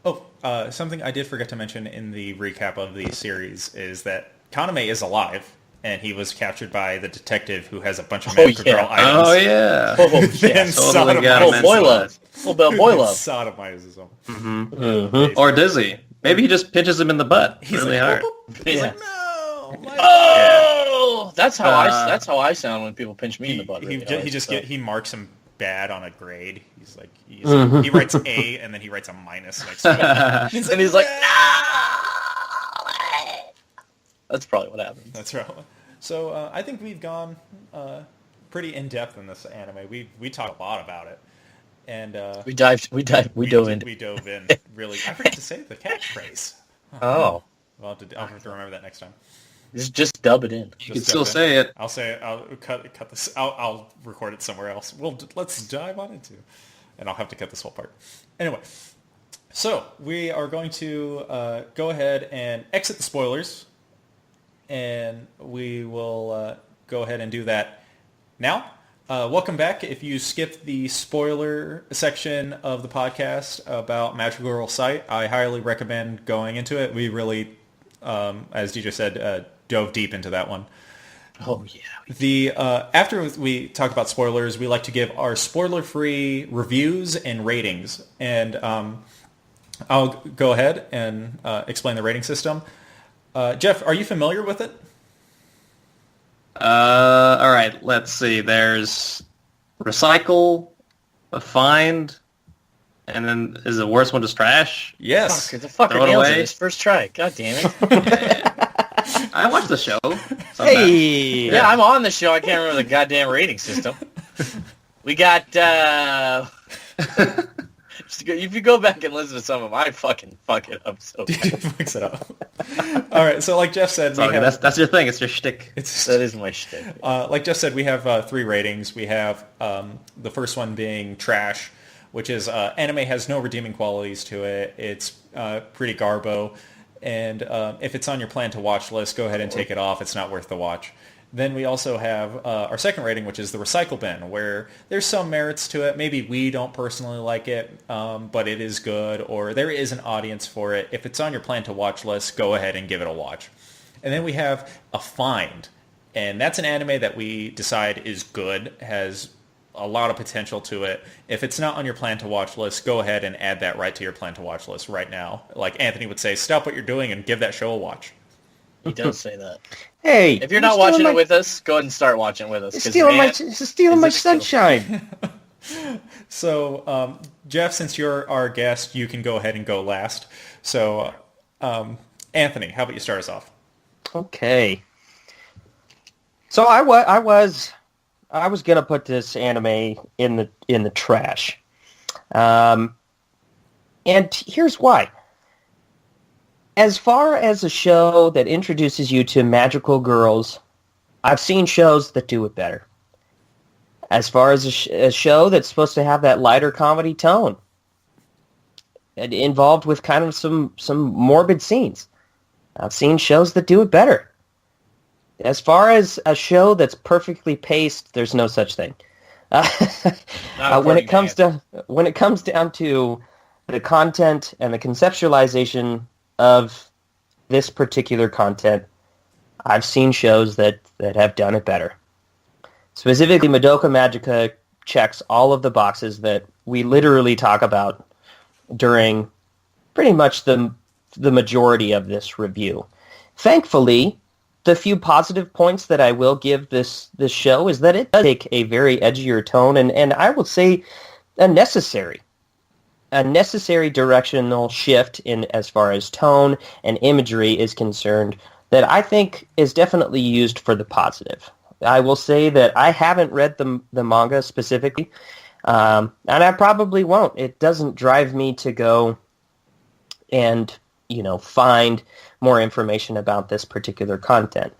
Oh, something I did forget to mention in the recap of the series is that Kaname is alive, and he was captured by the detective who has a bunch of Magical Girl items. Oh, yeah. Then Totally got him. Boy love. A little bit of boy love. Sodomizes him. Mm-hmm. Or does he? Maybe he just pinches him in the butt. He's really like, hard. He's like, no. Oh! That's how I sound when people pinch me in the butt. He marks him bad on a grade. He's like, he writes A and then he writes a minus next to it. And he's like, no! That's probably what happens. That's right. So I think we've gone pretty in depth in this anime. We talked a lot about it, and we dove in really. I forgot to say the catchphrase. Oh, I'll have to remember that next time. Just dub it in. You can still say it. I'll say it. I'll cut this. I'll record it somewhere else. Let's dive on into, and I'll have to cut this whole part. Anyway, so we are going to go ahead and exit the spoilers, and we will go ahead and do that now. Welcome back. If you skipped the spoiler section of the podcast about Magical Girl Site, I highly recommend going into it. We really, as DJ said, dove deep into that one. Oh yeah. After we talk about spoilers, we like to give our spoiler-free reviews and ratings, and I'll go ahead and explain the rating system. Jeff, are you familiar with it? All right, let's see. There's recycle, find, and then is the worst one just trash? Yes. Fuck, the fucker nails it his first try. God damn it. Yeah. I watched the show. Hey! Yeah, I'm on the show. I can't remember the goddamn rating system. We got... If you go back and listen to some of them, I fucking fuck it up so bad. Fix it up. All right, so like Jeff said, that's your thing. It's your shtick. That is my shtick. Like Jeff said, we have 3 ratings. We have the first one being trash, which is anime has no redeeming qualities to it. It's pretty garbo. And if it's on your plan to watch list, go ahead and take it off. It's not worth the watch. Then we also have our second rating, which is the recycle bin, where there's some merits to it. Maybe we don't personally like it, but it is good, or there is an audience for it. If it's on your plan to watch list, go ahead and give it a watch. And then we have a find, and that's an anime that we decide is good, has a lot of potential to it. If it's not on your plan to watch list, go ahead and add that right to your plan to watch list right now. Like Anthony would say, stop what you're doing and give that show a watch. He does say that. Hey, if you're not watching it with us, go ahead and start watching it with us. It's stealing my sunshine. So, Jeff, since you're our guest, you can go ahead and go last. So, Anthony, how about you start us off? Okay. So I was gonna put this anime in the trash, and here's why. As far as a show that introduces you to magical girls, I've seen shows that do it better. As far as a show that's supposed to have that lighter comedy tone, and involved with kind of some morbid scenes, I've seen shows that do it better. As far as a show that's perfectly paced, there's no such thing. When it comes down to the content and the conceptualization of this particular content, I've seen shows that have done it better. Specifically, Madoka Magica checks all of the boxes that we literally talk about during pretty much the majority of this review. Thankfully, the few positive points that I will give this show is that it does take a very edgier tone, and I will say a necessary directional shift in as far as tone and imagery is concerned that I think is definitely used for the positive. I will say that I haven't read the manga specifically, and I probably won't. It doesn't drive me to go and, find more information about this particular content.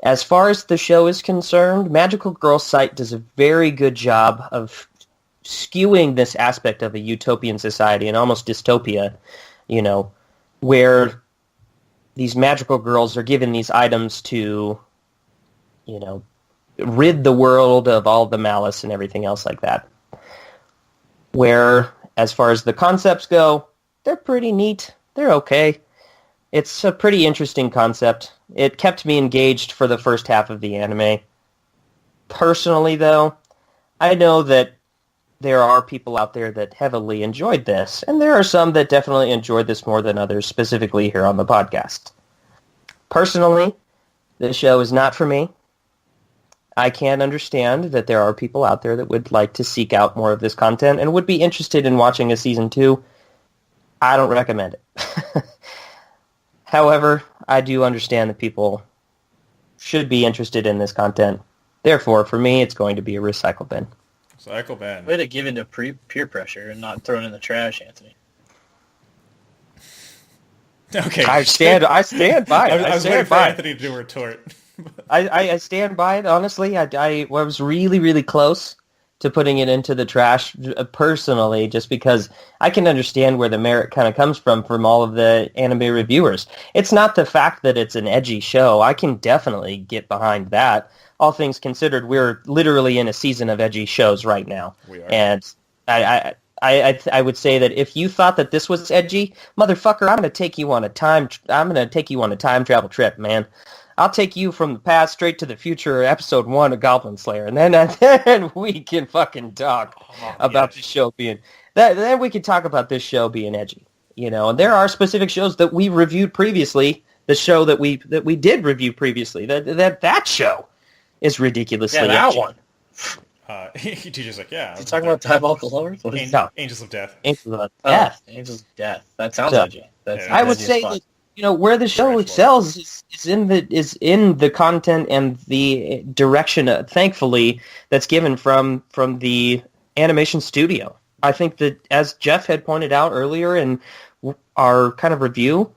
As far as the show is concerned, Magical Girl Site does a very good job of skewing this aspect of a utopian society and almost dystopia, where these magical girls are given these items to, rid the world of all the malice and everything else like that. Where, as far as the concepts go, they're pretty neat. They're okay. It's a pretty interesting concept. It kept me engaged for the first half of the anime. Personally, though, I know that there are people out there that heavily enjoyed this, and there are some that definitely enjoyed this more than others, specifically here on the podcast. Personally, this show is not for me. I can understand that there are people out there that would like to seek out more of this content and would be interested in watching a season 2. I don't recommend it. However, I do understand that people should be interested in this content. Therefore, for me, it's going to be a recycle bin. Recycle bin. Way to give into peer pressure and not throw it in the trash, Anthony. Okay. I stand by it. I was waiting for Anthony to do a retort. I stand by it, honestly. I was really, really close to putting it into the trash personally, just because I can understand where the merit kind of comes from all of the anime reviewers. It's not the fact that it's an edgy show. I can definitely get behind that. All things considered, we're literally in a season of edgy shows right now. We are. And I would say that if you thought that this was edgy, motherfucker, I'm going to take you on a time travel trip, man. I'll take you from the past straight to the future, episode 1 of Goblin Slayer, and then we can fucking talk about this show being. Then we can talk about this show being edgy, And there are specific shows that we reviewed previously. The show that we did review previously, that show is ridiculously edgy. That one. Teacher's like, yeah. You talking about Diabolical Lovers? Angels of Death. Angels of Death. Angels of Death. That sounds edgy. Yeah. I would say that. Where the show excels is in the content and the direction, thankfully, that's given from the animation studio. I think that, as Jeff had pointed out earlier in our kind of review,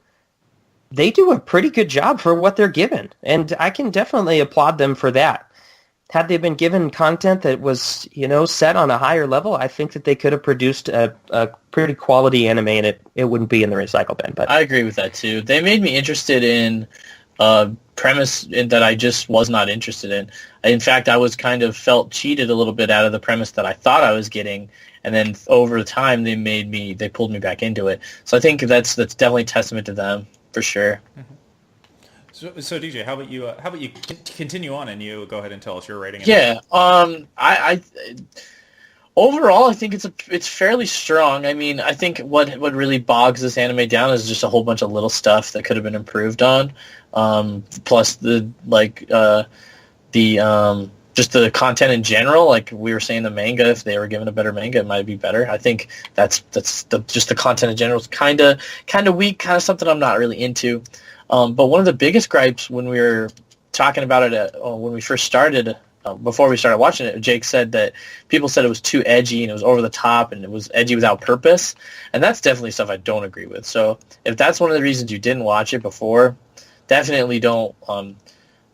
they do a pretty good job for what they're given, and I can definitely applaud them for that. Had they been given content that was, set on a higher level, I think that they could have produced a pretty quality anime, and it wouldn't be in the recycle bin. But I agree with that too. They made me interested in premise that I just was not interested in. In fact, I was kind of felt cheated a little bit out of the premise that I thought I was getting, and then over time they pulled me back into it. So I think that's definitely a testament to them for sure. Mm-hmm. So DJ, how about you continue on and you go ahead and tell us your rating? Yeah. I overall I think it's fairly strong. I mean, I think what really bogs this anime down is just a whole bunch of little stuff that could have been improved on. Plus just the content in general, like we were saying, the manga, if they were given a better manga, it might be better. I think that's just the content in general is kind of weak, kind of something I'm not really into. But one of the biggest gripes when we were talking about it when we first started, before we started watching it, Jake said that people said it was too edgy and it was over the top and it was edgy without purpose. And that's definitely stuff I don't agree with. So if that's one of the reasons you didn't watch it before, definitely don't. I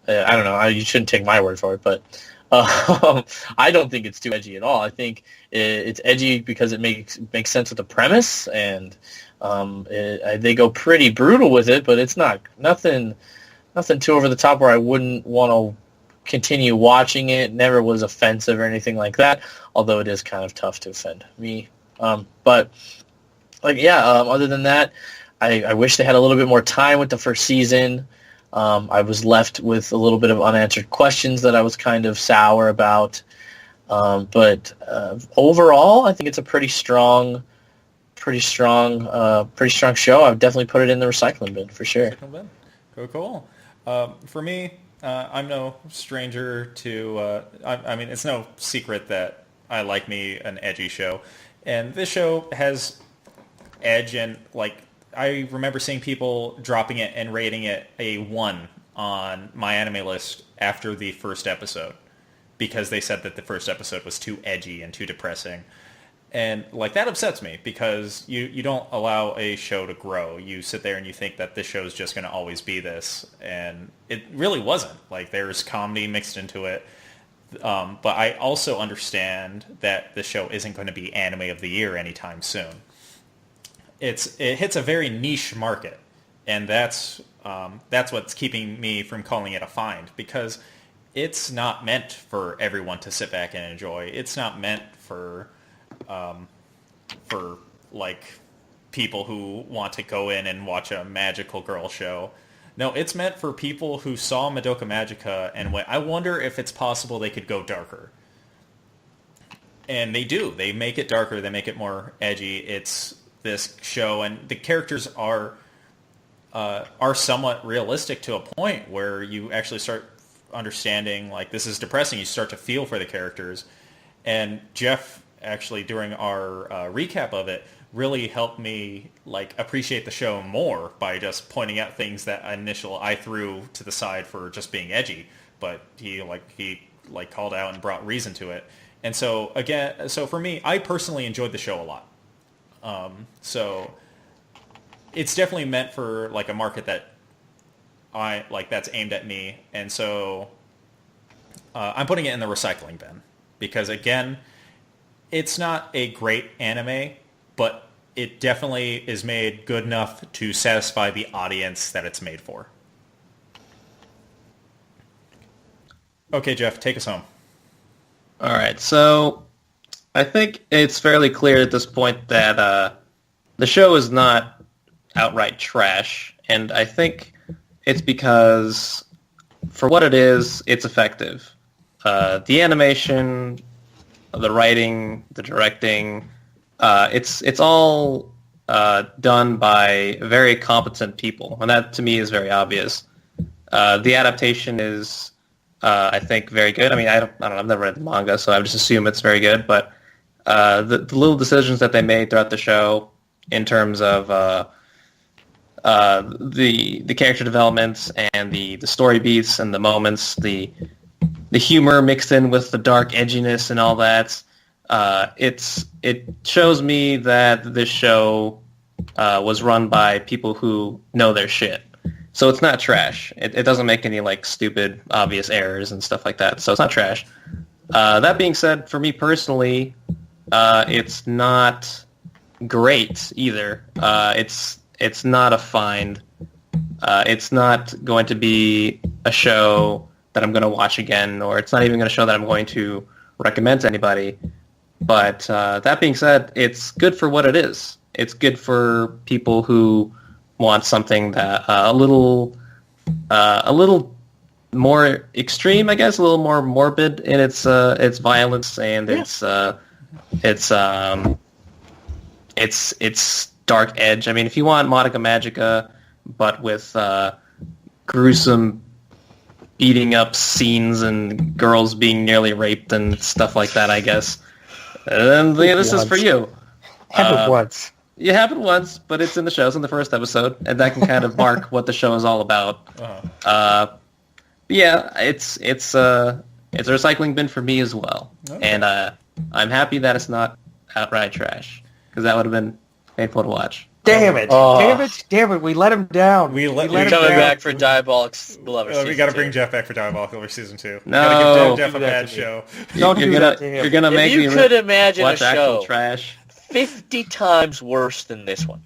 don't know. You shouldn't take my word for it, but I don't think it's too edgy at all. I think it's edgy because it makes sense with the premise, and they go pretty brutal with it, but it's nothing too over the top where I wouldn't want to continue watching it. Never was offensive or anything like that, although it is kind of tough to offend me. But other than that, I wish they had a little bit more time with the first season. I was left with a little bit of unanswered questions that I was kind of sour about. But overall, I think it's a pretty strong show. I would definitely put it in the recycling bin for sure. Cool. For me, I'm no stranger to. I mean, it's no secret that I like me an edgy show, and this show has edge, and I remember seeing people dropping it and rating it a 1 on my anime list after the first episode because they said that the first episode was too edgy and too depressing. And that upsets me because you don't allow a show to grow. You sit there and you think that this show is just going to always be this, and it really wasn't. There's comedy mixed into it. But I also understand that the show isn't going to be anime of the year anytime soon. It hits a very niche market, and that's what's keeping me from calling it a find, because it's not meant for everyone to sit back and enjoy. It's not meant for people who want to go in and watch a magical girl show. No, it's meant for people who saw Madoka Magica and went, I wonder if it's possible they could go darker. And they do. They make it darker. They make it more edgy. It's this show, and the characters are somewhat realistic to a point where you actually start understanding this is depressing. You start to feel for the characters, and Jeff actually during our recap of it really helped me appreciate the show more by just pointing out things that I threw to the side for just being edgy, but he called out and brought reason to it. And so for me, I personally enjoyed the show a lot. So it's definitely meant for a market that that's aimed at me. And so I'm putting it in the recycling bin because, again, it's not a great anime, but it definitely is made good enough to satisfy the audience that it's made for. Okay, Jeff, take us home. All right, so I think it's fairly clear at this point that the show is not outright trash, and I think it's because, for what it is, it's effective. The animation, the writing, the directing, it's all done by very competent people, and that to me is very obvious. The adaptation is, I think, very good. I mean, I don't know, I've never read the manga, so I would just assume it's very good, but the little decisions that they made throughout the show in terms of the character developments and the story beats and the moments, the humor mixed in with the dark edginess and all that, it shows me that this show was run by people who know their shit. So it's not trash. It doesn't make any like stupid, obvious errors and stuff like that. So it's not trash. That being said, for me personally, it's not great either. It's not a find. It's not going to be a show that I'm going to watch again, or it's not even going to show that I'm going to recommend to anybody. But that being said, it's good for what it is. It's good for people who want something that a little more extreme, I guess, a little more morbid in its violence and its dark edge. I mean, if you want Madoka Magica, but with gruesome beating up scenes and girls being nearly raped and stuff like that, I guess, then this is for you. Happened once. It happened once, but it's in the show. It's in the first episode, and that can kind of mark what the show is all about. Yeah, it's a recycling bin for me as well, and I'm happy that it's not outright trash, because that would have been painful to watch. Damn it! Damn it! We let him down. We're coming back for Diabolic Lover Season 2. We got to bring Jeff back for Diabolic Lover Season 2. No, gotta give Jeff a bad show. You're gonna make me could imagine watch a actual show trash. 50 times worse than this one,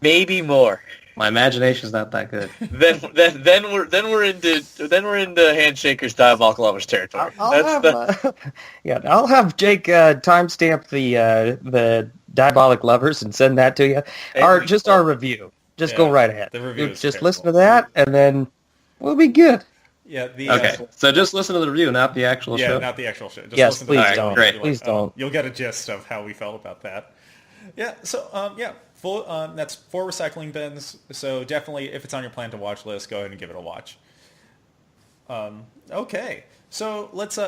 maybe more. My imagination's not that good. Then we're into Handshaker's Diabolic Lovers territory. I'll have Jake timestamp the Diabolic Lovers and send that to you. Our review. Just go right ahead. The review is just terrible. listen to that, and then we'll be good. Yeah. Okay, so just listen to the review, not the actual show. Yeah, not the actual show. Just Yes, listen please to the don't. Great. Please don't. You'll get a gist of how we felt about that. Yeah. So full. That's 4 recycling bins. So definitely, if it's on your plan to watch list, go ahead and give it a watch. Okay. So let's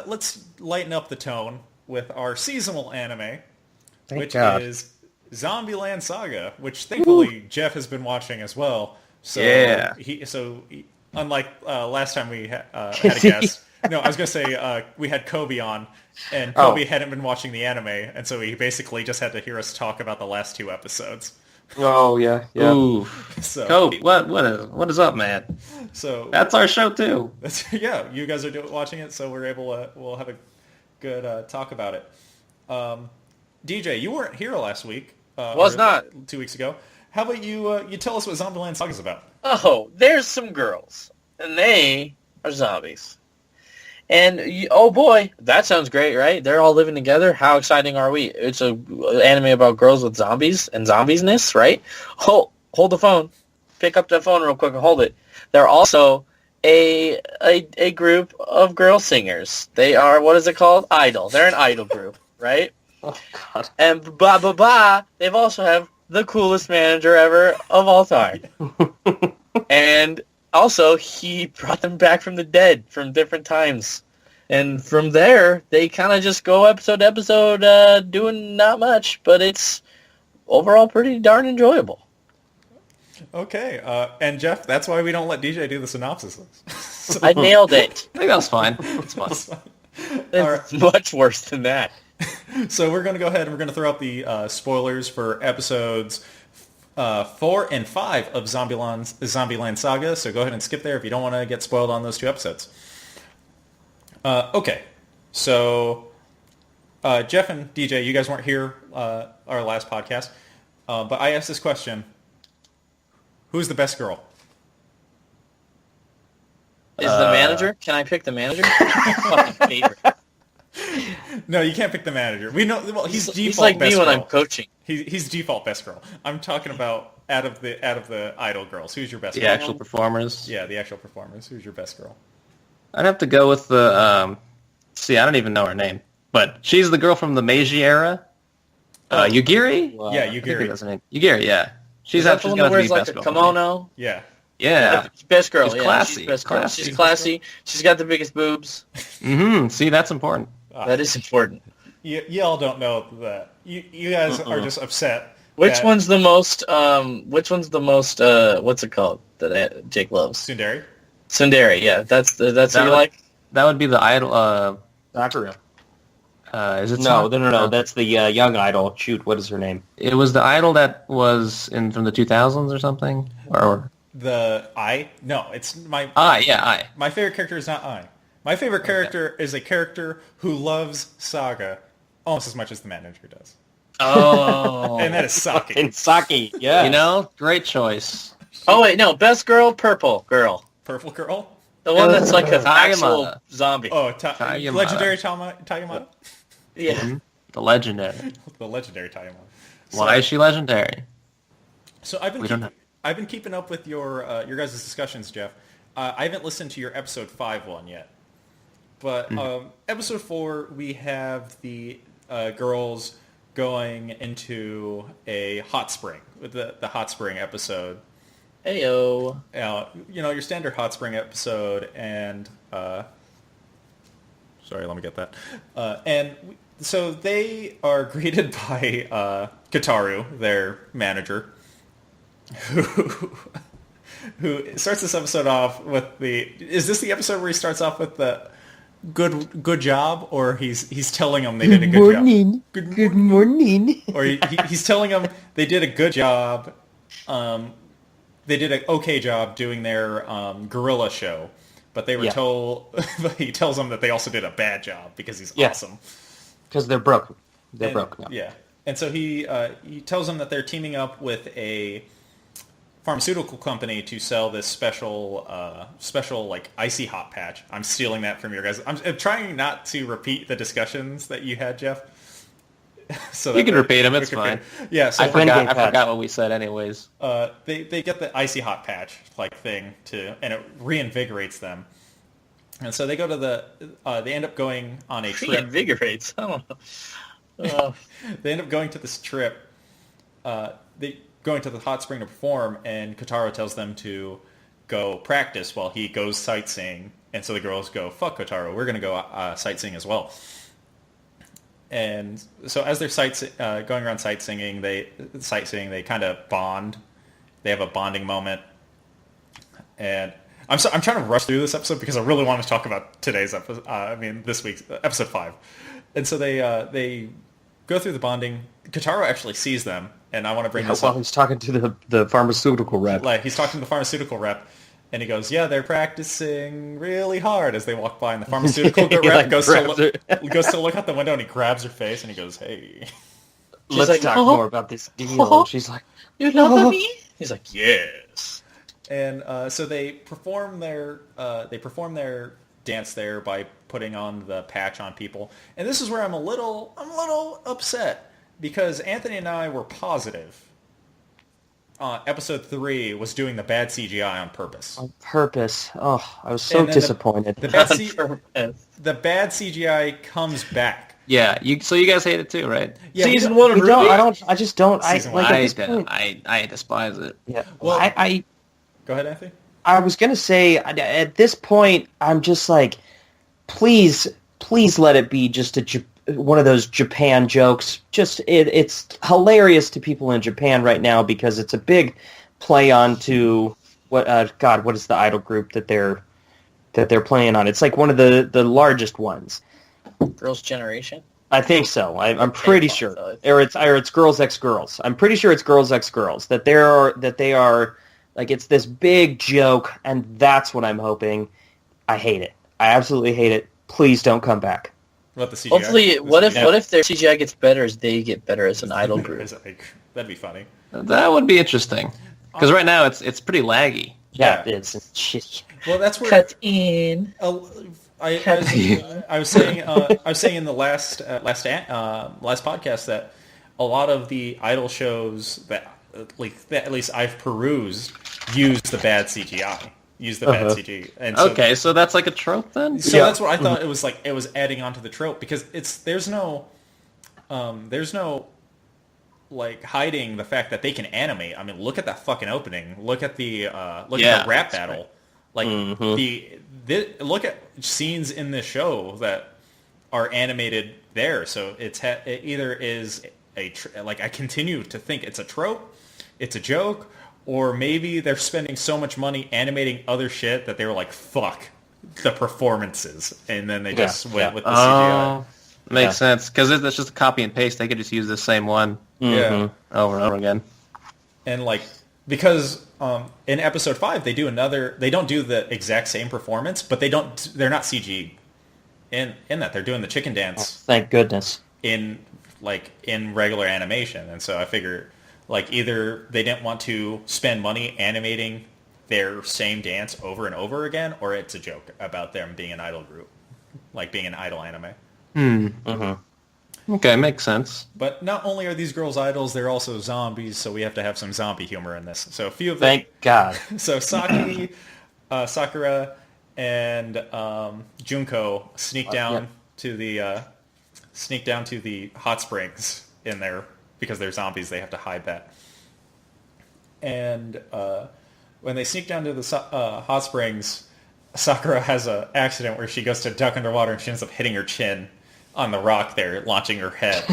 lighten up the tone with our seasonal anime, Thank which God. is Zombieland Saga, which thankfully Jeff has been watching as well. So Yeah. Unlike last time we had a guest, no, I was gonna say we had Kobe on, and Kobe hadn't been watching the anime, and so he basically just had to hear us talk about the last 2 episodes. Oh yeah. Ooh, So Cope, what is up, man? So That's our show too. yeah, you guys are watching it, so we'll have a good talk about it. DJ, you weren't here last week. Was not. 2 weeks ago. How about you tell us what Zombieland Saga is about? Oh, there's some girls, and they are zombies. And, oh boy, that sounds great, right? They're all living together. How exciting are we? It's an anime about girls with zombies and zombiesness, right? Hold the phone. Pick up that phone real quick and hold it. They're also a group of girl singers. They are, what is it called? Idol. They're an idol group, right? Oh God. And they've also have the coolest manager ever of all time. And also, he brought them back from the dead from different times. And from there, they kind of just go episode to episode, doing not much, but it's overall pretty darn enjoyable. Okay, and Jeff, that's why we don't let DJ do the synopsis. So, I nailed it. I think that was fine. It's fine. It's much worse than that. So we're going to go ahead and we're going to throw up the spoilers for episodes 4 and 5 of Zombieland Saga. So go ahead and skip there if you don't want to get spoiled on those 2 episodes. Okay, so Jeff and DJ, you guys weren't here our last podcast, but I asked this question: who's the best girl? Is the manager? Can I pick the manager? Fucking favorite. No, you can't pick the manager. We know. Well, he's default He's like best me when girl. I'm coaching. He's default best girl. I'm talking about out of the idol girls. Who's your best The girl? actual performers. Yeah, the actual performers. Who's your best girl? I'd have to go with the. I don't even know her name, but she's the girl from the Meiji era. Yugiri. Yeah, I think Yugiri. that's her name. Yugiri. Yeah, she's Is that the actually one got that to be wears like best a girl. kimono? Yeah. Yeah. Best girl. She's Yeah, classy. she's best girl. Classy. She's classy. She's got the biggest boobs. Mm-hmm. See, that's important. That is important. You all don't know that. You guys are just upset. Which that one's the most? What's it called that Jake loves? Tsundere? Tsundere. Yeah, that's who you like. That would be the idol. Sakura. Is it No, Sakura? no. That's the young idol. Shoot, what is her name? It was the idol that was in from the 2000s or something? Or The I? No, it's my... I. My favorite character is not I. My favorite character is a character who loves Saga almost as much as the manager does. Oh. And that is Saki. And Saki, yeah. You know, great choice. Oh wait, no, best girl, purple girl. Purple Girl? The one that's like an Tagamata. actual zombie. Oh, Tagamata. legendary Tagamata? Yeah. Mhm. The legendary. The legendary Tagamata. Why is she legendary? So I've been We don't know. I've been keeping up with your guys' discussions, Jeff. I haven't listened to your episode 5 one yet. But episode 4, we have the girls going into a hot spring, the hot spring episode. Heyo. You know, your standard hot spring episode, and sorry, let me get that. So they are greeted by Kataru, their manager, who starts this episode off with the... Is this the episode where he starts off with the good job, or he's telling them they did a good job? Good morning. Or he's telling them they did a good job. They did an okay job doing their gorilla show, but they were told... he tells them that they also did a bad job because he's awesome. Because they're broke. They're broke now. Yeah. And so he tells them that they're teaming up with a pharmaceutical company to sell this special like icy hot patch. I'm stealing that from your guys. I'm trying not to repeat the discussions that you had, Jeff. So You can repeat them, it's fine. Yeah, so I forgot what we said anyways. they get the icy hot patch like thing and it reinvigorates them. And so they go to they end up going on a trip. Reinvigorates. I don't know. They end up going to this trip. Going to the hot spring to perform, and Kotaro tells them to go practice while he goes sightseeing. And so the girls go, "Fuck Kotaro, we're gonna go sightseeing as well." And so as they're going around sightseeing, they kind of bond. They have a bonding moment, and I'm trying to rush through this episode because I really want to talk about today's episode. This week's episode 5. And so they go through the bonding. Kotaro actually sees them, and I want to bring this up. While he's talking to the pharmaceutical rep. Like, he's talking to the pharmaceutical rep, and he goes, "Yeah, they're practicing really hard." As they walk by, and the pharmaceutical rep goes to look out the window, and he grabs her face, and he goes, "Hey." Let's talk more about this deal. She's like, "You love me?" He's like, "Yes." And so they perform their dance there by putting on the patch on people. And this is where I'm a little upset, because Anthony and I were positive episode 3 was doing the bad CGI on purpose. On purpose. Oh, I was so disappointed. The bad CGI comes back. Yeah, so you guys hate it too, right? Yeah, Season 1 of I just don't. I despise it. Yeah. Well, I go ahead, Anthony. I was gonna say, at this point, I'm just like, please let it be just one of those Japan jokes. Just it's hilarious to people in Japan right now because it's a big play on to what is the idol group that they're playing on? It's like one of the largest ones. Girls' Generation. I think so. I'm pretty sure, or it's Girls X Girls. I'm pretty sure it's Girls X Girls that they are. Like, it's this big joke, and that's what I'm hoping. I hate it. I absolutely hate it. Please don't come back. What the CGI? Hopefully, what if their CGI gets better as they get better as an idol group? That'd be funny. That would be interesting. Because right now it's pretty laggy. Yeah, it's shitty. Well, that's where Cut in. I was saying in the last podcast that a lot of the idol shows that at least I've perused use the bad CGI. Use the bad CG. And so that's like a trope then? So that's what I thought it was like. It was adding on to the trope because there's no like hiding the fact that they can animate. I mean, look at that fucking opening. Look at the at the rap battle. Like look at scenes in this show that are animated there. So it either is I continue to think it's a trope, it's a joke, or maybe they're spending so much money animating other shit that they were like, fuck the performances, and then they just went with the CGI. Makes sense, because it's just a copy and paste. They could just use the same one Yeah. over and over again. And like, because in episode 5 they don't do the exact same performance, but they're not CG in that. They're doing the chicken dance Thank goodness. in regular animation. And so I figure like either they didn't want to spend money animating their same dance over and over again, or it's a joke about them being an idol group, like being an idol anime. Okay, makes sense. But not only are these girls idols, they're also zombies, so we have to have some zombie humor in this. So a few of them. Thank God. So Saki, Sakura, and Junko sneak down to the hot springs in there because they're zombies. They have to hide that. And when they sneak down to the hot springs, Sakura has an accident where she goes to duck underwater and she ends up hitting her chin on the rock there, launching her head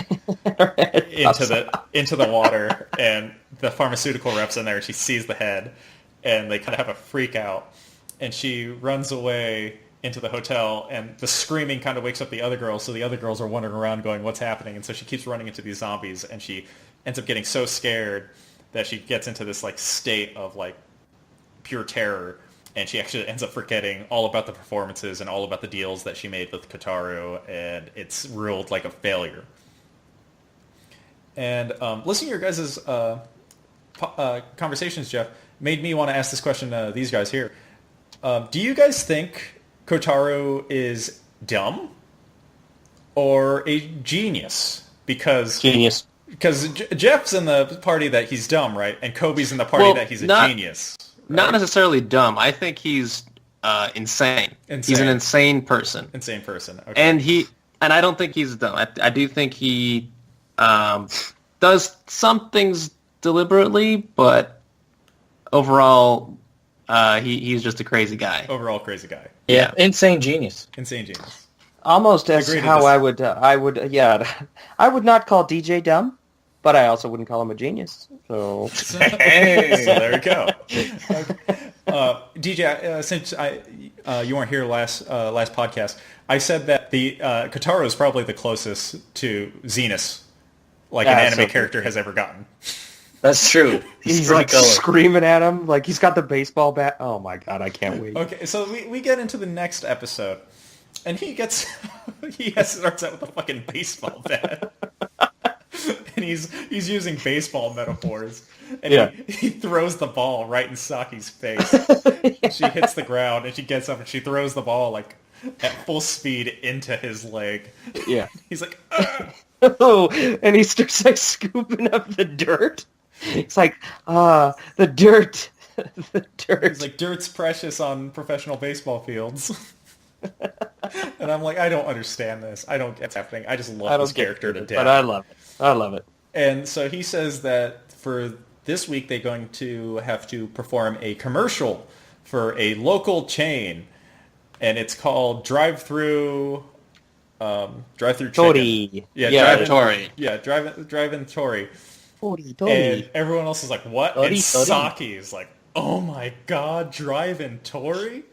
into the water. And the pharmaceutical rep's in there, and she sees the head, and they kind of have a freak out. And she runs away into the hotel, and the screaming kind of wakes up the other girls, so the other girls are wandering around going, what's happening? And so she keeps running into these zombies, and she ends up getting so scared that she gets into this like state of like pure terror, and she actually ends up forgetting all about the performances and all about the deals that she made with Kotaro, and it's ruled like a failure. And listening to your guys' conversations, Jeff, made me want to ask this question to these guys here. Do you guys think Kotaro is dumb or a genius? Because Jeff's in the party that he's dumb, right? And Kobe's in the party that he's a genius. Right? Not necessarily dumb. I think he's insane. He's an insane person. Insane person. Okay. And I don't think he's dumb. I do think he does some things deliberately, but overall, he's just a crazy guy. Overall crazy guy. Yeah, insane genius. Insane genius. Almost as how I would I would not call DJ dumb, but I also wouldn't call him a genius. So, hey, so there you go. DJ, since you weren't here last podcast, I said that the Kotaro is probably the closest to Zenus, like an anime character has ever gotten. That's true. He's like screaming at him, like he's got the baseball bat. Oh my god, I can't wait. Okay, so we get into the next episode, and he starts out with a fucking baseball bat. And he's using baseball metaphors, and he throws the ball right in Saki's face. She hits the ground, and she gets up and she throws the ball like at full speed into his leg. Yeah, he's like, ah! Oh, and he starts like scooping up the dirt. It's like, the dirt, the dirt. He's like, dirt's precious on professional baseball fields. And I'm like, I don't understand this. I don't get what's happening. I just love this character to death. But I love it. I love it. And so he says that for this week they're going to have to perform a commercial for a local chain, and it's called Drive-Through Chicken. Tori. Tori. Yeah, Drive-In Tori. Tori. And everyone else is like, what? Tori, And Tori. Saki is like, oh my god, Drive-In Tori?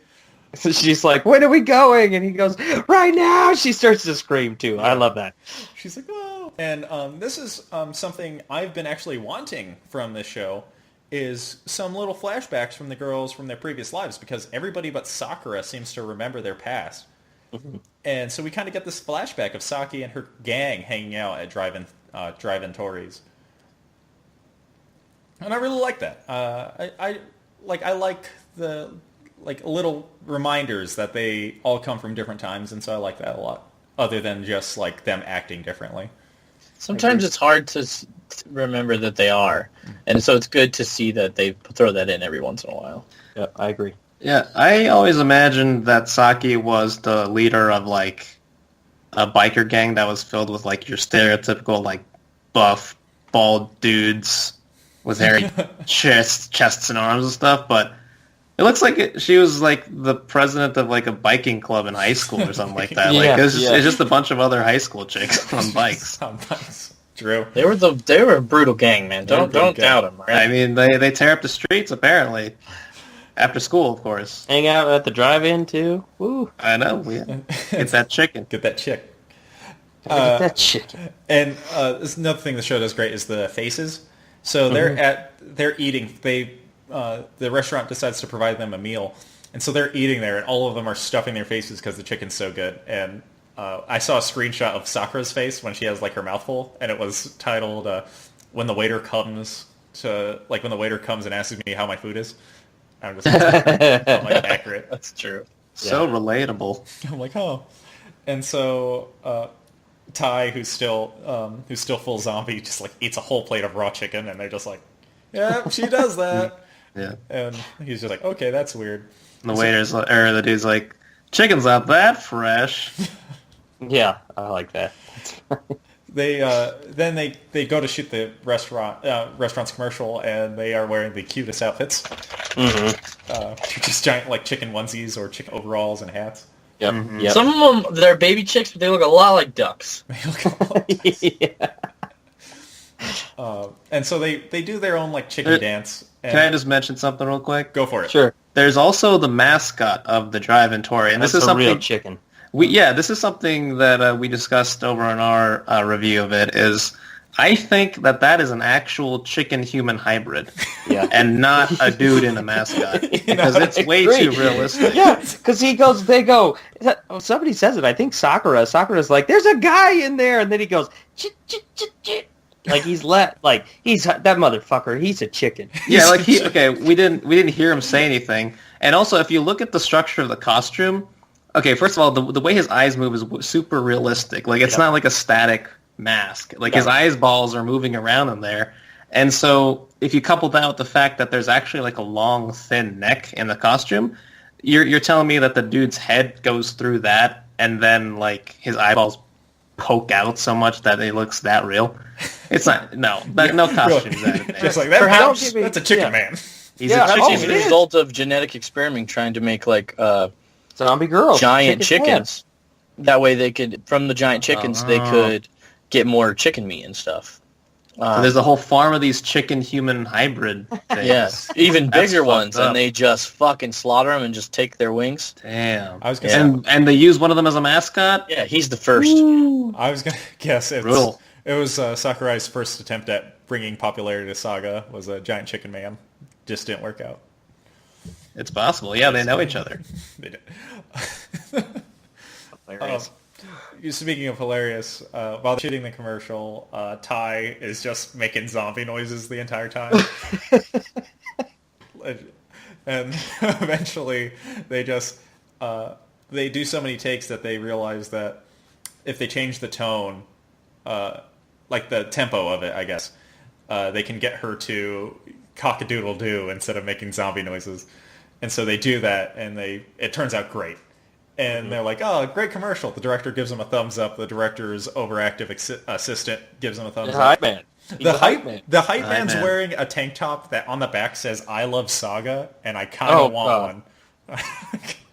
So she's like, when are we going? And he goes, right now! She starts to scream, too. I love that. She's like, oh. And this is something I've been actually wanting from this show, is some little flashbacks from the girls from their previous lives, because everybody but Sakura seems to remember their past. Mm-hmm. And so we kind of get this flashback of Saki and her gang hanging out at Drive-In Tori's. And I really like that. I like the little reminders that they all come from different times, and so I like that a lot. Other than just like them acting differently. Sometimes it's hard to remember that they are, and so it's good to see that they throw that in every once in a while. Yeah, I agree. Yeah, I always imagined that Saki was the leader of like a biker gang that was filled with like your stereotypical like buff, bald dudes with hairy chests and arms and stuff, but it looks like she was like the president of like a biking club in high school or something like that. It's just a bunch of other high school chicks on bikes. On bikes. True. They were a brutal gang, man. Don't doubt them. Right? I mean, they tear up the streets apparently. After school, of course. Hang out at the drive-in too. Woo! I know. Yeah. Get that chicken. Get that chick. Gotta get that chicken. And this another thing the show does great is the faces. So they're eating. The restaurant decides to provide them a meal, and so they're eating there, and all of them are stuffing their faces because the chicken's so good. And I saw a screenshot of Sakura's face when she has like her mouth full, and it was titled "When the waiter comes and asks me how my food is." I'm just I'm like accurate. That's true. So relatable. I'm like, oh, and so Ty, who's still full zombie, just like eats a whole plate of raw chicken, and they're just like, yeah, she does that. Yeah. And he's just like, okay, that's weird. And the dude's like, chicken's not that fresh. Yeah, I like that. They then they go to shoot the restaurant's commercial, and they are wearing the cutest outfits. Just giant like chicken onesies or chicken overalls and hats. Yep. Mm-hmm. Yep. Some of them, they're baby chicks, but they look a lot like ducks. And so they do their own like chicken dance. And Can I just mention something real quick? go for it? Sure. There's also the mascot of the drive-in Tory, and That's this is a something real chicken. This is something that we discussed over in our review of it. Is I think that is an actual chicken-human hybrid, and not a dude in a mascot, because it's way too realistic. Yeah, because somebody says it. I think Sakura's like, there's a guy in there, and then he goes, chit, chit, chit, chit. Like he's that motherfucker. He's a chicken. Yeah, like we didn't hear him say anything. And also, if you look at the structure of the costume, okay, first of all, the way his eyes move is super realistic. Like it's not like a static mask. Like his eyeballs are moving around in there. And so if you couple that with the fact that there's actually like a long, thin neck in the costume, you're telling me that the dude's head goes through that, and then like his eyeballs poke out so much that it looks that real. It's not. No costumes. Just like Perhaps that's a chicken man. He's a chicken result of genetic experimenting, trying to make like zombie girls, giant chickens. That way, they could from the giant chickens they could get more chicken meat and stuff. So there's a whole farm of these chicken-human hybrid things. Yes, even bigger ones, and they just fucking slaughter them and just take their wings. Damn. I was gonna and they use one of them as a mascot? Yeah, he's the first. Ooh. I was gonna guess it was Sakurai's first attempt at bringing popularity to Saga was a giant chicken man. Just didn't work out. It's possible. Yeah, they know each other. They did. Hilarious. Speaking of hilarious, while shooting the commercial, Ty is just making zombie noises the entire time. And eventually they just they do so many takes that they realize that if they change the tone, like the tempo of it, I guess, they can get her to cock-a-doodle-doo instead of making zombie noises. And so they do that, and it turns out great. And they're like, oh, great commercial. The director gives them a thumbs up. The director's overactive assistant gives them a thumbs up. Hype man. The hype man's wearing a tank top that on the back says, I love Saga, and I kind of want one.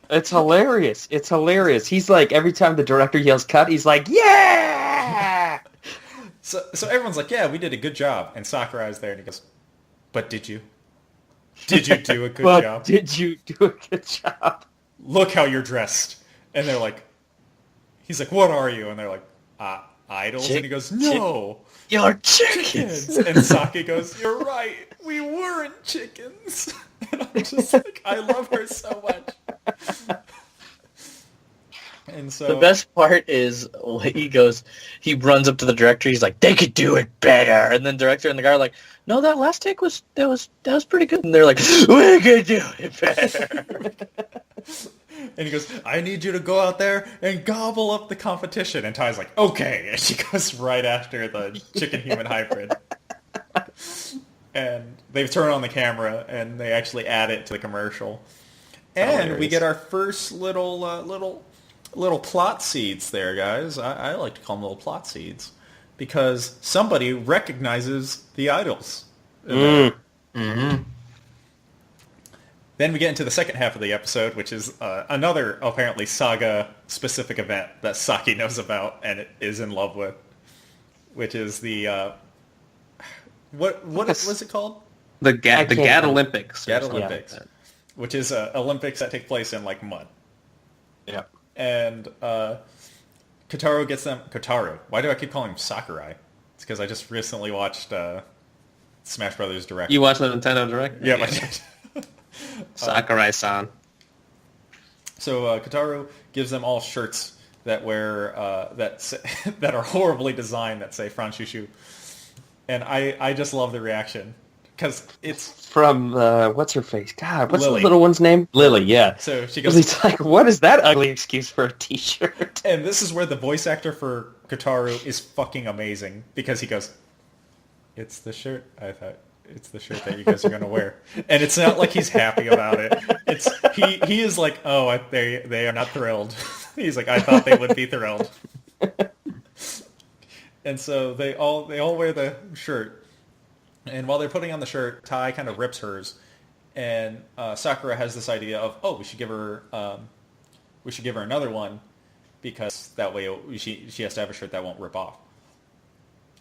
It's hilarious. It's hilarious. He's like, every time the director yells cut, he's like, yeah! So everyone's like, yeah, we did a good job. And Sakurai's there, and he goes, but did you? Did you do a good job? Did you do a good job? Look how you're dressed. And they're like, he's like, what are you? And they're like, idols? And he goes, no. You're chickens. And Saki goes, you're right. We weren't chickens. And I'm just like, I love her so much. And so the best part is he runs up to the director. He's like, they could do it better. And then director and the guy are like, no, that last take was pretty good. And they're like, we could do it better. And he goes, I need you to go out there and gobble up the competition. And Ty's like, okay. And she goes right after the chicken-human hybrid. And they turn on the camera, and they actually add it to the commercial. And we get our first little plot seeds there, guys. I like to call them little plot seeds. Because somebody recognizes the idols. Mm-hmm. Then we get into the second half of the episode, which is another apparently Saga-specific event that Saki knows about and is in love with, which is the what was it called? The GAD Olympics. GAD Olympics, which is Olympics that take place in like mud. Yeah. And Kotaro gets them... Kotaro. Why do I keep calling him Sakurai? It's because I just recently watched Smash Brothers Direct. You watched the Nintendo Direct? Yeah, I did. Sakurai-san. So Kotaro gives them all shirts that wear that are horribly designed that say Franshushu, and I just love the reaction because it's from what's her face? God, what's Lily. the little one's name? Lily. Yeah. So she goes. Lily's like, what is that ugly excuse for a T-shirt? And this is where the voice actor for Kotaro is fucking amazing because he goes, "It's the shirt I thought." It's the shirt that you guys are gonna wear, and it's not like he's happy about it. It's he is like, oh, they are not thrilled. He's like, I thought they would be thrilled, and so they all wear the shirt, and while they're putting on the shirt, Tai kind of rips hers, and Sakura has this idea of, oh, we should give her another one, because that way she has to have a shirt that won't rip off.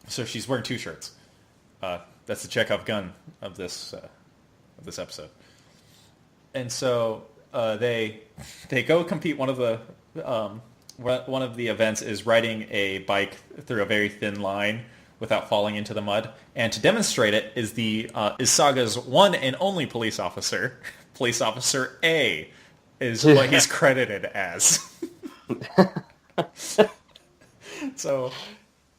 So she's wearing two shirts. That's the Chekhov gun of this episode. And so they go compete. One of the events is riding a bike through a very thin line without falling into the mud. And to demonstrate it is Saga's one and only police officer. Police Officer A is what he's credited as. So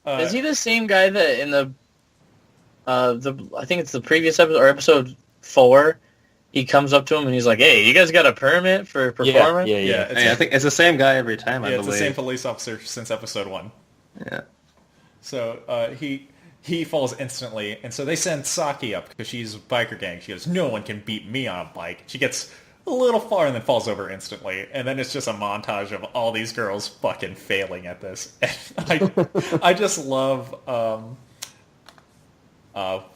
is he the same guy that in the I think it's the previous episode or episode 4, he comes up to him and he's like, "Hey, you guys got a permit for performing?" Yeah. I think it's the same guy every time. I it's believe the same police officer since episode 1. Yeah. So he falls instantly, and so they send Saki up because she's a biker gang. She goes, "No one can beat me on a bike." She gets a little far and then falls over instantly, and then it's just a montage of all these girls fucking failing at this. And I just love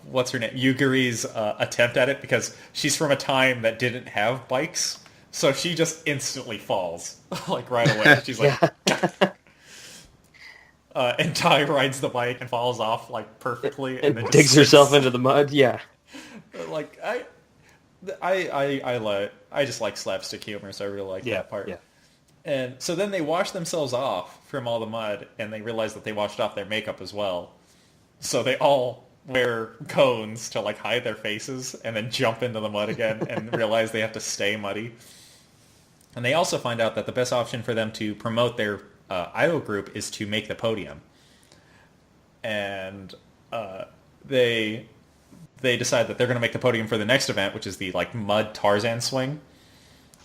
what's her name? Yuguri's attempt at it, because she's from a time that didn't have bikes, so she just instantly falls like right away. She's like, and Tai rides the bike and falls off like perfectly, and then just digs sits. herself into the mud. Yeah. Like I just like slapstick humor, so I really like that part. Yeah. And so then they wash themselves off from all the mud, and they realize that they washed off their makeup as well. So they all wear cones to like hide their faces, and then jump into the mud again, and realize they have to stay muddy. And they also find out that the best option for them to promote their idol group is to make the podium. And they decide that they're going to make the podium for the next event, which is the like mud Tarzan swing.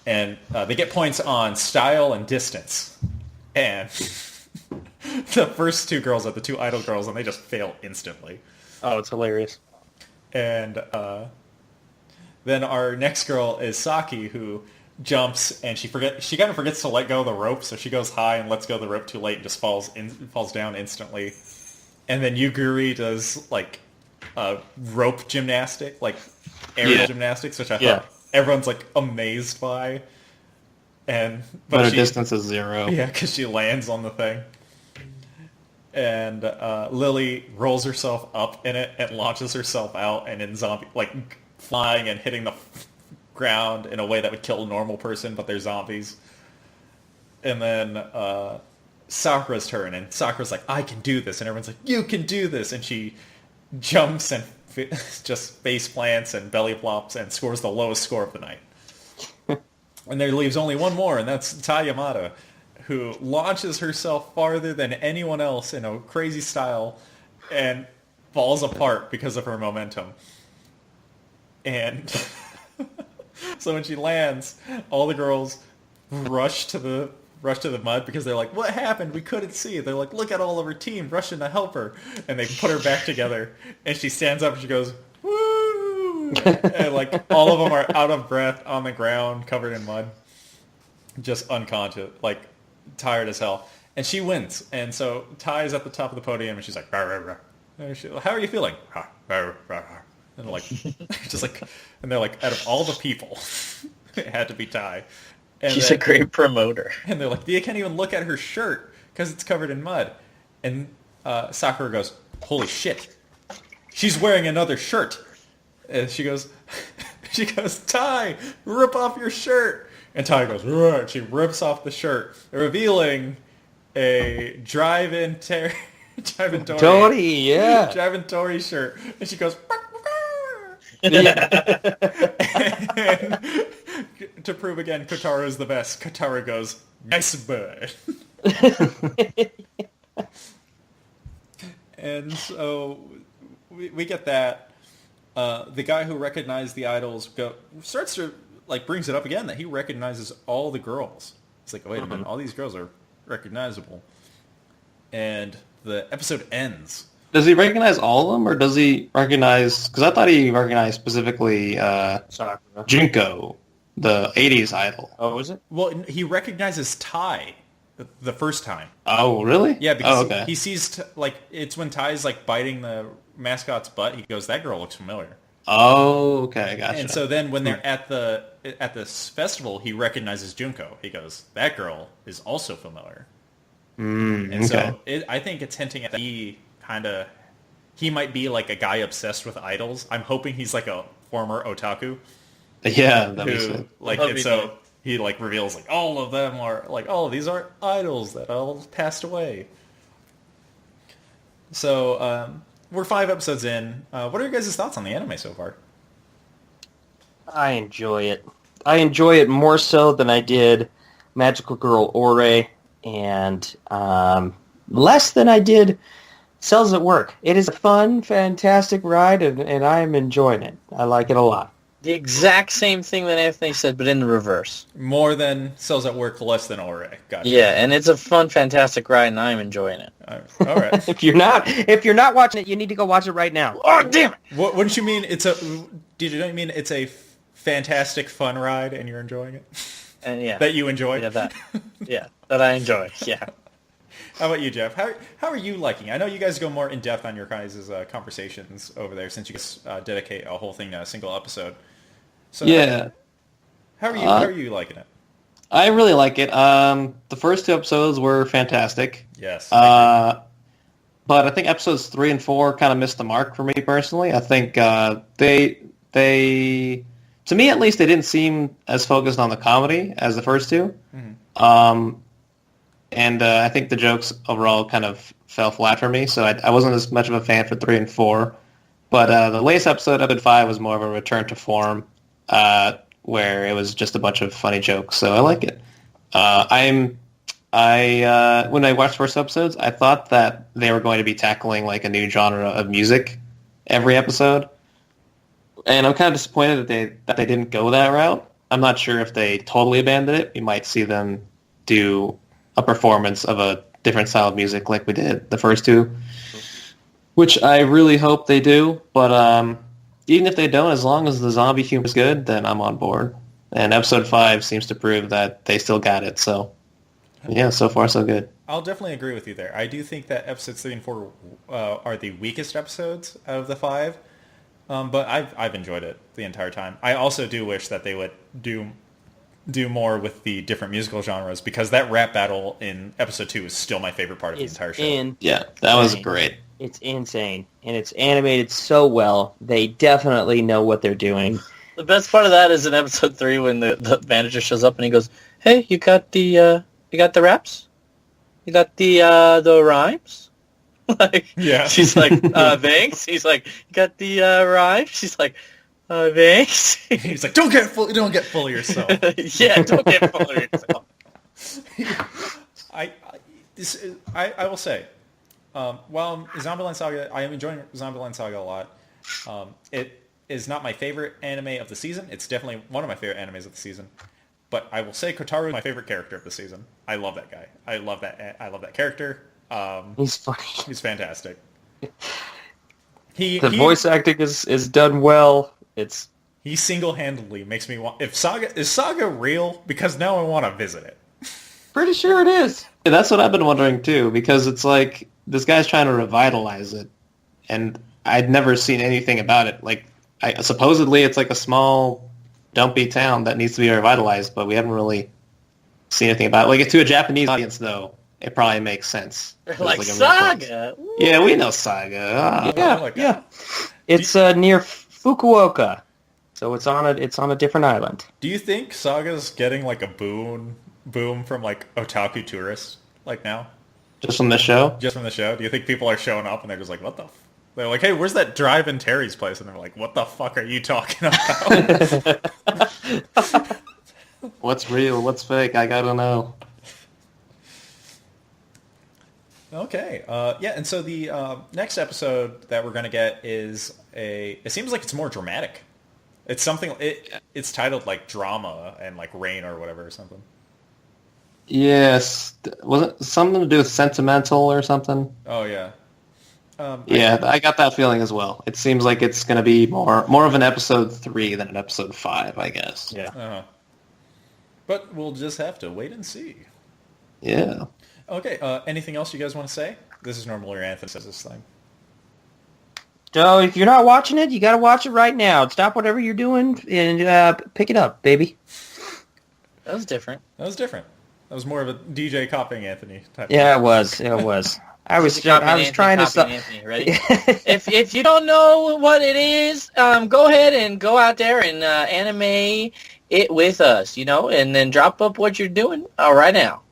And they get points on style and distance. And the first two girls are the two idol girls, and they just fail instantly. Oh, it's hilarious. And then our next girl is Saki, who jumps, and she kind of forgets to let go of the rope, so she goes high and lets go of the rope too late and just falls down instantly. And then Yuguri does like rope gymnastic, like aerial gymnastics, which I thought everyone's like amazed by. But her distance is 0. Yeah, because she lands on the thing. And Lily rolls herself up in it and launches herself out, and in zombie, like flying and hitting the ground in a way that would kill a normal person, but they're zombies. And then Sakura's turn, and Sakura's like, "I can do this," and everyone's like, "You can do this," and she jumps and just face plants and belly flops and scores the lowest score of the night. And there leaves only one more, and that's Tai Yamada, who launches herself farther than anyone else in a crazy style and falls apart because of her momentum. And so when she lands, all the girls rush to the mud because they're like, "What happened? We couldn't see." They're like, "Look at all of her team rushing to help her." And they put her back together, and she stands up and she goes, "Woo!" And like all of them are out of breath on the ground, covered in mud, just unconscious, like tired as hell. And she wins. And so Tai is at the top of the podium, and she's like, "Rah, rah, rah." And "How are you feeling?" "Rah, rah, rah, rah." And like, just like, and they're like, out of all the people, it had to be Tai. And she's a great promoter. And they're like, "You can't even look at her shirt because it's covered in mud." And Sakura goes, "Holy shit, she's wearing another shirt." And she goes, "Tai, rip off your shirt." And Tai goes, "Rah." She rips off the shirt, revealing a drive-in drive-in Tori, yeah. drive-in Tori shirt, and she goes. Yeah. And to prove again, Kotaro is the best. Kotaro goes, nice bird. And so we get that. The guy who recognized the idols starts to brings it up again that he recognizes all the girls. It's like, wait a minute, all these girls are recognizable. And the episode ends. Does he recognize all of them, or does he recognize... Because I thought he recognized specifically Junko, the 80s idol. Oh, was it? Well, he recognizes Tai the first time. Oh, really? Yeah, because okay. he sees, it's when Tai's, biting the mascot's butt, he goes, that girl looks familiar. Oh, okay, gotcha. And so then when they're at this festival, he recognizes Junko. He goes, that girl is also familiar. So I think it's hinting at that he might be like a guy obsessed with idols. I'm hoping he's like a former otaku. Yeah, that makes sense. And so he reveals all of them are these are idols that all passed away. So we're 5 episodes in. What are your guys' thoughts on the anime so far? I enjoy it. I enjoy it more so than I did Magical Girl Ore, and less than I did Cells at Work. It is a fun, fantastic ride, and I am enjoying it. I like it a lot. The exact same thing that Anthony said, but in the reverse. More than Cells at Work, less than Ore. Gotcha. Yeah, and it's a fun, fantastic ride, and I'm enjoying it. All right. If you're not watching it, you need to go watch it right now. Oh, damn it! Wouldn't you mean did you mean it's a fantastic fun ride and you're enjoying it? And yeah. That you enjoy? Yeah, that. Yeah, that I enjoy. Yeah. How about you, Jeff? How are you liking? I know you guys go more in depth on your guys' conversations over there since you guys dedicate a whole thing to a single episode. So yeah. How are you liking it? I really like it. The first 2 episodes were fantastic. Yes. But I think episodes 3 and 4 kind of missed the mark for me personally. I think they to me at least, they didn't seem as focused on the comedy as the first 2. Mm-hmm. And I think the jokes overall kind of fell flat for me, so I wasn't as much of a fan for 3 and 4. But the latest episode 5, was more of a return to form, where it was just a bunch of funny jokes. So I like it. When I watched the first episodes, I thought that they were going to be tackling a new genre of music every episode, and I'm kind of disappointed that they didn't go that route. I'm not sure if they totally abandoned it. We might see them do a performance of a different style of music like we did the first 2, which I really hope they do. But even if they don't, as long as the zombie humor is good, then I'm on board. And episode 5 seems to prove that they still got it. So, yeah, so far so good. I'll definitely agree with you there. I do think that episodes 3 and 4 are the weakest episodes out of the 5. But I've enjoyed it the entire time. I also do wish that they would do more with the different musical genres, because that rap battle in episode 2 is still my favorite part of the entire show. Yeah, that was great. It's insane, and it's animated so well. They definitely know what they're doing. The best part of that is in episode 3 when the manager shows up and he goes, "Hey, you got the raps? You got the rhymes?" Yeah. She's like, thanks. He's like, "You got the rhymes?" She's like, thanks. He's like, don't get full of yourself. Yeah, don't get full of yourself. I will say, while Zombieland Saga, I am enjoying Zombieland Saga a lot. It is not my favorite anime of the season. It's definitely one of my favorite animes of the season. But I will say Kotaru is my favorite character of the season. I love that guy. I love that character. He's funny. He's fantastic. The voice acting is done well. He single-handedly makes me want... Is Saga real? Because now I want to visit it. Pretty sure it is. Yeah, that's what I've been wondering too, because it's like this guy's trying to revitalize it, and I'd never seen anything about it. Supposedly it's like a small, dumpy town that needs to be revitalized, but we haven't really seen anything about it. To a Japanese audience, though, it probably makes sense. Like Saga. Yeah, we know Saga. Yeah. It's near Fukuoka, so it's on a different island. Do you think Saga's getting a boom from otaku tourists now? Just from the show? Just from the show? Do you think people are showing up and they're just like, what the They're like, hey, where's that drive-in Terry's place? And they're like, what the fuck are you talking about? What's real? What's fake? I gotta know. Okay. Yeah, and so the next episode that we're going to get is it seems like it's more dramatic. It's something, it's titled like Drama and like Rain or whatever or something. Yes. Was it something to do with sentimental or something? Oh, yeah. Yeah, I got that feeling as well. It seems like it's going to be more of an episode 3 than an episode 5, I guess. Yeah. Uh-huh. But we'll just have to wait and see. Yeah. Okay, anything else you guys want to say? This is normally where Anthony says this thing. So if you're not watching it, you got to watch it right now. Stop whatever you're doing and pick it up, baby. That was different. That was different. That was more of a DJ copying Anthony type. Yeah, it was. It was. I was trying to stop. Anthony, ready? if you don't know what it is, go ahead and go out there and anime it with us, and then drop up what you're doing right now.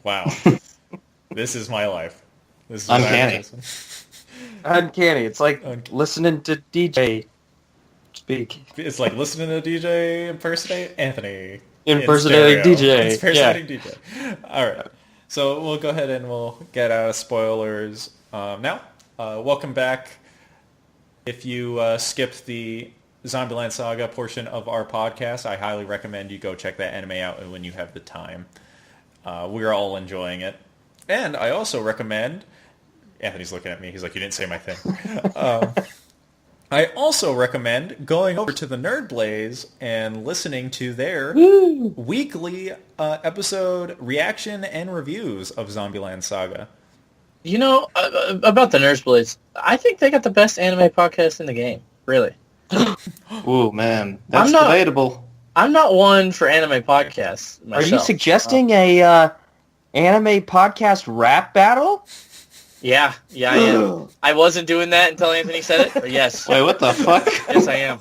Wow. This is my life. This is uncanny. Uncanny. It's like listening to DJ speak. It's like listening to DJ impersonate Anthony. Impersonating DJ. Impersonating DJ. All right. So we'll go ahead and we'll get out of spoilers now. Welcome back. If you skipped the Zombieland Saga portion of our podcast, I highly recommend you go check that anime out when you have the time. We're all enjoying it. And I also recommend... Anthony's looking at me. He's like, you didn't say my thing. I also recommend going over to the Nerd Blaze and listening to their weekly episode reaction and reviews of Zombieland Saga. About the Nerd Blaze, I think they got the best anime podcast in the game. Really. Ooh, man. That's debatable. I'm not one for anime podcasts myself. Are you suggesting a anime podcast rap battle? Yeah, I am. I wasn't doing that until Anthony said it, but yes. Wait, what the fuck? Yes, I am.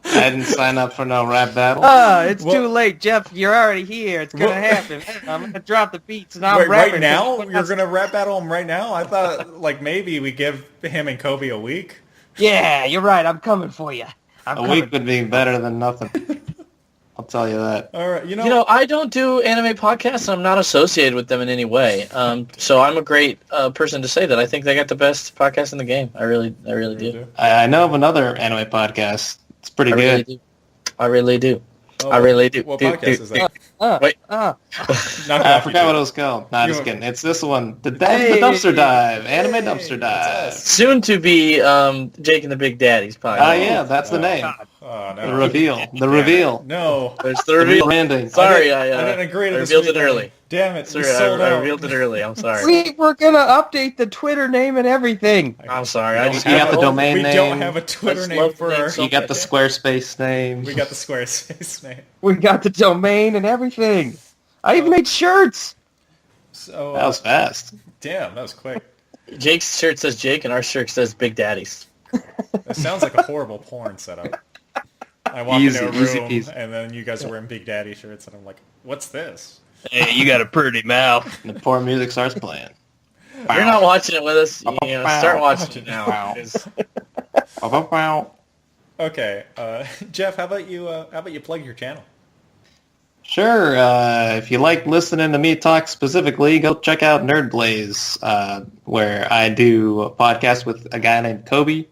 I didn't sign up for no rap battle. It's too late, Jeff. You're already here. It's going to happen. I'm going to drop the beats and I'm rapping. Right now? You're going to rap battle him right now? I thought, maybe we give him and Kobe a week. Yeah, you're right. I'm coming for you. A week would be better than nothing. I'll tell you that. All right, I don't do anime podcasts, and I'm not associated with them in any way. So I'm a great person to say that. I think they got the best podcast in the game. I really do. I know of another anime podcast. It's pretty good. I really do. I really do. What podcast is that? Wait. I forgot what it was called. Nah, just kidding. It's this one. The Dumpster Dive. Anime Dumpster Dive. Soon to be Jake and the Big Daddy's podcast. Oh, yeah, that's the name. Oh, no. The reveal. The reveal. No. There's the reveal. Branding. Sorry, I didn't agree to I this. revealed it early. Damn it. Sorry, sold I out. revealed it early. I'm sorry. We were going to update the Twitter name and everything. I'm sorry. You got the domain name. We don't have a Twitter name for our... You got the Squarespace name. We got the Squarespace name. We got the domain and everything. I even made shirts. So that was fast. Damn, that was quick. Jake's shirt says Jake, and our shirt says Big Daddy's. That sounds like a horrible porn setup. I walk into a room, and then you guys are wearing Big Daddy shirts, and I'm like, what's this? Hey, you got a pretty mouth. And the poor music starts playing. You're not watching it with us. Start watching it now. Okay, Jeff, how about you plug your channel? Sure. If you like listening to me talk specifically, go check out Nerd Blaze, where I do a podcast with a guy named Kobe.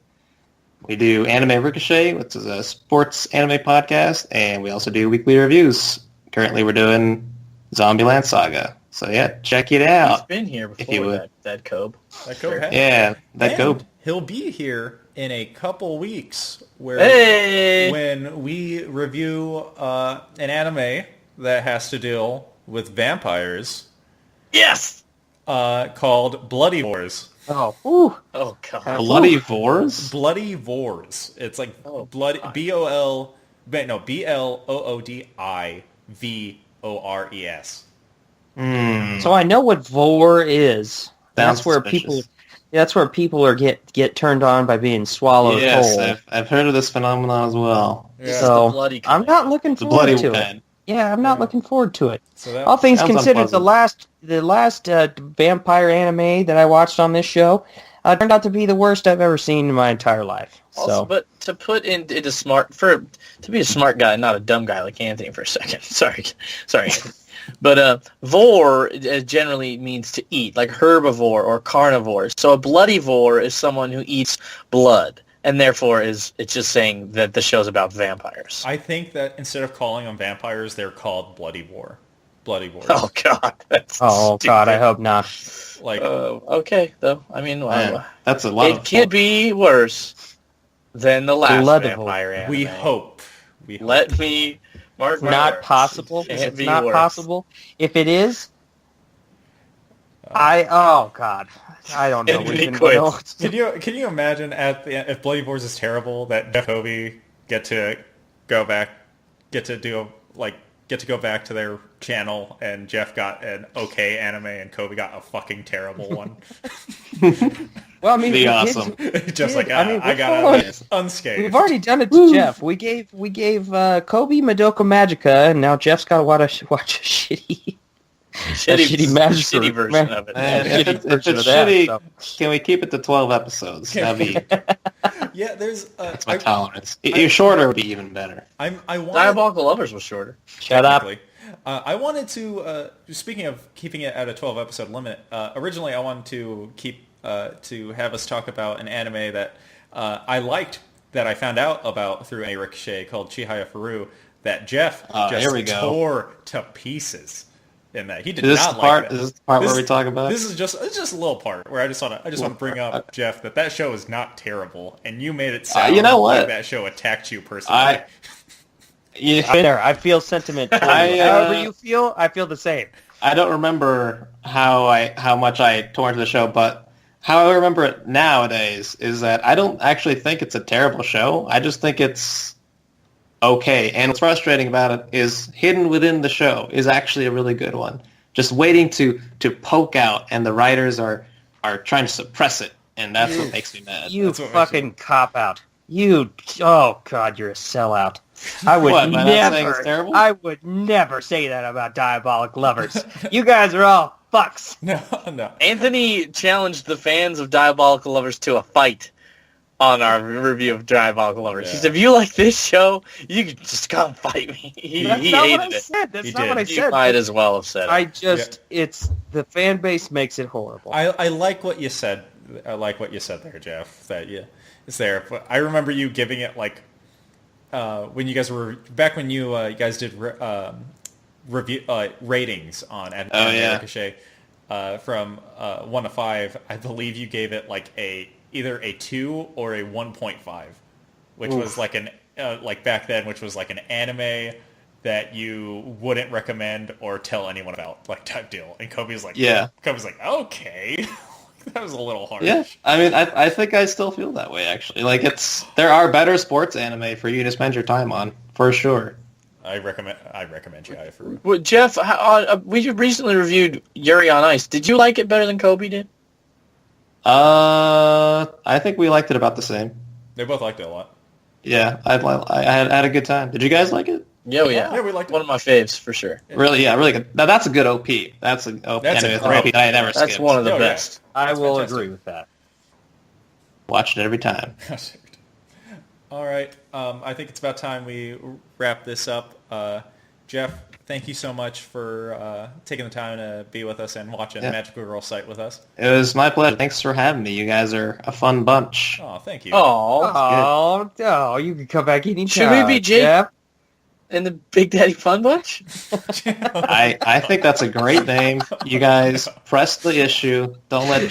We do Anime Ricochet, which is a sports anime podcast, and we also do weekly reviews. Currently, we're doing Zombieland Saga. So yeah, check it out. He's been here before. If you would. That Kobe. That Kobe has. Yeah, that Kobe. He'll be here in a couple weeks when we review an anime that has to deal with vampires. Yes. Called Bloody Wars. Oh, ooh. Oh god. Bloody Wars? Bloody Wars. It's like bloody BLOODIVORES. So I know what vor is. That's where suspicious. people are get turned on by being swallowed whole. Yes, I've heard of this phenomenon as well. Yeah. So bloody I'm not looking The forward bloody to kind. it. Yeah, I'm not looking forward to it. So that All things sounds considered, unpleasant. the last vampire anime that I watched on this show turned out to be the worst I've ever seen in my entire life. Also, So, but to put into to be a smart guy, not a dumb guy like Anthony for a second. Sorry. But vor generally means to eat, like herbivore or carnivore. So a bloodivore is someone who eats blood, and therefore it's just saying that the show's about vampires. I think that instead of calling them vampires, they're called bloodivore. Bloodivores. Oh God, that's God, I stupid. hope not. Like, Okay, though. I mean, Man, that's a lot it of can't be worse than the last Bloodivore. vampire anime. we hope. We hope. Let me mark my Not words. possible. Can't It's be not worse. possible. If it is, oh God, I don't know. Anthony even quits. know. Can you imagine at the if Bloodivores is terrible that Jeff Hobie get to go back to their channel and Jeff got an okay anime and Kobe got a fucking terrible one. Well, I mean, Be we awesome. Just like I mean, I got what's it unscathed. We've already done it to Jeff. We gave Kobe Madoka Magica, and now Jeff's got to watch a shitty Magica shitty version of it. Man, shitty if it's version of that, shitty, so. can we keep it to 12 episodes? That'd be Yeah, there's that's my tolerance. Shorter would be even better. I wanted, Diabolical Lovers was shorter. Shut up. technically. I wanted to, speaking of keeping it at a 12-episode limit, originally I wanted to to have us talk about an anime that I liked, that I found out about through a Ricochet called Chihaya Furu, that Jeff Here we just go. tore to pieces in that. He did Is this not the part? like that. Is this the part where we talk about? This is just a little part where I just want to bring up, Jeff, that show is not terrible, and you made it sound you know like what? that show attacked you personally. Yeah, There, I feel sentiment. toward you. However you feel, I feel the same. I don't remember how much I tore into the show, but how I remember it nowadays is that I don't actually think it's a terrible show. I just think it's okay. And what's frustrating about it is hidden within the show is actually a really good one. Just waiting to poke out, and the writers are trying to suppress it, and that's what makes me mad. You That's what makes fucking cop out. Oh God, you're a sellout. I would What, by not saying it's never. terrible? I would never say that about Diabolic Lovers. You guys are all fucks. No. Anthony challenged the fans of Diabolical Lovers to a fight on our review of Diabolical Lovers. He Yeah. said, if you like this show, you can just come fight me. He That's not what I hated it. said. That's He not did. what I You said. might as well have said it. I just, it's the fan base makes it horrible. I like what you said. I like what you said there, Jeff. That it's there. But I remember you giving it like when you guys were back when you guys did review ratings on Anime Ricochet from 1 to 5. I believe you gave it like either a 2 or a 1.5, which was like an like back then, which was like an anime that you wouldn't recommend or tell anyone about, like type deal. And Kobe's like, okay. That was a little harsh. Yeah, I mean, I think I still feel that way, actually. Like, there are better sports anime for you to spend your time on, for sure. I recommend Chihaya Furu. Well, Jeff, we recently reviewed Yuri on Ice. Did you like it better than Kobe did? I think we liked it about the same. They both liked it a lot. Yeah, I had a good time. Did you guys like it? Yeah, Yeah, we liked it. One of my faves, for sure. Really, yeah, really good. Now, that's a good OP. That's an OP That's a anime great- OP that I never That's skipped. one of the Oh, yeah. best. I will fantastic. agree with that. Watched it every time. All right. I think it's about time we wrap this up. Jeff, thank you so much for taking the time to be with us and watching Yeah. Magical Girl site with us. It was my pleasure. Thanks for having me. You guys are a fun bunch. Oh, thank you. Oh, Oh, you can come back anytime. Should we be Jake? Jeff? and the Big Daddy Fun Bunch? I think that's a great name. You guys press the issue. Don't let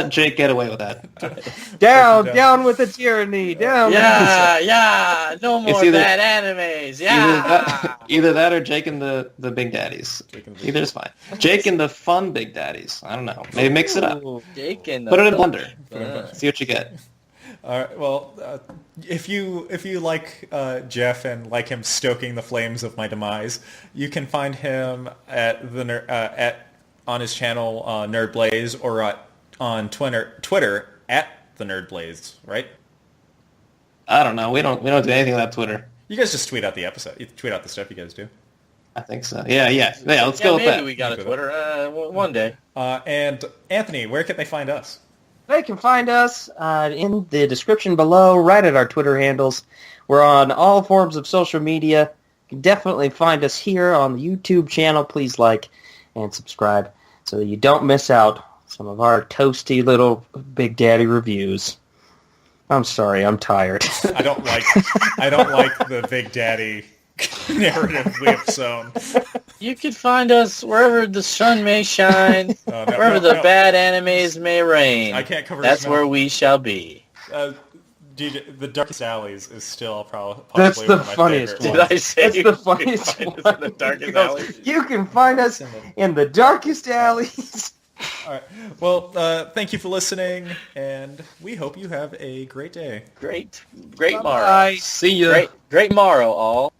Jake get away with that. Down with the tyranny. Down. Yeah, no more It's either- bad animes. Yeah. Either that or Jake and the Big Daddies. Jake and the Big Either is fine. Jake and the fun Big Daddies. I don't know. Maybe mix it up. Jake and Put it in a blender. Uh, See what you get. All right. Well, if you like Jeff and like him stoking the flames of my demise, you can find him at the on his channel Nerd Blaze or on Twitter at the Nerd Blaze. Right? I don't know. We don't do anything without Twitter. You guys just tweet out the episode. You tweet out the stuff you guys do. I think so. Yeah. Let's go with maybe that. we got a Twitter one day. And Anthony, where can they find us? They can find us in the description below, right at our Twitter handles. We're on all forms of social media. You can definitely find us here on the YouTube channel. Please like and subscribe so that you don't miss out some of our toasty little Big Daddy reviews. I'm sorry, I'm tired. I don't like the Big Daddy narrative we have sown. You can find us wherever the sun may shine, wherever the bad animes may reign. I can't cover. That's where we shall be. DJ, the Darkest Alleys is still possibly That's the one of my funniest favorite one. ones. Did I say That's you the can funniest find us one. in the darkest He goes, alleys? you can find us in the darkest alleys. All right. Well, thank you for listening, and we hope you have a great day. Great morrow. Bye. See ya. Great morrow, all.